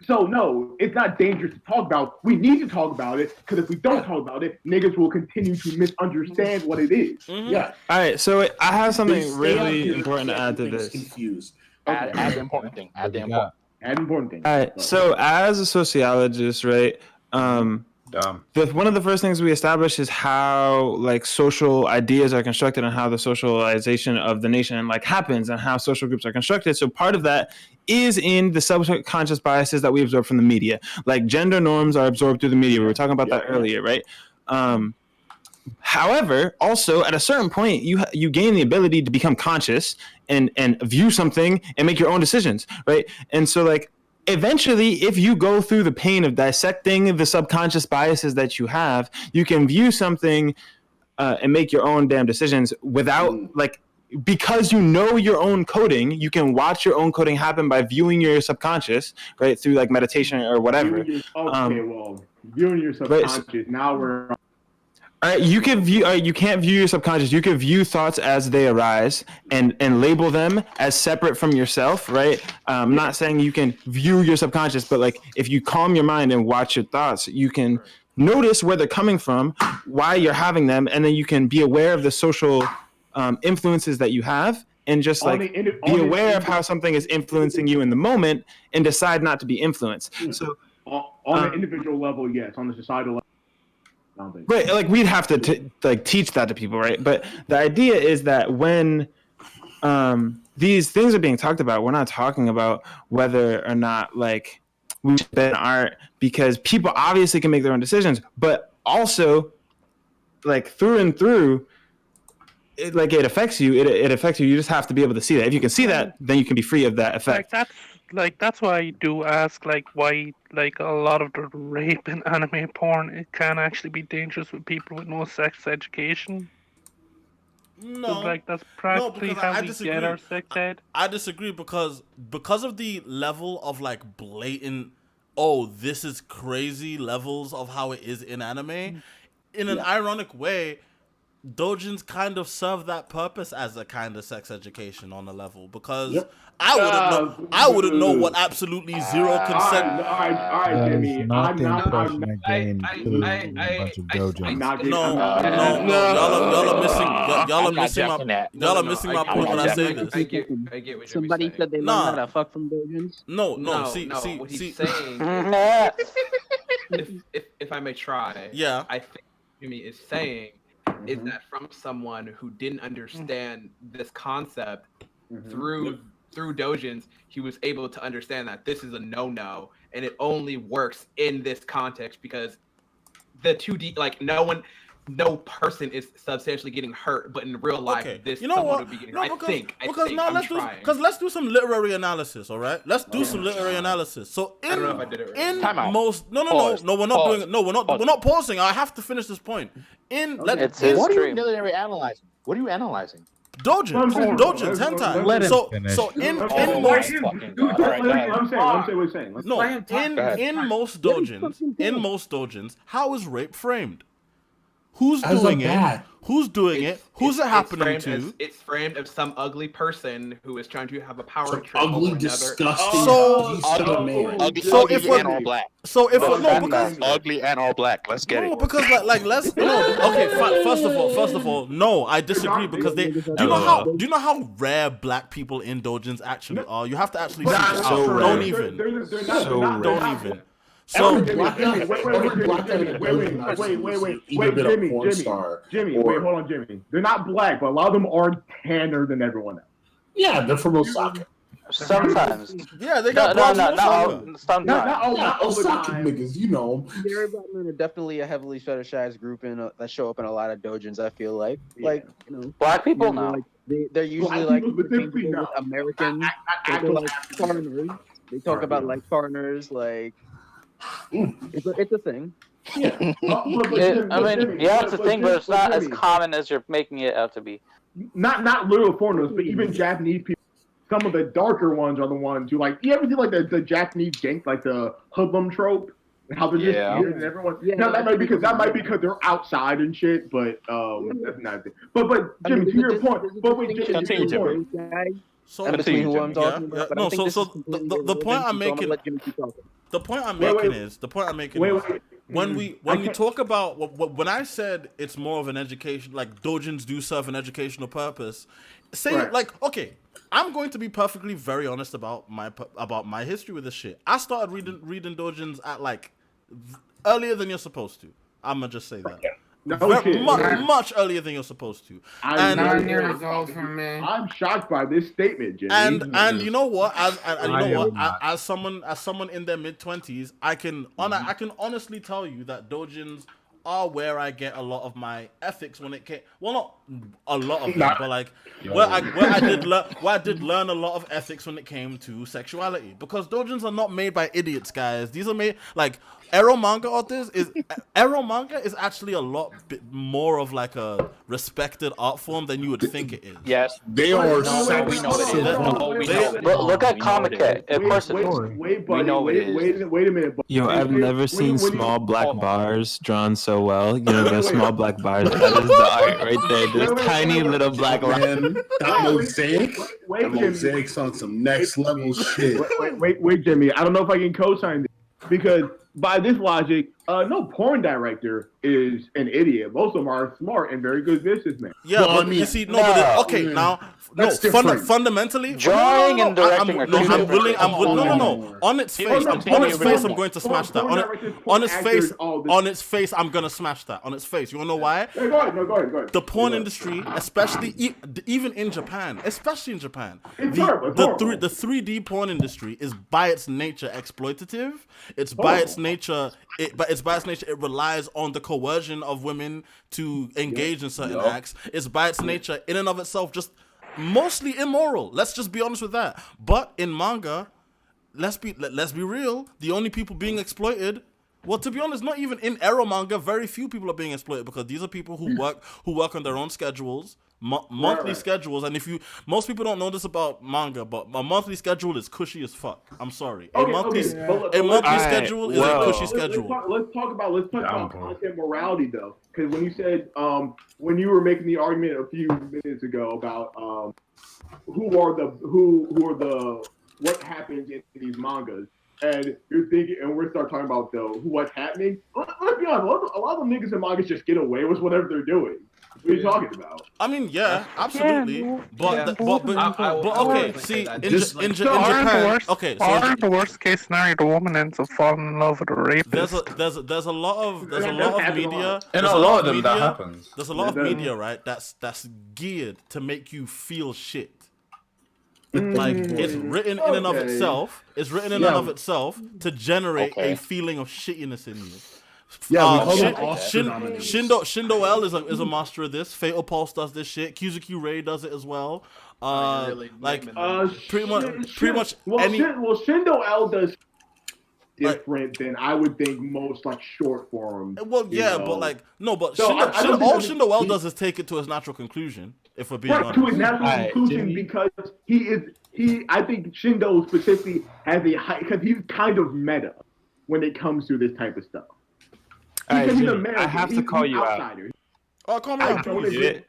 So no, it's not dangerous to talk about. We need to talk about it because if we don't talk about it, niggas will continue to misunderstand what it is. Mm-hmm. Yeah. All right, so I have something really important to add to this. Confused. Add the important thing. Add the important. Add important thing. All right, so as a sociologist, right? One of the first things we establish is how like social ideas are constructed and how the socialization of the nation like happens and how social groups are constructed. So part of that is in the subconscious biases that we absorb from the media. Like gender norms are absorbed through the media. We were talking about that earlier, right? However, also at a certain point, you gain the ability to become conscious and view something and make your own decisions, right? And so like eventually, if you go through the pain of dissecting the subconscious biases that you have, you can view something and make your own damn decisions without like, because you know your own coding, you can watch your own coding happen by viewing your subconscious, right? Through like meditation or whatever. Viewing your subconscious, right, now we're... All right, you can view. You can't view your subconscious. You can view thoughts as they arise and label them as separate from yourself, right? I'm not saying you can view your subconscious, but like if you calm your mind and watch your thoughts, you can notice where they're coming from, why you're having them, and then you can be aware of the social influences that you have, and just like be aware of how something is influencing you in the moment, and decide not to be influenced. So on an individual level, yes. On the societal level. Right, like we'd have to like teach that to people, right? But the idea is that when these things are being talked about, we're not talking about whether or not like we should ban art because people obviously can make their own decisions, but also, like through and through, it affects you. It affects you. You just have to be able to see that. If you can see that, then you can be free of that effect. That's why I do ask why a lot of the rape in anime porn, it can actually be dangerous with people with no sex education. No, that's practically because how I we disagree. get our sex ed. I disagree because of the level of like blatant, this is crazy levels of how it is in anime. In an ironic way, doujins kind of serve that purpose as a kind of sex education on a level because I wouldn't know what absolutely zero consent. All right, Jimmy. Not I'm the not. impression I gained through a bunch of dojins. Y'all are missing my point when I say this. I get what somebody said they learned how to fuck from dojins. See, what he's saying. if I may try, I think Jimmy is saying is that from someone who didn't understand this concept through doujins, he was able to understand that this is a no-no, and it only works in this context because the 2D, like no person is substantially getting hurt, but in real life, someone would be getting hurt. Let's do some literary analysis, all right? Let's do some literary analysis. So I don't know if I did it right. we're not doing it. No, we're not pausing. I have to finish this point. What are you literary analyzing? What are you analyzing? Dojins, hentai. In most dojins, how is rape framed? Who's doing it? Who's doing it? Who's it happening to? It's framed as some ugly person who is trying to have a power trip ugly, over disgusting. Ugly and all black. Let's get it. Because First of all, no, I disagree because do you know how rare black people in dojins actually are? You have to actually see it out. Don't even. So Jimmy, wait, hold on, Jimmy. They're not black, but a lot of them are tanner than everyone else. Yeah, they're from Osaka. Sometimes. Yeah, they got sometimes. Not Osaka niggas, you know. Dairy Blackmen are definitely a heavily fetishized group that show up in a lot of dojins. I feel like, black people now. They're usually Americans. They're like foreigners. They talk about like foreigners, like. It's a thing. Yeah. It's a thing, but it's not as common as you're making it out to be. Not literal foreigners, but even Japanese people. Some of the darker ones are the ones who like. You ever see like the Japanese gank, like the hoodlum trope, and how they're just weird and everyone. Now that might be because they're outside and shit, but that's not it. But Jimmy, to your point. But wait, Jimmy, to your point. So between who I'm talking about. No, so the point I'm making. The point I'm making is when we talk about when I said it's more of an education, like dojins do serve an educational purpose. Okay, I'm going to be perfectly very honest about my history with this shit. I started reading dojins at like earlier than you're supposed to. I'm gonna just say that. Much earlier than you're supposed to. I'm 9 years old from me. I'm shocked by this statement, Jimmy. And you know what? As someone in their mid-20s, I can honestly tell you that dojins are where I get a lot of my ethics when it came. Well, not a lot of them, but like where I did learn a lot of ethics when it came to sexuality. Because dojins are not made by idiots, guys. These are made like Ero manga authors is actually a lot more of like a respected art form than you would think it is. Yes, they are. We know it is. Look at Comic-Con. Of course it is. We know it is. Wait a minute. Yo, I've never seen small black bars drawn so well. You know, there's small black bars. That is the art right there. There's tiny little black lines. That mosaic's on some next level shit. Wait, Jimmy. I don't know if I can co-sign this because by this logic, No porn director is an idiot. Most of them are smart and very good businessmen. Yeah, well, but you see, fundamentally, drawing and directing are I'm willing. On its face, I'm going to smash that. On its face, I'm gonna smash that. On its face, you wanna know why? Go ahead. The porn industry, especially even in Japan, the 3D porn industry is by its nature exploitative. It's by its nature. It relies on the coercion of women to engage in certain acts. It's by its nature, in and of itself, just mostly immoral. Let's just be honest with that. But in manga, let's be real. The only people being exploited, well, to be honest, not even in ero manga, very few people are being exploited because these are people who work on their own schedules. Monthly schedules, and most people don't know this about manga, but a monthly schedule is cushy as fuck. I'm sorry, a monthly schedule is a cushy schedule. Let's talk about content morality though, because when you said when you were making the argument a few minutes ago about what happens in these mangas, and you're thinking, and we're start talking about what's happening. Let's be honest, a lot of the niggas in mangas just get away with whatever they're doing. What are you talking about? I mean, yeah, absolutely. But okay, see, in Japan, okay, so in the worst case scenario, the woman ends up falling in love with a rapist. There's a lot of media. And a lot of them that happens. There's a lot of media, right? That's geared to make you feel shit. Like it's written in and of itself. It's written in and of itself to generate a feeling of shittiness in you. Shindo L is a master of this. Fatal Pulse does this shit. Kizuki Ray does it as well. Pretty much. Shindo L does different than I would think most short form. Well, yeah, but all Shindo L does is take it to its natural conclusion. If we're being honest, to his natural conclusion, because I think Shindo specifically has a high, because he's kind of meta when it comes to this type of stuff. Because he's American, I have to call you out. Oh, call me out.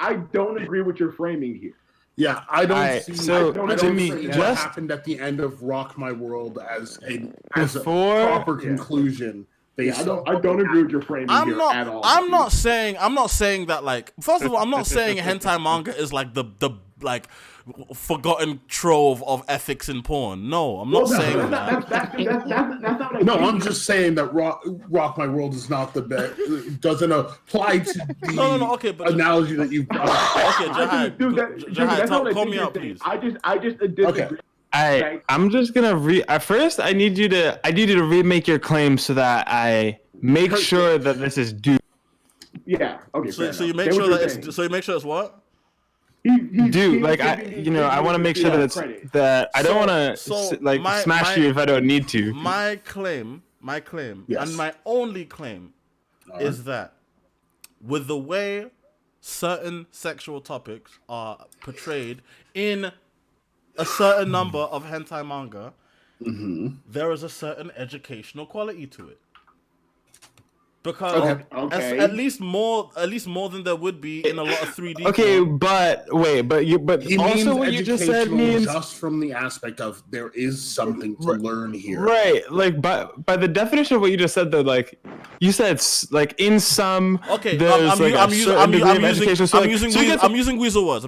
I don't agree with your framing here. Yeah, I don't see. So, Jimmy, what happened at the end of Rock My World as a proper conclusion. I don't agree with your framing here at all. I'm not saying that first of all, I'm not saying hentai manga is the forgotten trove of ethics in porn. No, I'm not saying that. That's not no, I'm just saying that Rock My World is not the best. It doesn't apply to the okay, but analogy that you've got. Okay, Jahai, call me out, please. I just disagree. Okay. I'm just gonna at first I need you to remake your claim so that I make sure that this is due. Yeah. Okay. So you make sure that it's what? Dude, I want to make sure that it's that I don't want to smash you if I don't need to. My claim, and my only claim is that with the way certain sexual topics are portrayed in a certain number of hentai manga, there is a certain educational quality to it. Because at least more than there would be in a lot of 3D. Okay, but he also what you just said means just from the aspect of there is something to learn here. Right, by the definition of what you just said, though, you said in some. Okay, I'm using weasel words.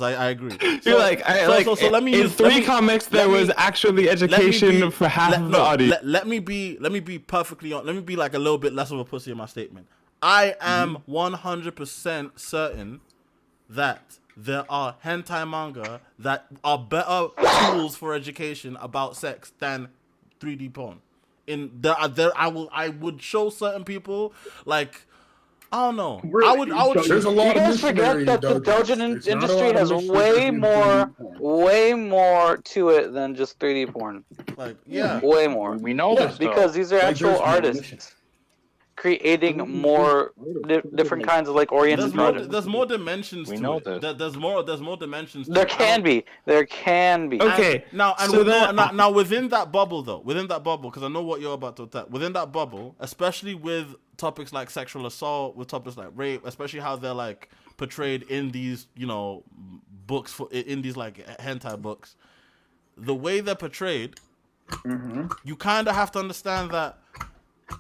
I agree. You're so let me use three comics. There was actually education for half of the audience. Let me be perfectly honest. Let me be a little bit less of a pussy in my statement. I am 100% certain that there are hentai manga that are better tools for education about sex than 3D porn. I would show certain people I don't know. I would. There's a lot. You guys forget that the doujin industry has way more to it than just 3D porn. Way more. We know this because these are actual artists creating more different kinds of oriented projects. There's more dimensions to it. There's more dimensions. There can be. Okay. Now within that bubble, because I know what you're about to attack. Within that bubble, especially with topics like sexual assault, with topics like rape, especially how they're portrayed in these books in these hentai books, the way they're portrayed, you kind of have to understand that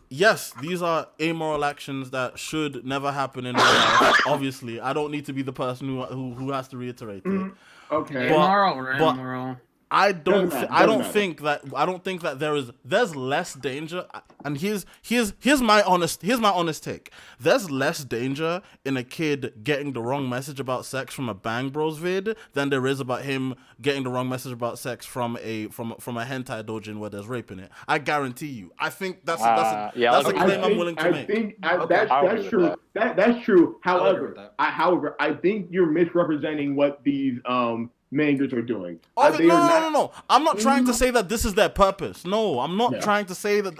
yes, these are amoral actions that should never happen in real life. Obviously, I don't need to be the person who has to reiterate it. Okay. Immoral or immoral? I don't think that there's less danger, and here's my honest take. There's less danger in a kid getting the wrong message about sex from a Bang Bros vid than there is about him getting the wrong message about sex from a hentai doujin where there's rape in it. I guarantee you. I think that's a claim I'm willing to make. That's true. That's true. However, I think you're misrepresenting what these mangas are doing. No. I'm not trying to say that this is their purpose. No, I'm not trying to say that.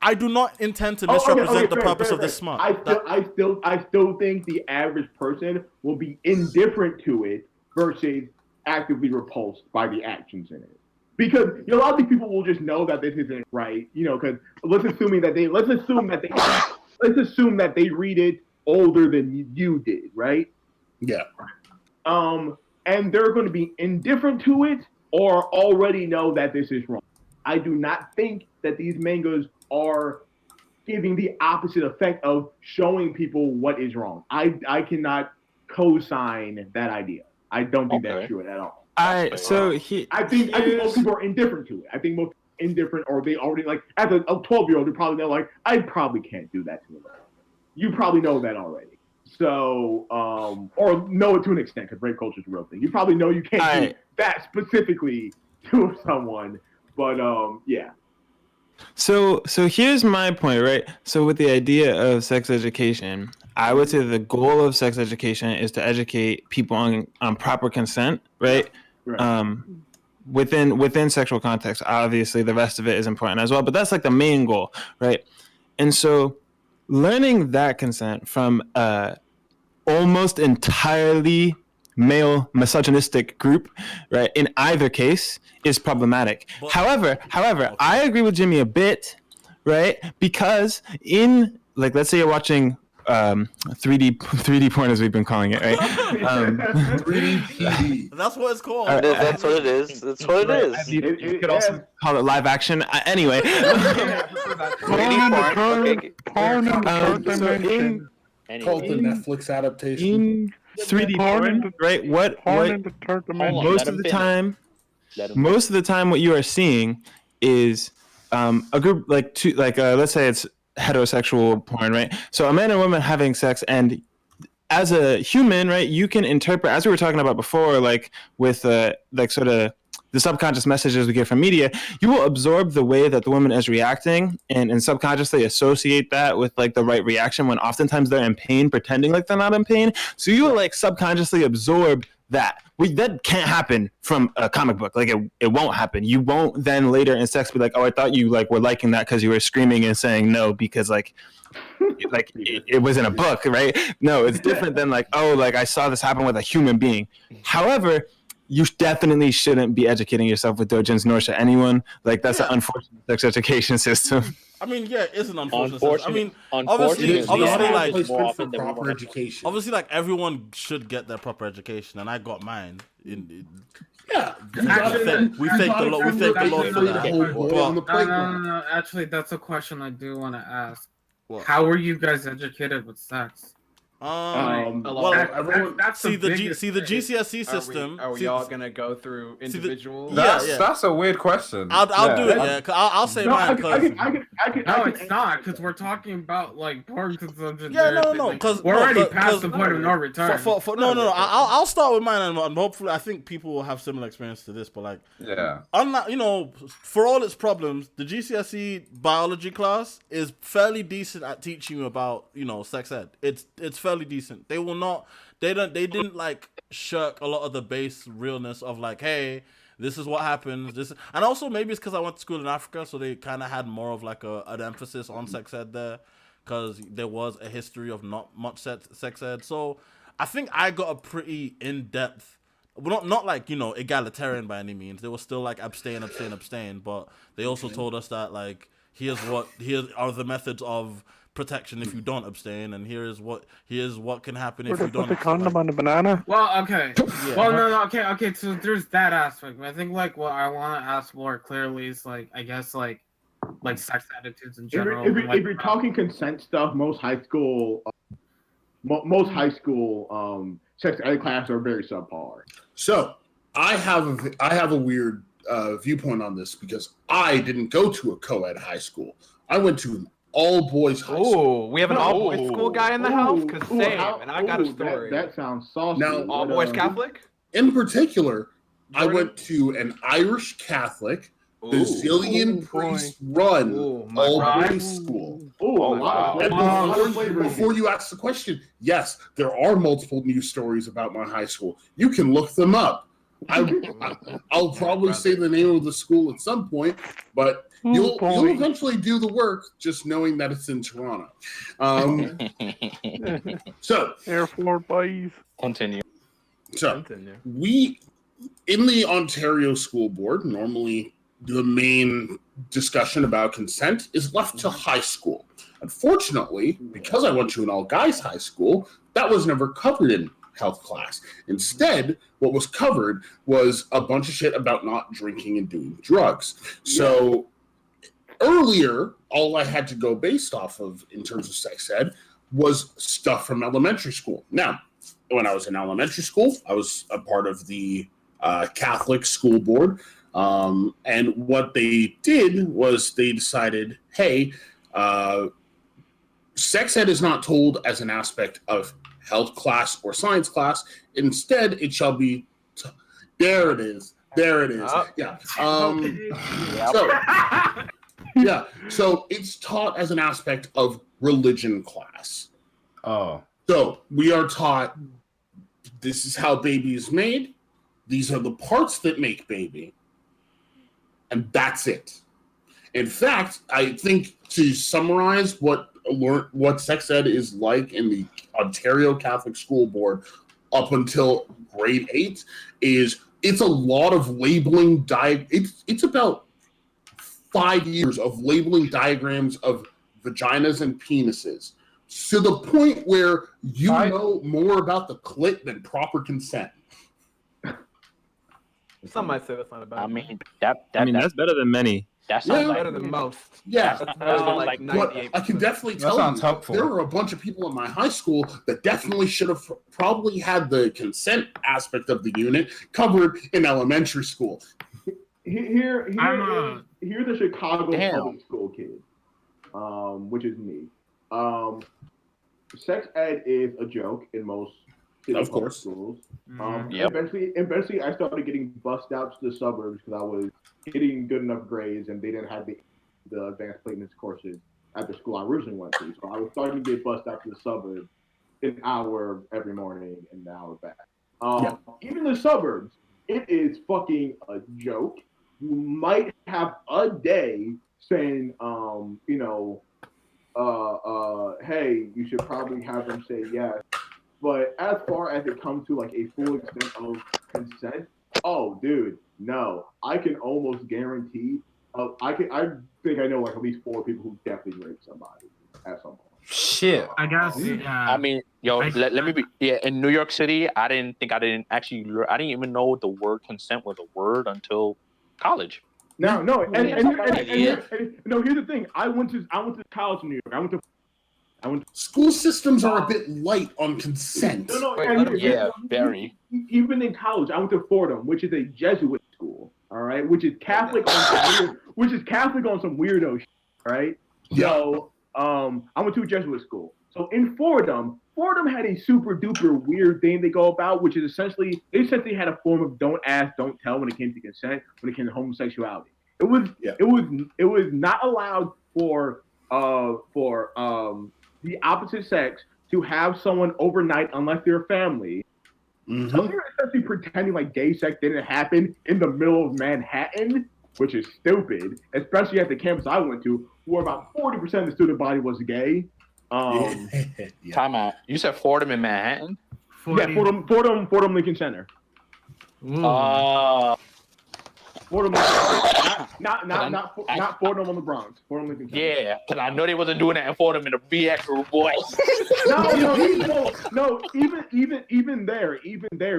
I do not intend to misrepresent the purpose of this smart. I still think the average person will be indifferent to it versus actively repulsed by the actions in it. Because a lot of these people will just know that this isn't right. Because let's assume that they read it older than you did, right? Yeah. And they're going to be indifferent to it or already know that this is wrong. I do not think that these mangas are giving the opposite effect of showing people what is wrong. I cannot co-sign that idea. I don't think that's true at all. I think most people are indifferent to it. I think most indifferent, or they already as a 12-year-old, they probably know I probably can't do that to them. You probably know that already. So, or know it to an extent, because rape culture is a real thing. You probably know you can't do that specifically to someone, but yeah. So here's my point, right? So with the idea of sex education, I would say the goal of sex education is to educate people on proper consent, right? Within sexual context. Obviously, the rest of it is important as well, but that's like the main goal, right? And so learning that consent from almost entirely male misogynistic group, right, in either case is problematic. However, I agree with Jimmy a bit, right? Because in, let's say you're watching 3D porn, as we've been calling it, right? 3D TV. That's what it's called. That's what it is. That's what it is. You could also call it live action. Anyway. Called the Netflix adaptation. In 3D porn, right? Most of the time, what you are seeing is a group let's say it's heterosexual porn, right? So a man and woman having sex, and as a human, right, you can interpret, as we were talking about before, with sort of the subconscious messages we get from media, you will absorb the way that the woman is reacting and subconsciously associate that with the right reaction when oftentimes they're in pain, pretending like they're not in pain. So you will subconsciously absorb that. That can't happen from a comic book. It won't happen. You won't then later in sex be like, oh, I thought you were liking that because you were screaming and saying no because it was in a book, right? No, it's different than I saw this happen with a human being. However, you definitely shouldn't be educating yourself with doujins, nor should anyone. That's an unfortunate sex education system. I mean, yeah, it's an unfortunate system. I mean, obviously, proper education. Obviously, everyone should get their proper education, and I got mine. Yeah, we thank the Lord for that. No. Actually, that's a question I do want to ask. What? How were you guys educated with sex? That's the GCSE system. Are we all gonna go through individual? That's a weird question. I'll do it. Yeah, I'll say mine. No, it's not, because we're talking about porn consumption. Yeah, no, because we're already past the point of no return. No. I'll start with mine, and hopefully, I think people will have similar experience to this. But unlike for all its problems, the GCSE biology class is fairly decent at teaching you about sex ed. It's fairly decent. They didn't shirk a lot of the base realness of hey, this is what happens. And also maybe it's because I went to school in Africa, so they kind of had more of an emphasis on sex ed there, because there was a history of not much sex ed. So I think I got a pretty in-depth, not egalitarian by any means. They were still abstain, but they also told us that here are the methods of protection if you don't abstain, and here's what can happen if you don't. Put the condom on the banana. Well, okay. Yeah. Well, no, okay. So there's that aspect. I think what I want to ask more clearly is I guess like sex attitudes in If general. you're talking consent stuff, most high school sex ed classes are very subpar. So I have a weird viewpoint on this because I didn't go to a co-ed high school. I went to an all-boys high school. Oh, we have an all-boys school guy in the house? Because same, and I got a story. That sounds saucy. Now, all-boys Catholic? In particular, I went to an Irish Catholic, Brazilian priest-run all-boys school. Before you ask the question, yes, there are multiple news stories about my high school. You can look them up. I'll probably say the name of the school at some point, but you'll eventually do the work just knowing that it's in Toronto. So, Airport boys. Continue. So, we in the Ontario School Board, normally the main discussion about consent is left to high school. Unfortunately, because I went to an all-guys high school, that was never covered in health class. Instead, what was covered was a bunch of shit about not drinking and doing drugs. So earlier, all I had to go based off of in terms of sex ed was stuff from elementary school. Now, when I was in elementary school, I was a part of the Catholic school board. And what they did was they decided, hey, sex ed is not told as an aspect of health class or science class. Instead, it shall be. There it is. Yeah. So it's taught as an aspect of religion class. Oh. So we are taught this is how baby is made. These are the parts that make baby. And that's it. In fact, I think to summarize what sex ed is like in the Ontario Catholic School Board up until grade 8 is it's a lot of labeling. It's about 5 years of labeling diagrams of vaginas and penises to the point where you know more about the clit than proper consent. Some might say that's not about. I mean, that's better than many. That sounds better than most. Yeah, That's better than like 98%. I can definitely tell you there were a bunch of people in my high school that definitely should have probably had the consent aspect of the unit covered in elementary school. Here's the Chicago public school kid, which is me. Sex ed is a joke in most public schools. Eventually, I started getting bussed out to the suburbs because I was getting good enough grades, and they didn't have the advanced Platonist courses at the school I originally went to. So I was starting to get bussed out to the suburbs an hour every morning and an hour back. Even the suburbs, it is fucking a joke. You might have a day saying, hey, you should probably have them say yes. But as far as it comes to like a full extent of consent, oh, dude, no. I can almost guarantee. I think I know like at least 4 people who definitely raped somebody at some point. Shit. I guess. I mean, let me be. Yeah, in New York City, I didn't even know the word consent was a word until college. No, and here's the thing. I went to college in New York. I went to school systems are a bit light on consent. Very. Even in college, I went to Fordham, which is a Jesuit school. All right, which is Catholic on some weirdo shit. All right. Yeah. So I went to a Jesuit school. So in Fordham had a super duper weird thing they go about, which is essentially had a form of don't ask, don't tell when it came to consent, when it came to homosexuality. It was not allowed for the opposite sex to have someone overnight unless they're family. Mm-hmm. So they're essentially pretending like gay sex didn't happen in the middle of Manhattan, which is stupid, especially at the campus I went to, where about 40% of the student body was gay. Time out. You said Fordham in Manhattan? Fordham Lincoln Center. Fordham, not Fordham on the Bronx. Fordham Lincoln Center. Yeah, because I know they wasn't doing that in Fordham in the BX boy. No. Even there,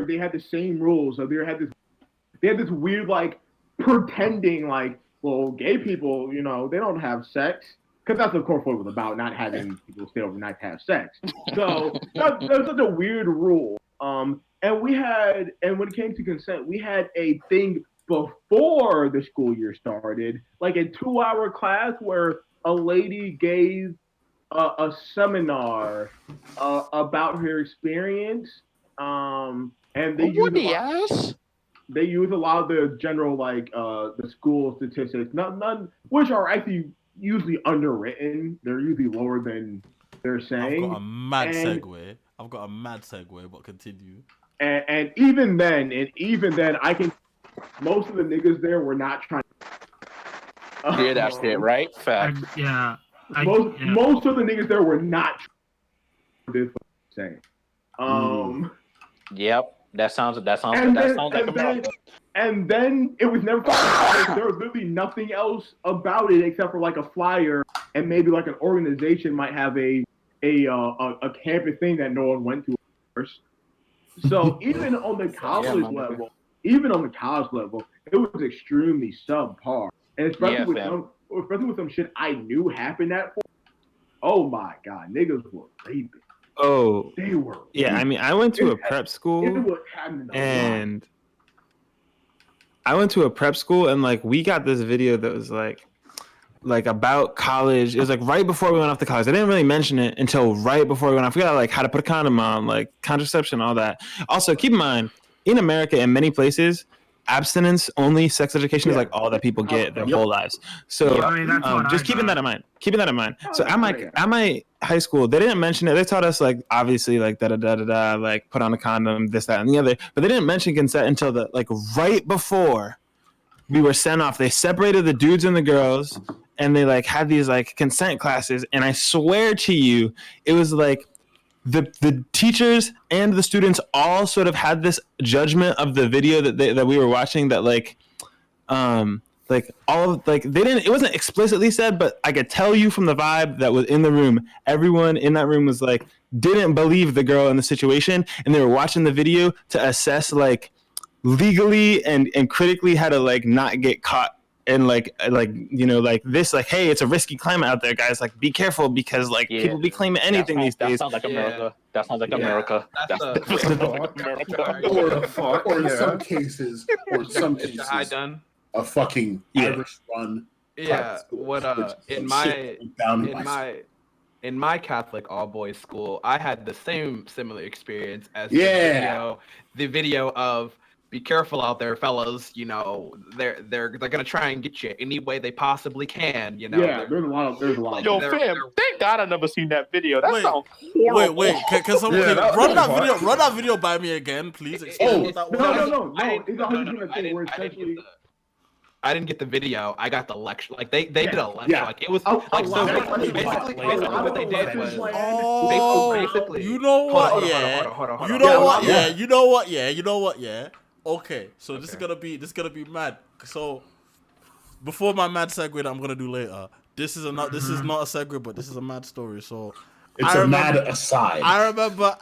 they had the same rules. So they had this weird like pretending like well, gay people, you know, they don't have sex. Because that's, of course, what it was about, not having people stay overnight to have sex. So that's such a weird rule. And when it came to consent, we had a thing before the school year started, like a 2-hour class where a lady gave a seminar about her experience. And they use a lot of the general, like, the school statistics, none which are actually usually underwritten. They're usually lower than they're saying. I've got a mad segue, but continue. And even then, I can. Most of the niggas there were not trying. Yeah, that's it, right? Fact. Most of the niggas there were not trying to saying. Yep, that sounds like America. And then it was never. There was literally nothing else about it except for like a flyer, and maybe like an organization might have a campus thing that no one went to first. So even on the college level, it was extremely subpar, and especially with some shit I knew happened at. Oh my god, niggas were raping. Oh, they were. Yeah, I mean, I went to a prep school, and like we got this video that was like about college. It was like right before we went off to college. I didn't really mention it until right before we went off. We got like how to put a condom on, like contraception, all that. Also, keep in mind, in America, in many places, abstinence only sex education is like all that people get their whole lives. So just keeping that in mind. So at my high school, they didn't mention it. They taught us like obviously like like put on a condom, this, that, and the other. But they didn't mention consent until the like right before we were sent off. They separated the dudes and the girls, and they like had these like consent classes. And I swear to you, it was like the teachers and the students all sort of had this judgment of the video that we were watching that like all of like they didn't, it wasn't explicitly said, but I could tell you from the vibe that was in the room, everyone in that room was like didn't believe the girl in the situation, and they were watching the video to assess like legally and critically how to like not get caught. And like you know, like this, like, hey, it's a risky climate out there, guys. Like, be careful because like people be claiming anything these days. That sounds like America. That sounds like America. Or in some cases, a fucking Irish run. Yeah. What in my Catholic all boys school, I had the similar experience as the video of. Be careful out there, fellas. You know, they're gonna try and get you any way they possibly can. You know, there's a lot. Yo, fam, thank God I never seen that video. That sounds horrible. Wait. Can someone run that video by me again, please? No. I didn't get the video. I got the lecture. Like they did a lecture. Yeah. Like it was like so. Basically, what they did was basically. You know what? You know what? You know what? You know what? Okay, so this is gonna be mad. So before my mad segue that I'm gonna do later, this is not a segue, but this is a mad story. So it's mad aside. I remember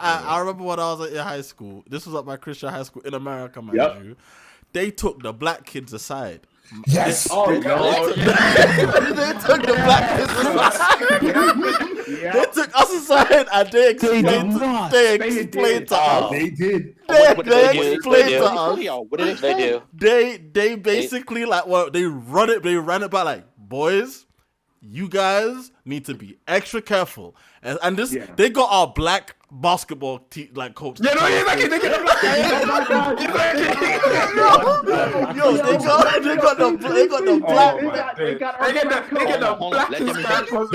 when I was in high school. This was at my Christian high school in America, mind you. They took the black kids aside. Yes. They took the black kids aside. They took us aside and they explained to us. They explained to us. What did they do? They basically like they ran it by like, boys, you guys need to be extra careful. And this they got our black basketball like coach. Yeah, no, he's like they get the black guy. Yo, they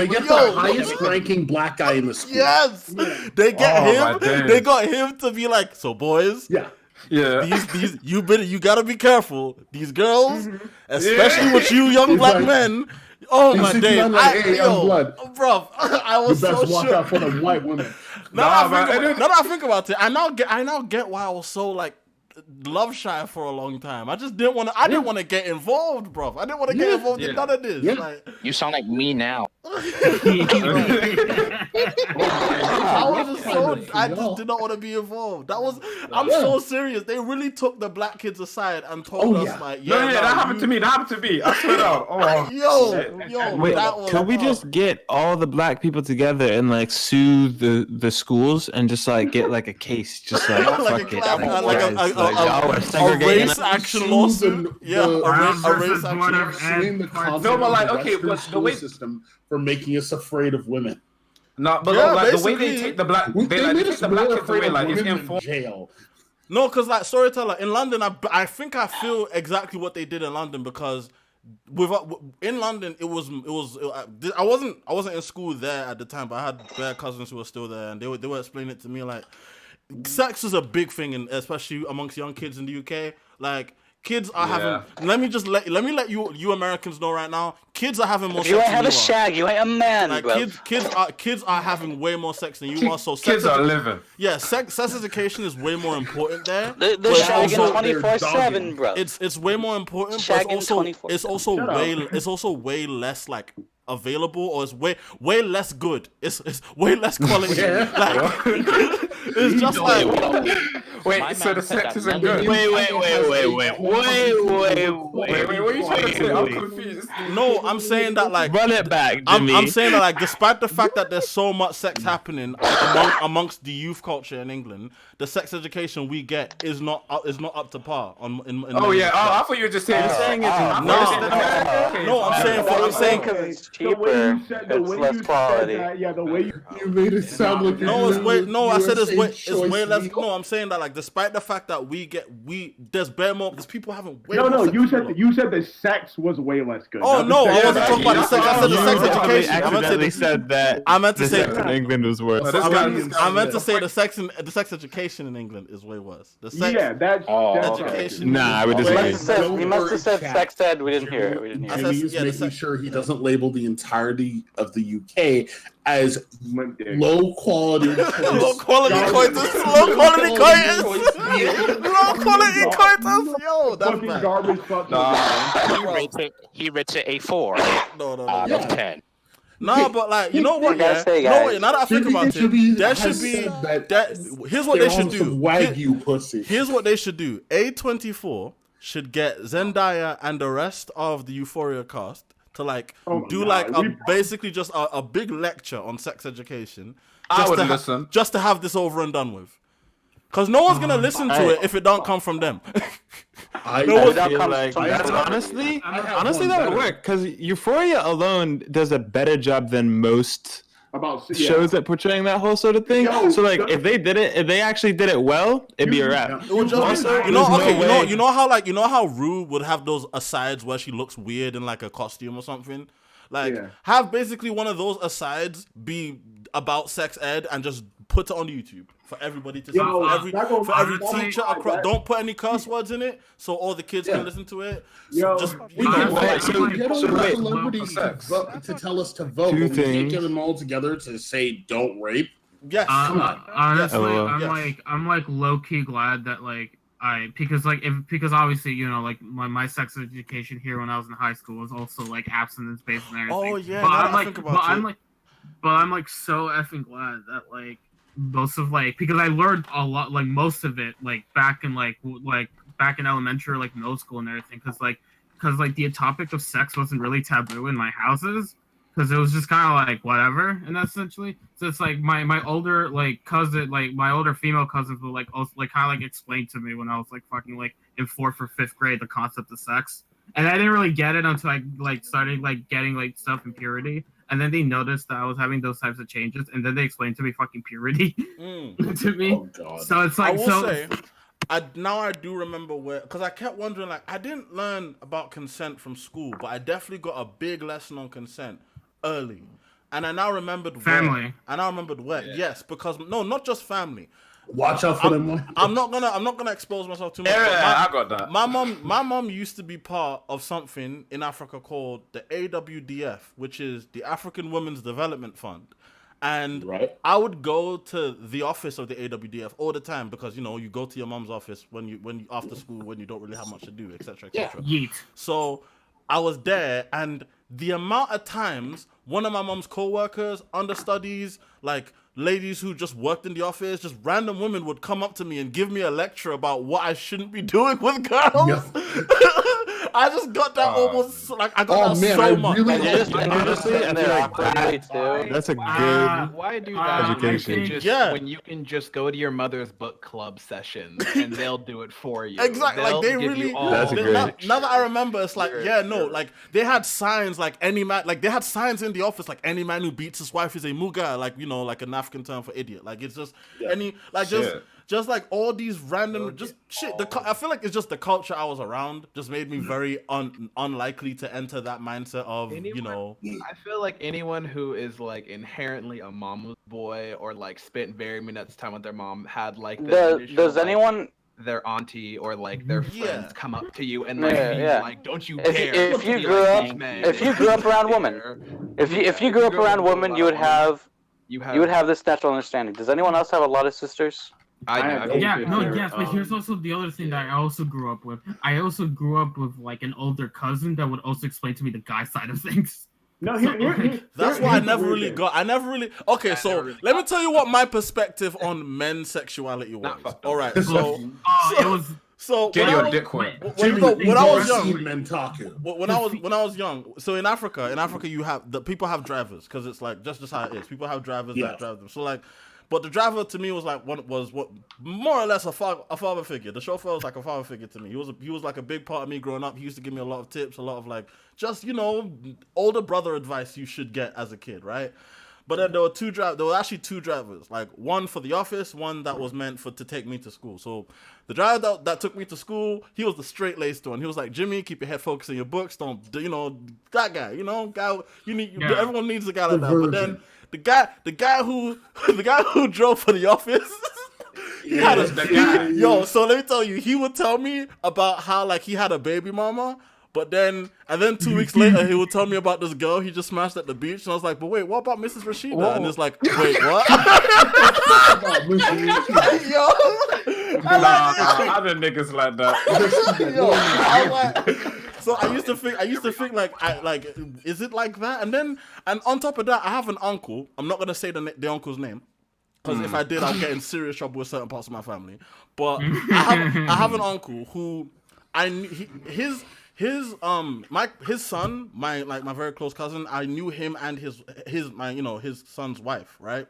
got the highest ranking black guy in the school. Yes, they get him. They got him to be like, so boys. Yeah. These you gotta be careful. These girls, especially with you young black men. Oh my days! Bro, I was the best so watch out for the white women. Now that I think about it, I now get why I was so like love shy for a long time. I just didn't want to. I didn't want to get involved, bro. I didn't want to get involved in none of this. Like, you sound like me now. I just did not want to be involved. I'm so serious. They really took the black kids aside and told us like, that happened to me. That happened to me. I swear down. Oh, yo, wait, that was could we just get all the black people together and like sue the schools and just like get like a case, just like fuck it, a race action lawsuit? A race action. No, but like, okay, but the way system for making us afraid of women. No, but like the way they take the black, they take the black kids away, like it's in jail. No, because like storyteller in London, I think I feel exactly what they did in London because in London I wasn't in school there at the time, but I had bare cousins who were still there, and they were explaining it to me like sex is a big thing, especially amongst young kids in the UK. Like kids are having. Let me let you Americans know right now. Kids are having more sex. You ain't than have a shag. You ain't a man, like, bro. Kids are having way more sex than you are. So kids are living. Yeah, sex education is way more important there. They're shagging 24/7, bro. It's way more important, shagging but it's also way less like available, or it's way less good. It's way less quality. It's just like. Wait, so the sex isn't good? Wait. What are you trying to say? I'm confused. No, I'm saying that like run it back, Jimmy. I'm saying that like despite the fact that there's so much sex happening amongst the youth culture in England, the sex education we get is not up to par. I thought you were just saying. No, I'm saying because it's cheaper, it's less quality. The way you made it sound like I said it's way less. No, I'm saying that like despite the fact that there's people having way more sex. You said the sex was way less good. Oh no, I wasn't talking about the sex. I said the sex education. I meant to say in England was worse. I meant to say the sex education in England is way worse. The sex education. Nah, I would disagree. He must have said sex ed. We didn't hear it. Jimmy's making sure he doesn't label the entirety of the UK as low quality. Low quality coitus. Yo, that's bad. Garbage. He rates it a 4 out of 10. No, but like you know what? Now that I think about it, there should be. Here's what they should do. Wagyu pussy. Here's what they should do. A24 should get Zendaya and the rest of the Euphoria cast to like basically just a big lecture on sex education. Just to have this over and done with. Because no one's gonna listen to it if it don't come from them. Honestly, that would work because Euphoria alone does a better job than most shows that portraying that whole sort of thing. So like, if they actually did it well, it'd be a wrap. It would just you know how Rue would have those asides where she looks weird in like a costume or something. Like have basically one of those asides be about sex ed and just put it on YouTube for everybody to see. For every teacher across. Don't put any curse words in it, so all the kids can listen to it. Celebrities to tell us to vote. We can't get them all together to say don't rape. Yes. Honestly, I'm like low key glad that like because obviously like my sex education here when I was in high school was also like abstinence based and everything. Oh yeah, but I'm like so effing glad that like most of because I learned a lot most of it back in back in elementary or middle school and everything because the topic of sex wasn't really taboo in my houses. Because it was just kind of whatever, and essentially, so it's my older cousin, my older female cousins will also kind of explain to me when I was fucking in 4th or 5th grade the concept of sex, and I didn't really get it until I started getting stuff in puberty, and then they noticed that I was having those types of changes, and then they explained to me fucking puberty to me. Oh, God. So it's now I do remember because I kept wondering I didn't learn about consent from school, but I definitely got a big lesson on consent early, and I now remembered family. Yes, because not just family. Watch out for them. I'm not gonna expose myself too much. I got that. My mom used to be part of something in Africa called the AWDF, which is the African Women's Development Fund. And I would go to the office of the AWDF all the time because you go to your mom's office when you after school when you don't really have much to do, etc. Yeet. So I was there, and the amount of times one of my mom's co-workers, understudies, like ladies who just worked in the office, just random women would come up to me and give me a lecture about what I shouldn't be doing with girls. Yep. I just got that almost like I got that so much. That's a good why do that education. when you can just go to your mother's book club sessions and they'll do it for you. Exactly. They'll like they give really you all That's a great. now that I remember, it's like like they had signs like any man, like they had signs in the office like any man who beats his wife is a muga, like like an African term for idiot. Like it's just any like just like all these random just shit. I feel like it's just the culture I was around just made me very unlikely to enter that mindset of I feel like anyone who is like inherently a mama's boy or like spent very much time with their mom had like does anyone their auntie or like their friends come up to you and like don't you dare if you grew up around women, if you grew up around women, you would have this natural understanding. Does anyone else have a lot of sisters? Yes, but here's also the other thing that I also grew up with. I also grew up with like an older cousin that would also explain to me the guy side of things. No, that's why I never really got. Okay, so let me tell you what my perspective on men's sexuality was. All right, so it was. So get your dick wet. When I was young, when I was young, so in Africa you have people have drivers because it's like just how it is. People have drivers that drive them. So like. But the driver to me was like what more or less a father figure. The chauffeur was like a father figure to me. He was like a big part of me growing up. He used to give me a lot of tips, a lot of like just older brother advice you should get as a kid, right? But then there were actually two drivers, like one for the office, one that was meant to take me to school. So the driver that took me to school, he was the straight-laced one. He was like, Jimmy, keep your head focused on your books. Don't that guy, guy everyone needs a guy like that. But then the guy who drove for the office. So let me tell you, he would tell me about how like he had a baby mama, and then 2 weeks later he would tell me about this girl he just smashed at the beach, and I was like, but wait, what about Mrs. Rashida? Whoa. And it's like, wait, what? I done niggas like that. So I used to think like is it like that? And on top of that, I have an uncle. I'm not gonna say the uncle's name because if I did, I'll get in serious trouble with certain parts of my family. But I have an uncle who his son, my very close cousin. I knew him and his son's wife, right?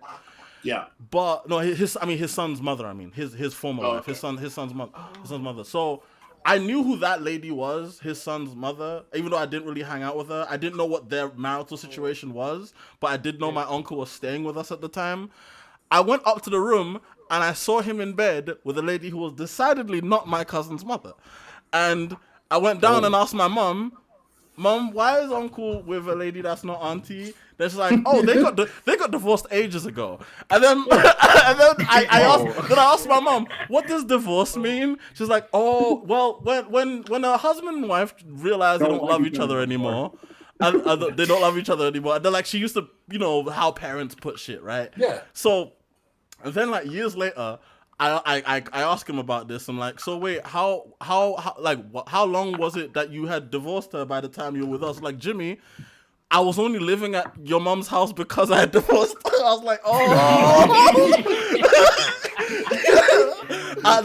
Yeah. But no, his son's mother. His former wife. His son's mother. So I knew who that lady was, his son's mother, even though I didn't really hang out with her. I didn't know what their marital situation was, but I did know my uncle was staying with us at the time. I went up to the room and I saw him in bed with a lady who was decidedly not my cousin's mother. And I went down and asked my mom, why is uncle with a lady that's not auntie? Then she's like, oh, they got divorced ages ago. And then I asked my mom, what does divorce mean? She's like, oh, well, when a husband and wife realize they don't love each other anymore, and they don't love each other anymore. And then like she used to, how parents put shit, right? Yeah. So, and then like years later, I asked him about this. I'm like, so wait, how long was it that you had divorced her by the time you were with us? Like, Jimmy, I was only living at your mom's house because I had divorced her. I was like,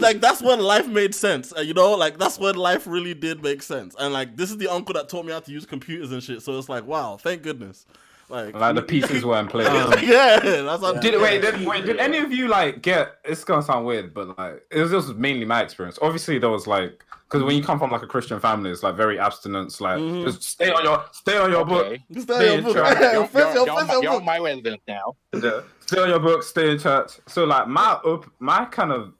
like that's when life made sense. Like that's when life really did make sense. And like this is the uncle that taught me how to use computers and shit. So it's like, wow, thank goodness. Like the pieces were in place. That's what did any of you like get? It's gonna sound weird, but like this was mainly my experience. Obviously, there was like because when you come from like a Christian family, it's like very abstinence. Like just stay on your book. Stay on your book. You're my resident now. Stay on your book. Stay in church. So like my kind of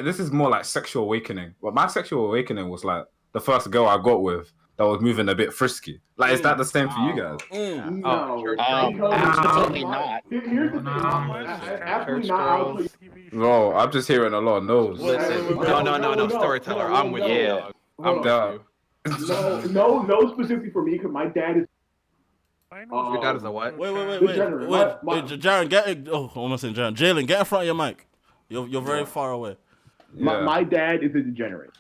this is more like sexual awakening. But my sexual awakening was like the first girl I got with that was moving a bit frisky. Like, is that the same for you guys? No, absolutely not. Here's the thing. Absolutely not. No, I'm just hearing a lot of no's. Listen, no, storyteller. I'm with you. I'm down. No, specifically for me, because my dad is. Your dad is a what? Wait, Jaren, get. Oh, I'm not saying Jaren. Jalen, get in front of your mic. You're very far away. My dad is a degenerate.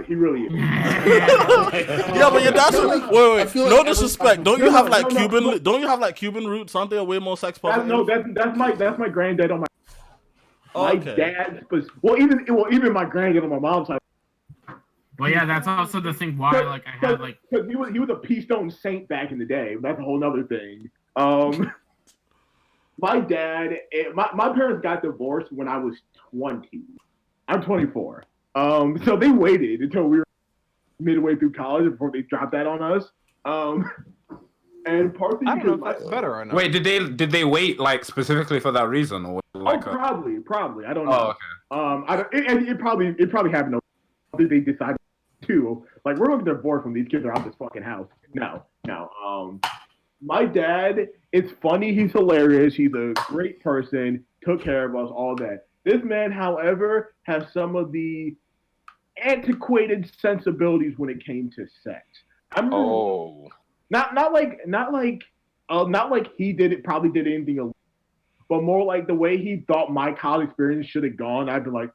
He really is. Yeah, but your dad's wait. No disrespect. Don't you have like Cuban? Don't you have like Cuban roots? Aren't they way more sex positive? That's my granddad on my. My dad, even my granddad on my mom's side. Well, yeah, that's also the thing why like I had like because he was a Peace Stone saint back in the day. That's a whole other thing. My dad, my parents got divorced when I was 20. I'm 24. So they waited until we were midway through college before they dropped that on us. And partly I don't know if that's better or not. Wait, did they wait like specifically for that reason, or like probably. I don't know. Oh, okay. It probably happened. They decided to like we're going to divorce when these kids are out of this fucking house. No. My dad, it's funny. He's hilarious. He's a great person. Took care of us, all that. This man, however, has some of the antiquated sensibilities when it came to sex. Not like he probably did anything illegal, but more like the way he thought my college experience should have gone. I'd be like,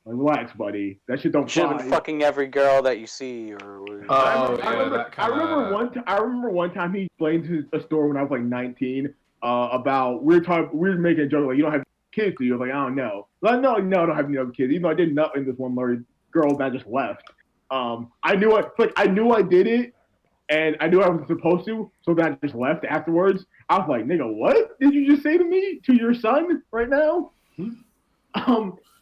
relax, buddy. That shit don't fly. Fucking every girl that you see, or. I remember one time he explained a story when I was like 19 about we were making a joke like you don't have kids, do you? I was like, I don't know. Like, no, I don't have any other kids. Even though I did nut in this one girl that just left. I knew I did it. And I knew I was supposed to, so then I just left afterwards. I was like, nigga, what did you just say to me? To your son right now?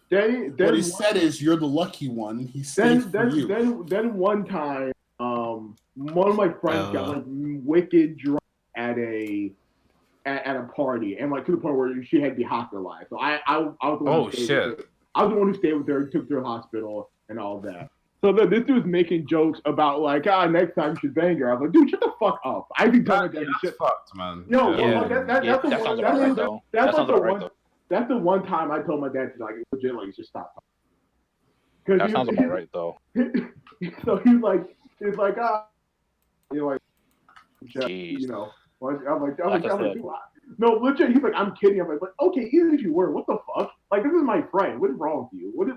Then what he said is, you're the lucky one. He stayed for you. Then one time, one of my friends got like wicked drunk at a party, and like to the point where she had to be hospitalized. So I was the one. I was the one who stayed with her, took her to the hospital, and all that. So then this dude's making jokes about like, next time you should bang her. I was like, dude, shut the fuck up. I be telling that shit. Fucked, man. No, that's the one time I told my dad to like legit like just stop. That sounds about right though. So he's like, you're like, you know. I'm like, no, legit. He's like, I'm kidding. I'm like, okay, even if you were, what the fuck? Like, this is my friend. What is wrong with you? What is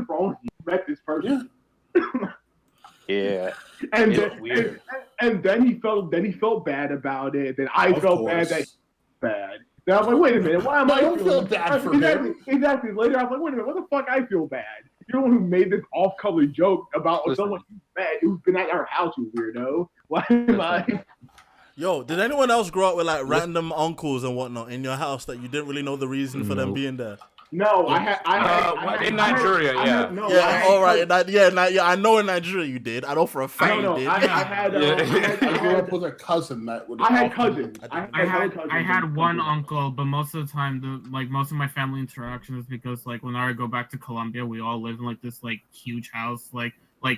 wrong with you? You met this person. Yeah. And then he felt bad about it. Then I felt bad that he felt bad. Then I was like, wait a minute, why am I feel bad for him? Exactly. Later, I was like, wait a minute, what the fuck I feel bad? You're the one who made this off-color joke about someone you met who's been at our house, you weirdo. Why am I? Yo, did anyone else grow up with like random uncles and whatnot in your house that you didn't really know the reason for them being there? No, I had in Nigeria, yeah. All right. I know in Nigeria you did. I know for a fact you did. I grew up with a cousin that would. I had cousins. I had one uncle, but most of the time, most of my family interaction is because like when I go back to Colombia, we all live in like this like huge house, like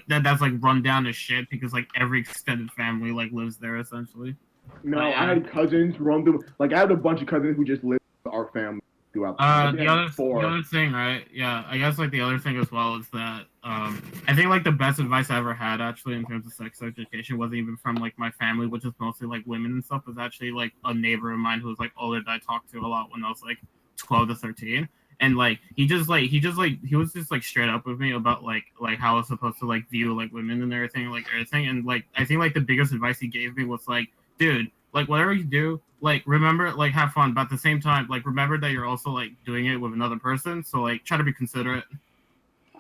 that's like run down to shit because like every extended family like lives there essentially. No, I had cousins run through. Like I had a bunch of cousins who just lived with our family throughout. The other thing, right? Yeah, I guess like the other thing as well is that I think like the best advice I ever had actually in terms of sex education wasn't even from like my family, which is mostly like women and stuff. Was actually like a neighbor of mine who was like older that I talked to a lot when I was like 12 to 13. And like he was just like straight up with me about like how I was supposed to like view like women and everything. And like I think like the biggest advice he gave me was like, dude, like whatever you do, like remember, like have fun, but at the same time, like remember that you're also like doing it with another person. So like try to be considerate.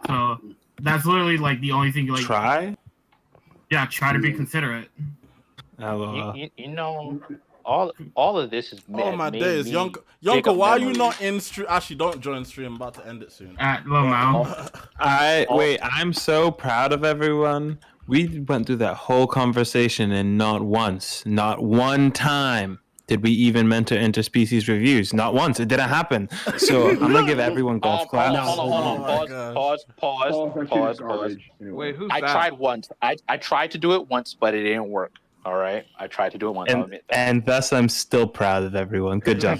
So that's literally like the only thing you like try. Yeah, try to be considerate. You know, all of this is. Oh my days, Yonko, why are you not in stream? Actually, don't join stream. I'm about to end it soon. Wait, I'm so proud of everyone. We went through that whole conversation and not once, not one time did we even mentor interspecies reviews. Not once. It didn't happen. So I'm going to give everyone golf claps. Hold on. Pause. Wait, who's I that? tried once. I tried to do it once, but it didn't work. All right? I tried to do it once. And thus I'm still proud of everyone. Good job.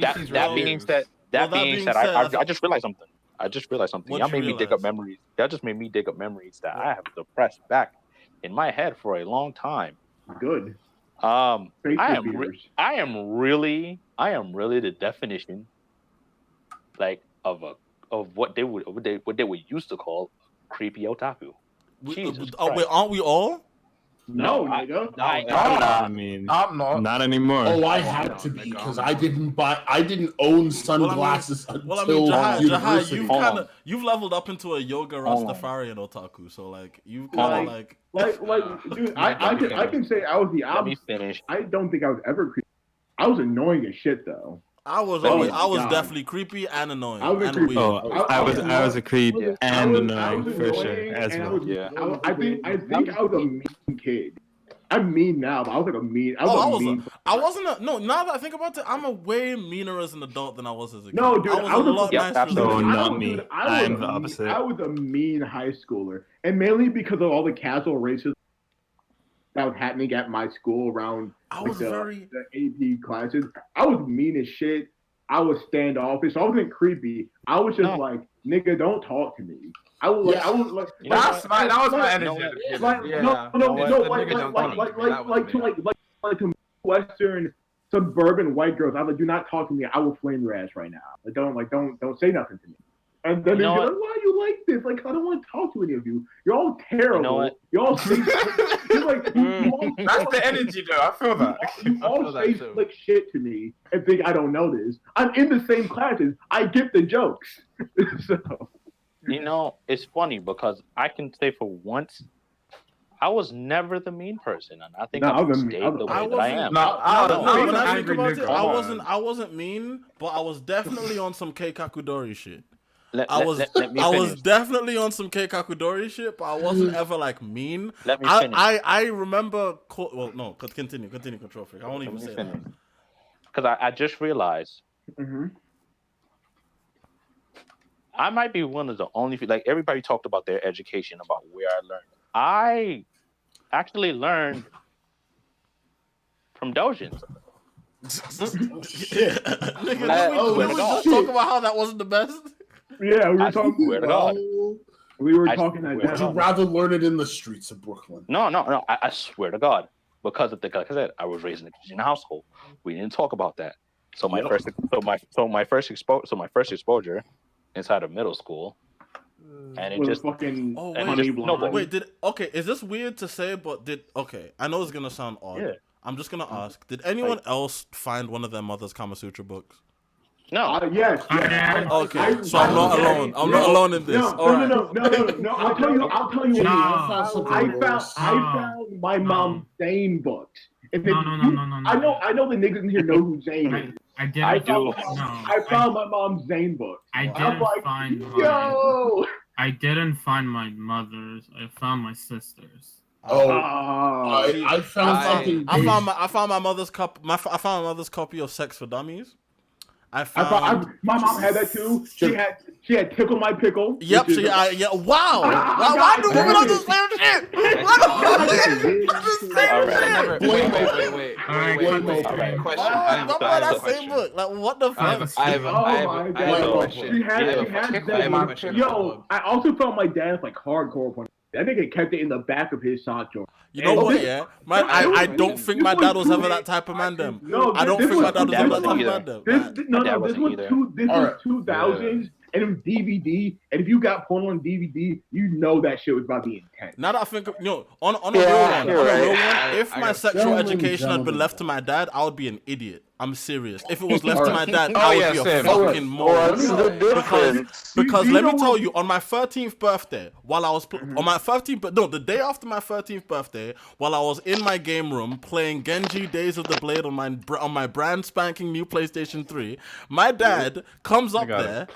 That means that I just realized something. Y'all made me dig up memories. Y'all just made me dig up memories that I have suppressed back in my head for a long time. Good. I am really the definition, like of what they would used to call creepy otaku. Wait, aren't we all? No, nigga. I mean, I'm not. Not anymore. Oh, I had to be because I didn't own sunglasses until Jahai, you've leveled up into a yoga Rastafarian otaku, so like you've kind of dude, I can say I was the opposite. Let me finish. I don't think I was ever creepy. I was annoying as shit though. I was definitely creepy and annoying. I was and creepy. weird. I was a creep and annoying for sure as well. I think I was a mean kid. I'm mean now, but I was like a mean. Now that I think about it, I'm a way meaner as an adult than I was as a kid. No, dude, I was a lot nicer. Not me. I'm the opposite. I was a mean high schooler, and mainly because of all the casual racism that was happening at my school around the AP classes. I was mean as shit. I was standoffish. I wasn't creepy. I was just like, nigga, don't talk to me. I was like, that was my energy. Like Western suburban white girls. I was like, do not talk to me. I will flame your ass right now. Don't say nothing to me. And then they're like, why are you like this? Like, I don't want to talk to any of you. You're all terrible. You know what? You're all that's the energy, though. I feel that. You all say like shit to me and think I don't know this. I'm in the same classes. I get the jokes. So. It's funny because I can say for once, I was never the mean person, and I think I've stayed the way that I am. When I think about it, I wasn't mean, but I was definitely on some Keikakudori shit. I was definitely on some Keikakudori shit, but I wasn't ever like mean. Let me finish. I remember. Continue, Control Freak. I won't even say that. Because I just realized. Mm-hmm. I might be one of the only like everybody talked about their education, about where I learned. I actually learned from doujins. Nigga, we were just talking about how that wasn't the best. Yeah, we were talking. We were talking that. Would you rather learn it in the streets of Brooklyn? No. I swear to God, because of like I said, I was raised in a Christian household. We didn't talk about that. So my first exposure inside of middle school, and it just fucking. Is this weird to say? But I know it's gonna sound odd. Yeah. I'm just gonna ask: did anyone else find one of their mother's Kama Sutra books? No. Yes. Okay, so I'm not alone. I'm not alone in this. No. I'll tell you. I found my mom's Zane books. I know the niggas in here know who Zane is. I found my mom's Zane book. I didn't find my mother's. I found my sister's. I found something. I found my mother's copy. I found my mother's copy of Sex for Dummies. My mom had that too. She had Tickle My Pickle. Yep. Wow. Why do women do the same shit? Why do women do the same shit? Wait. Question. That same book. Like, what the fuck? I have a question. She had that. Yo, I also found my dad's like hardcore one. That nigga kept it in the back of his sock drawer. You know what? Yeah, I don't think my dad was ever that type of man. I don't think my dad was ever that type of man. This was 2000s, and it was DVD. And if you got porn on DVD, you know that shit was about to be intense. Now that I think, on a real one, if my sexual education had been left to my dad, I would be an idiot. I'm serious. If it was left to my dad, I would be a fucking moron. Because let me tell you, on my 13th birthday, while I was the day after my 13th birthday, while I was in my game room playing Genji Days of the Blade on my brand spanking new PlayStation 3, my dad comes up there.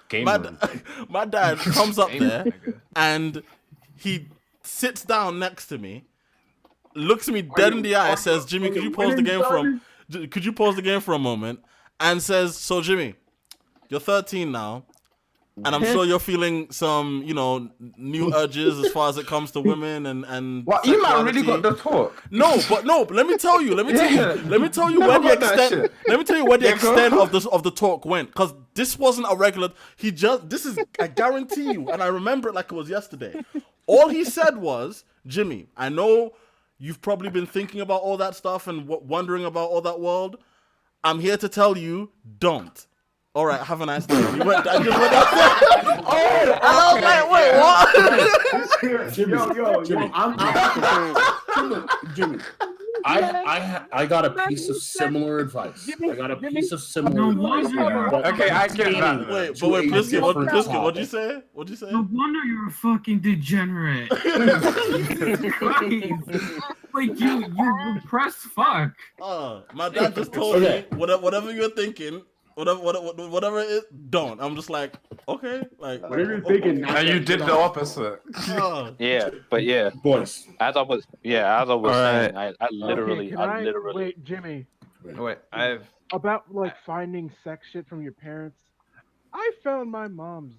My dad comes up there and he sits down next to me, looks me dead in the eye, says, "Jimmy, could you pause the game for a moment?" And says, "So Jimmy, you're 13 now, and I'm sure you're feeling some, new urges as far as it comes to women and What, you man really got the talk? No, but let me tell you where the extent of the talk went, because this wasn't a regular. I guarantee you, and I remember it like it was yesterday. All he said was, "Jimmy, I know you've probably been thinking about all that stuff and wondering about all that world. I'm here to tell you, don't. All right, have a nice day." I just went outside. Jimmy. I got a piece of similar advice. I got a piece of similar advice. Okay, I get that. Wait, Pliskin, what'd you say? What'd you say? No wonder you're a fucking degenerate. Jesus Christ. Like you repressed fuck. My dad just told me whatever you're thinking, whatever it is, don't. I'm just like, okay, like whatever you're thinking. And you did the opposite. Yeah, but yeah, boys. As I was saying, I literally. Wait, Jimmy. Wait, about like finding sex shit from your parents. I found my mom's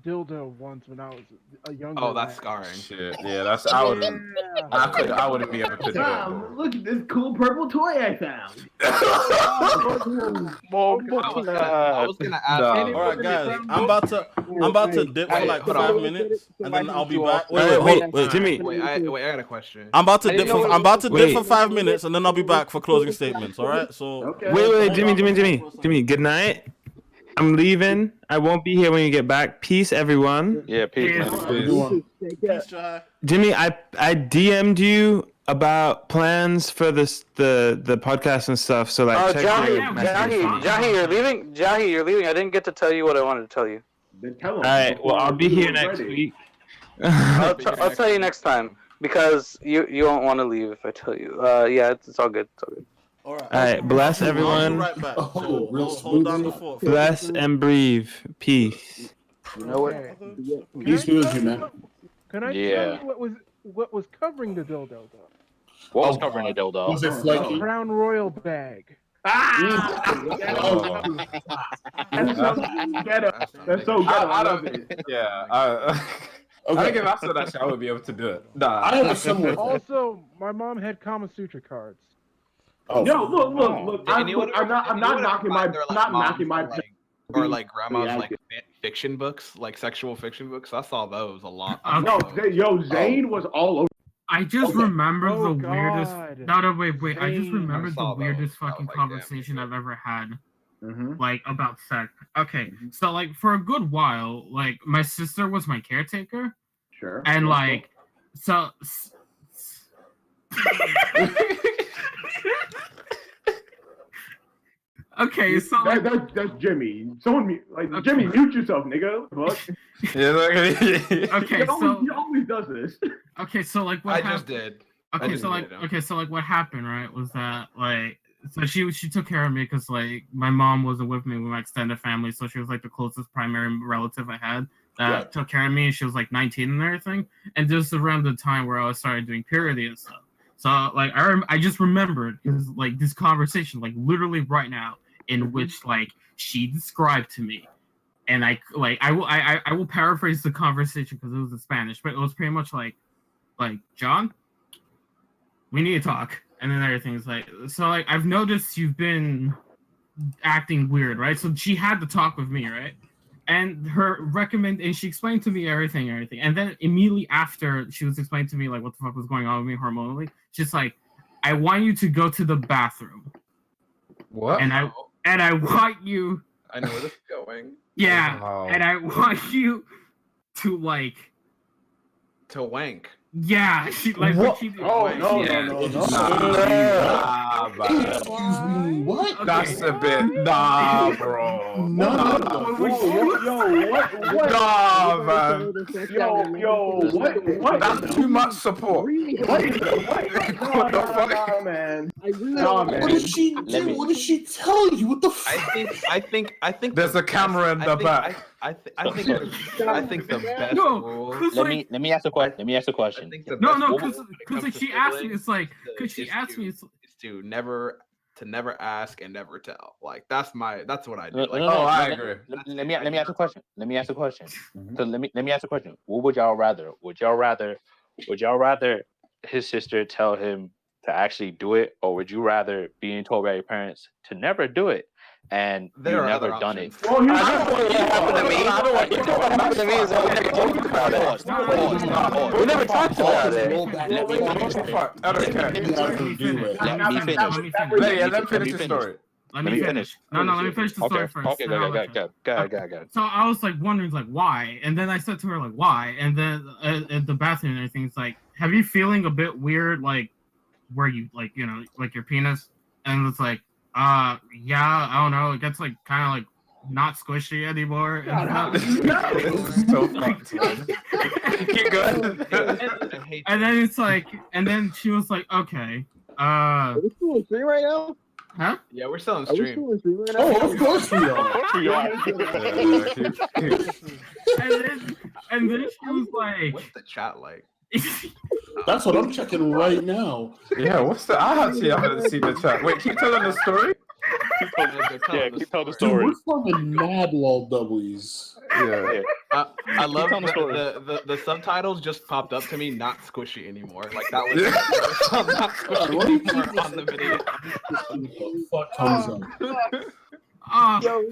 dildo once when I was a younger. Oh, that's scarring. Shit, yeah, that's I wouldn't be able to do it. Look at this cool purple toy I found. I was gonna ask. All right, guys, I'm about to dip for like 5 minutes, and then I'll be back. Wait, Jimmy. Wait, I got a question. I'm about to dip for 5 minutes, and then I'll be back for closing statements. All right, so wait, Jimmy. Good night. I'm leaving. I won't be here when you get back. Peace, everyone. Yeah, peace. Peace, Jimmy, I DM'd you about plans for the podcast and stuff. So like, Jahi, you're leaving. Jahi, you're leaving. I didn't get to tell you what I wanted to tell you. Then tell him. All right. Well, I'll be here next week. I'll tell you next time because you won't want to leave if I tell you. Yeah, it's all good. It's all good. All right, bless everyone. Right back. So, hold on before. Bless and breathe. Peace. You know what? Peace be with you, man. Can I tell you what was covering the dildo though? What was covering the dildo? Was it flaky? Crown Royal bag. That's so good. I love it. Yeah. I think if I saw that shit, I would be able to do it. Nah. I have a similar. Also, my mom had Kama Sutra cards. Oh. Yo, look. I'm not knocking my. Or like grandma's like fiction books, like sexual fiction books. I saw those a lot. Zane was all over. I just remember the weirdest. No, wait. I just remembered the weirdest fucking conversation I've ever had. Like about sex. Okay, so like for a good while, like my sister was my caretaker. Sure. And like, so. Okay, so that's Jimmy. Someone Jimmy, mute yourself, nigga. Okay, so he always does this. Okay, so like what happened? I just did. Okay, so what happened, right? Was that like so she took care of me because like my mom wasn't with me with my extended family, so she was like the closest primary relative I had that took care of me. She was like 19 and everything, and just around the time where I started doing puberty and stuff. So like I just remembered because like this conversation, like literally right now, in which like she described to me, and I will paraphrase the conversation because it was in Spanish, but it was pretty much like John, we need to talk, and then everything's like so like I've noticed you've been acting weird, right? So she had to talk with me, right? And and she explained to me everything, and then immediately after she was explaining to me like what the fuck was going on with me hormonally, she's like, I want you to go to the bathroom. What? And I want you. I know where this is going. Yeah, and I want you to to wank. Yeah, she like what? She did. No. Excuse me, what? Okay. That's a bit bro. No. What? Nah, man. What? That's too much support. What the fuck? Nah, man. What did she do? What did she tell you? What the fuck? I think there's a camera in the back. I think the best rule. Let me ask a question. No, because she asked me. It's like because she asked me. It's to never ask and never tell. Like that's what I do. Like, I agree. Let me ask a question. So let me ask a question. What would y'all rather? Would y'all rather his sister tell him to actually do it, or would you rather being told by your parents to never do it? And you've never done it. Well, what happened to me is that we never talked about it. We never talked about it. Let me finish the story. Let me finish. No, let me finish the story first. Okay, go ahead. So I was like wondering like why, and then I said to her like why, and then at the bathroom and everything, it's like, have you feeling a bit weird like where you like like your penis, and it's like yeah, I don't know, it gets like kind of like not squishy anymore. So fucked, man. Keep going. And then it's like, and then she was like, okay. Are we still on stream right now? Huh? Yeah, we're still on Are we stream. still on stream right now? Oh, of course we are. Of course we are. and then she was like, What's the chat like? That's what I'm checking right now. Yeah, what's the? I haven't seen the chat. Wait, keep telling the story. Keep telling the Dude, story. we're fucking mad lol W's. Yeah. I love the subtitles just popped up to me, not squishy anymore. Like that was not squishy anymore on the video. Fuck comes up.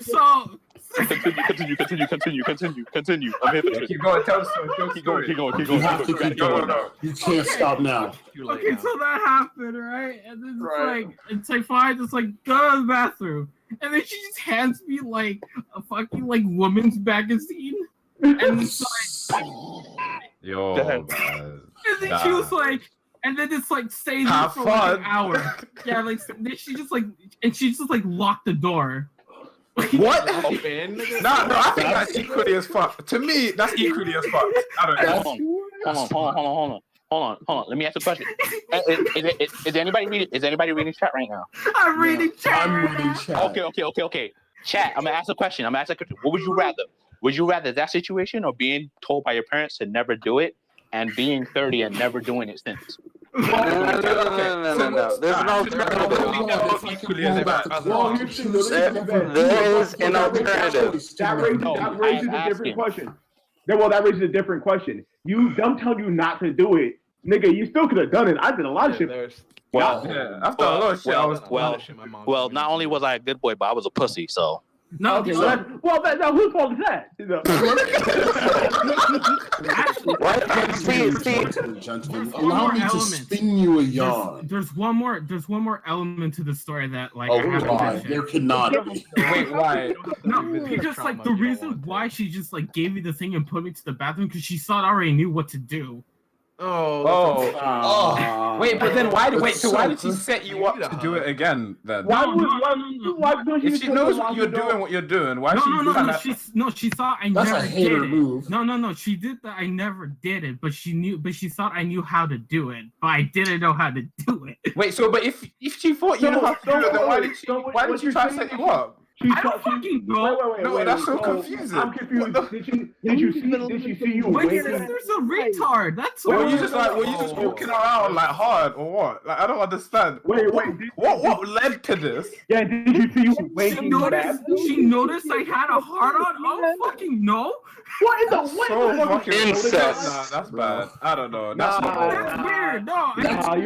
So Continue. I'm here for you. Keep going. Tell the story. Keep going. You have to keep going. You can't stop now. Okay, so that happened, right? And then it's like fine, just like go to the bathroom, and then she just hands me like a fucking like woman's magazine, and it's like, yo, and then she was like, and then it's like stays there for like an hour. Yeah, like then she just like locked the door. What? No, I think that's equally as fuck. To me, that's equally as fuck. I don't know. Hold on. Let me ask a question. Is anybody reading chat right now? I'm reading chat. Okay. Chat. I'm gonna ask a question. What would you rather? Would you rather that situation or being told by your parents to never do it and being 30 and never doing it since? No. There's an alternative. There is an alternative. That raises a different question. That raises a different question. I'm telling you not to do it, nigga. You still could have done it. I did a lot of shit. After a lot of shit, Well, not only was I a good boy, but I was a pussy. So. No, okay, now whose fault is that? Gentlemen, allow me to spin you a yarn. There's one more element to the story that like. Why? There cannot be. Wait, why? No, because like the reason why she just like gave me the thing and put me to the bathroom because she thought I already knew what to do. Wait, but then why did she set you up to do it again then? If she knows what you're doing, why she thought I That's never a hater did move. it. No, she did that. I never did it, but she thought I knew how to do it, but I didn't know how to do it. Wait, so but if she thought you know how to do it, then why did she try to set you up? I don't fucking know. No, that's so confusing. I'm confused. Did you see you There's a retard. That's were you just walking around like hard or what? Like I don't understand. Wait. What led to this? Yeah, did you see you waking back? She noticed I had a hard on. Oh fucking no! What in the what? So fucking incest. Nah, that's bad. I don't know. That's weird. No. I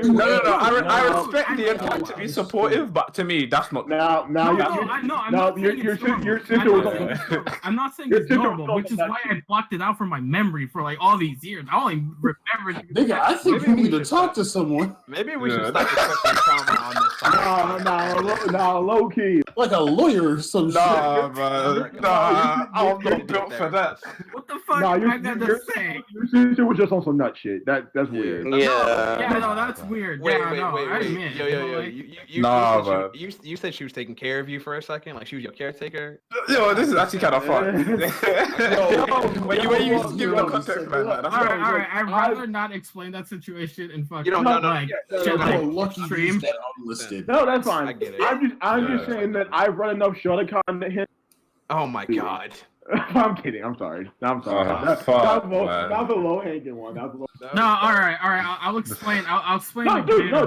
respect the intent to be supportive, but to me, that's not. Your sister was. I'm not saying it's normal, which is why I blocked it out from my memory for like all these years. I only remember. Nigga, I think you need to talk to someone. Maybe we should start discussing trauma on this. No, low key. Like a lawyer or some shit. Man. Nah, I'm not built for that. What the fuck am I gonna say? Your sister was just on some nut shit. That's weird. Yeah, no, that's weird. Wait. I admit. Yo, you said she was taking care of you for a second, like she was your caretaker. Yo, this is actually kind of fun. When you give the context like that, that's all right. I'd rather not explain that situation and fucking stream. No, that's fine. I get it. I'm just saying that I've run enough Shotokan to him. Oh my god. I'm kidding. I'm sorry. That was a low hanging one. No, all right. I'll explain. I'll explain. No, dude. You're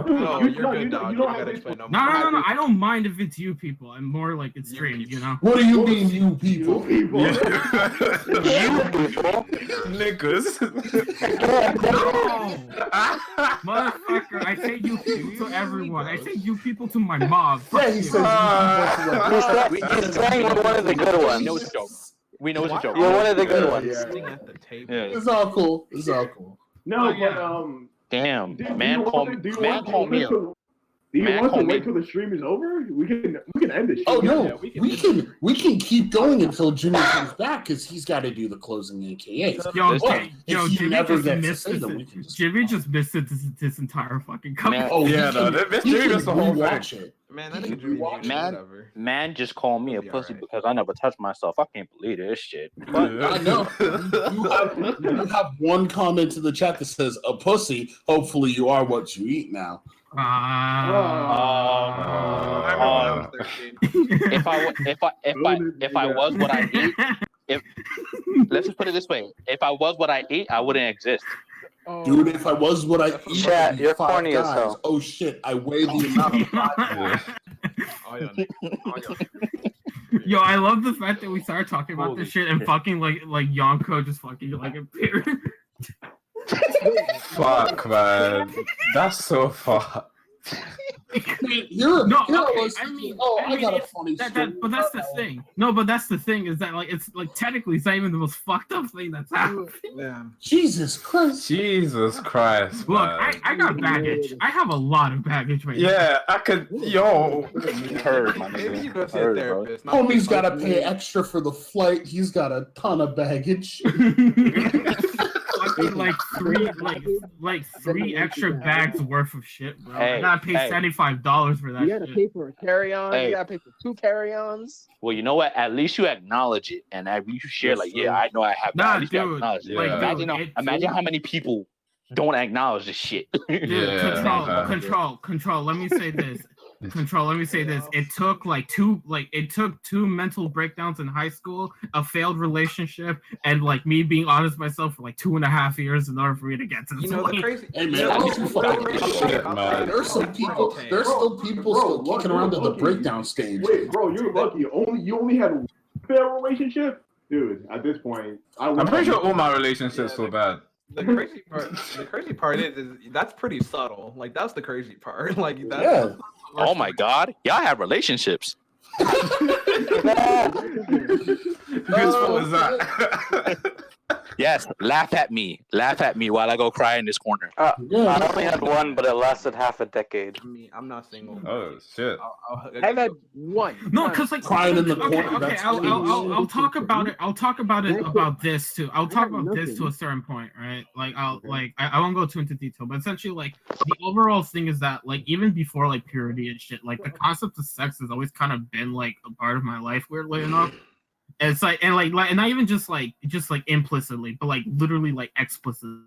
good, dog. You don't gotta explain no more. No. I don't mind if it's you people. I'm more like it's streamed, you know. What do you mean, you people? You people. Niggas. No. Motherfucker, I say you people to everyone. I say you people to my mom. Yeah, he says He's saying you're one of the good ones. We know it's a joke. You're one of the good ones. It's all cool. No, but Damn, man, call me. Do you want to wait till the stream is over? We can end this. Oh no, we can keep going until Jimmy comes back because he's got to do the closing AKAs. Jimmy just missed it this entire fucking company. Oh yeah, Jimmy missed the whole thing. Man, just call me a pussy because I never touched myself. I can't believe this shit. I know. You have one comment in the chat that says a pussy. Hopefully, you are what you eat now. If I was what I eat, let's just put it this way: if I was what I eat, I wouldn't exist. Dude, if I was what I eat, Chat, you're corny as hell. Oh shit! I weigh the amount of Yo, I love the fact that we started talking about this shit and fucking like Yonko just fucking like appeared. Fuck, man. That's so fucked. I got a funny story. But that's the thing. No, but that's the thing is that like it's like technically it's not even the most fucked up thing that's happened. Yeah. Jesus Christ. Look, I got baggage. I have a lot of baggage right now. Yeah, I could. Yo, heard, my Maybe you go nigga. see a therapist. Homie's got to pay extra for the flight. He's got a ton of baggage. Like three extra bags worth of shit, bro. Hey, I gotta pay $75 for that. You gotta shit. pay for a carry-on. Hey. You gotta pay for 2 carry-ons. Well, you know what? At least you acknowledge it, and you share like, yeah, I know I have. Nah, at least you dude, acknowledge it. like, Imagine how many people don't acknowledge this shit. Dude, control. Let me say this. It took two mental breakdowns in high school, a failed relationship, and like me being honest with myself for like 2.5 years in order for me to get to this. You know the crazy. Hey man, there's some people. There's still people still kicking around in the breakdown stage. Wait, bro, you're lucky. You only had one fair relationship, dude. At this point, I'm pretty sure all my relationships were bad. The crazy part is that's pretty subtle. Like that's the crazy part. Like that's. Yeah. Oh my God, y'all have relationships. Whose fault is that? Yes, laugh at me while I go cry in this corner. I only had one, but it lasted half a decade. I'm not single. Oh shit! I've had one. No, because like crying in the corner. Okay, I'll talk about it. I'll talk about it about this too. I'll talk about this to a certain point, right? Like I won't go too into detail, but essentially like the overall thing is that like even before like purity and shit, like the concept of sex has always kind of been like a part of my life, weirdly enough. It's like and not even just like implicitly, but like literally like explicitly.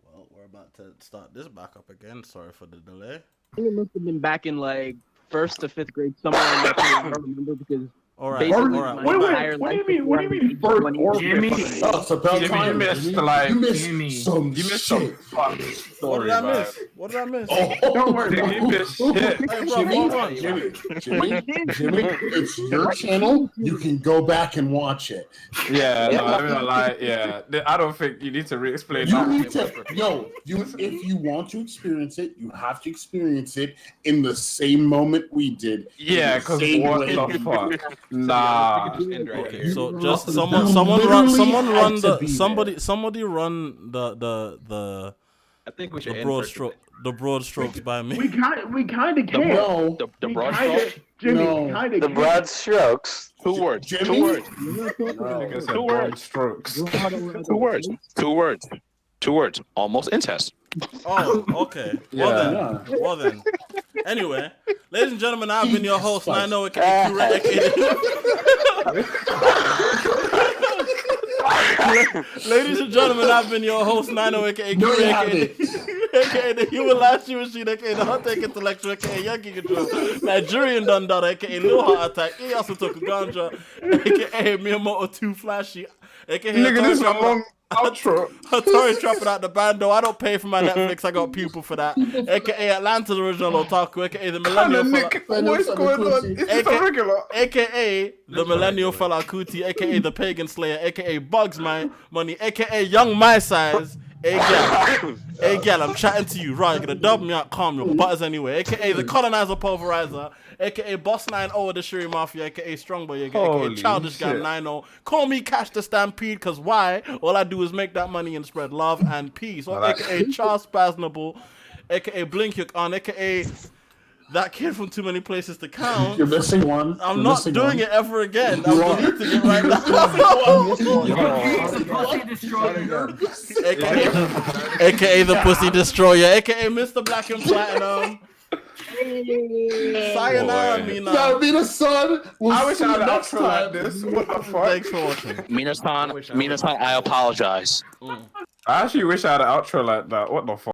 Well, we're about to start this back up again. Sorry for the delay. I think it must have been back in like 1st to 5th grade, somewhere in that period. I don't remember because. All right. What do you mean first or Jimmy? Oh, it's about time. You missed like you missed some shit. fucking story. What did I miss? Oh, don't worry. You missed shit. Jimmy, it's your channel. You can go back and watch it. Yeah, no, I'm not lie. Yeah, I don't think you need to re-explain You that. need to, if you want to experience it, you have to experience it in the same moment we did. Yeah, because what the fuck? Nah. Okay, so just somebody run the I think we should the broad strokes by me. We kind of can. No. The broad strokes? Jimmy, No. we kind of The broad strokes. 2 words. Jimmy? 2 words. Nigga said 2 broad words. strokes. 2 words. 2 words. 2 words. Almost incest. Oh, okay. Well then. Anyway, ladies and gentlemen, I've been your host, and I know it can Ladies and gentlemen, I've been your host, Nino, aka the Human Lashy Machine, aka the Hot Take Intellectual, aka Yankee Control, Nigerian Dundada, aka Lil Heart Attack, Iyasu Toku Ganja, aka Miyamoto 2 Flashy, aka Nigga, this is a long outro. Hattori trapping out the bando. I don't pay for my Netflix. I got people for that. AKA Atlanta's original otaku. AKA the millennial fella. AKA the millennial fella Kuti. AKA the pagan slayer. AKA Bugs my money. AKA young my size. Hey gal, I'm chatting to you. Right, you're gonna dub me out, calm your butters anyway. AKA the colonizer pulverizer. AKA Boss 9-0 of the Shuri Mafia. AKA Strongboy. AKA Childish Guy 9-0. Call me Cash the Stampede, cause why? All I do is make that money and spread love and peace. Or AKA Charles Spasnable. AKA Blink Hook on. AKA that kid from Too Many Places to Count. You're missing one. I'm not doing it ever again. I'm deleting it right now. AKA the Pussy Destroyer. AKA Mr. Black and Platinum. Sayonara, Mina. Yeah, Mina-san. I wish I had an outro like this. What the fuck? Thanks for watching. Mina-san, I apologize. I actually wish I had an outro like that. What the fuck?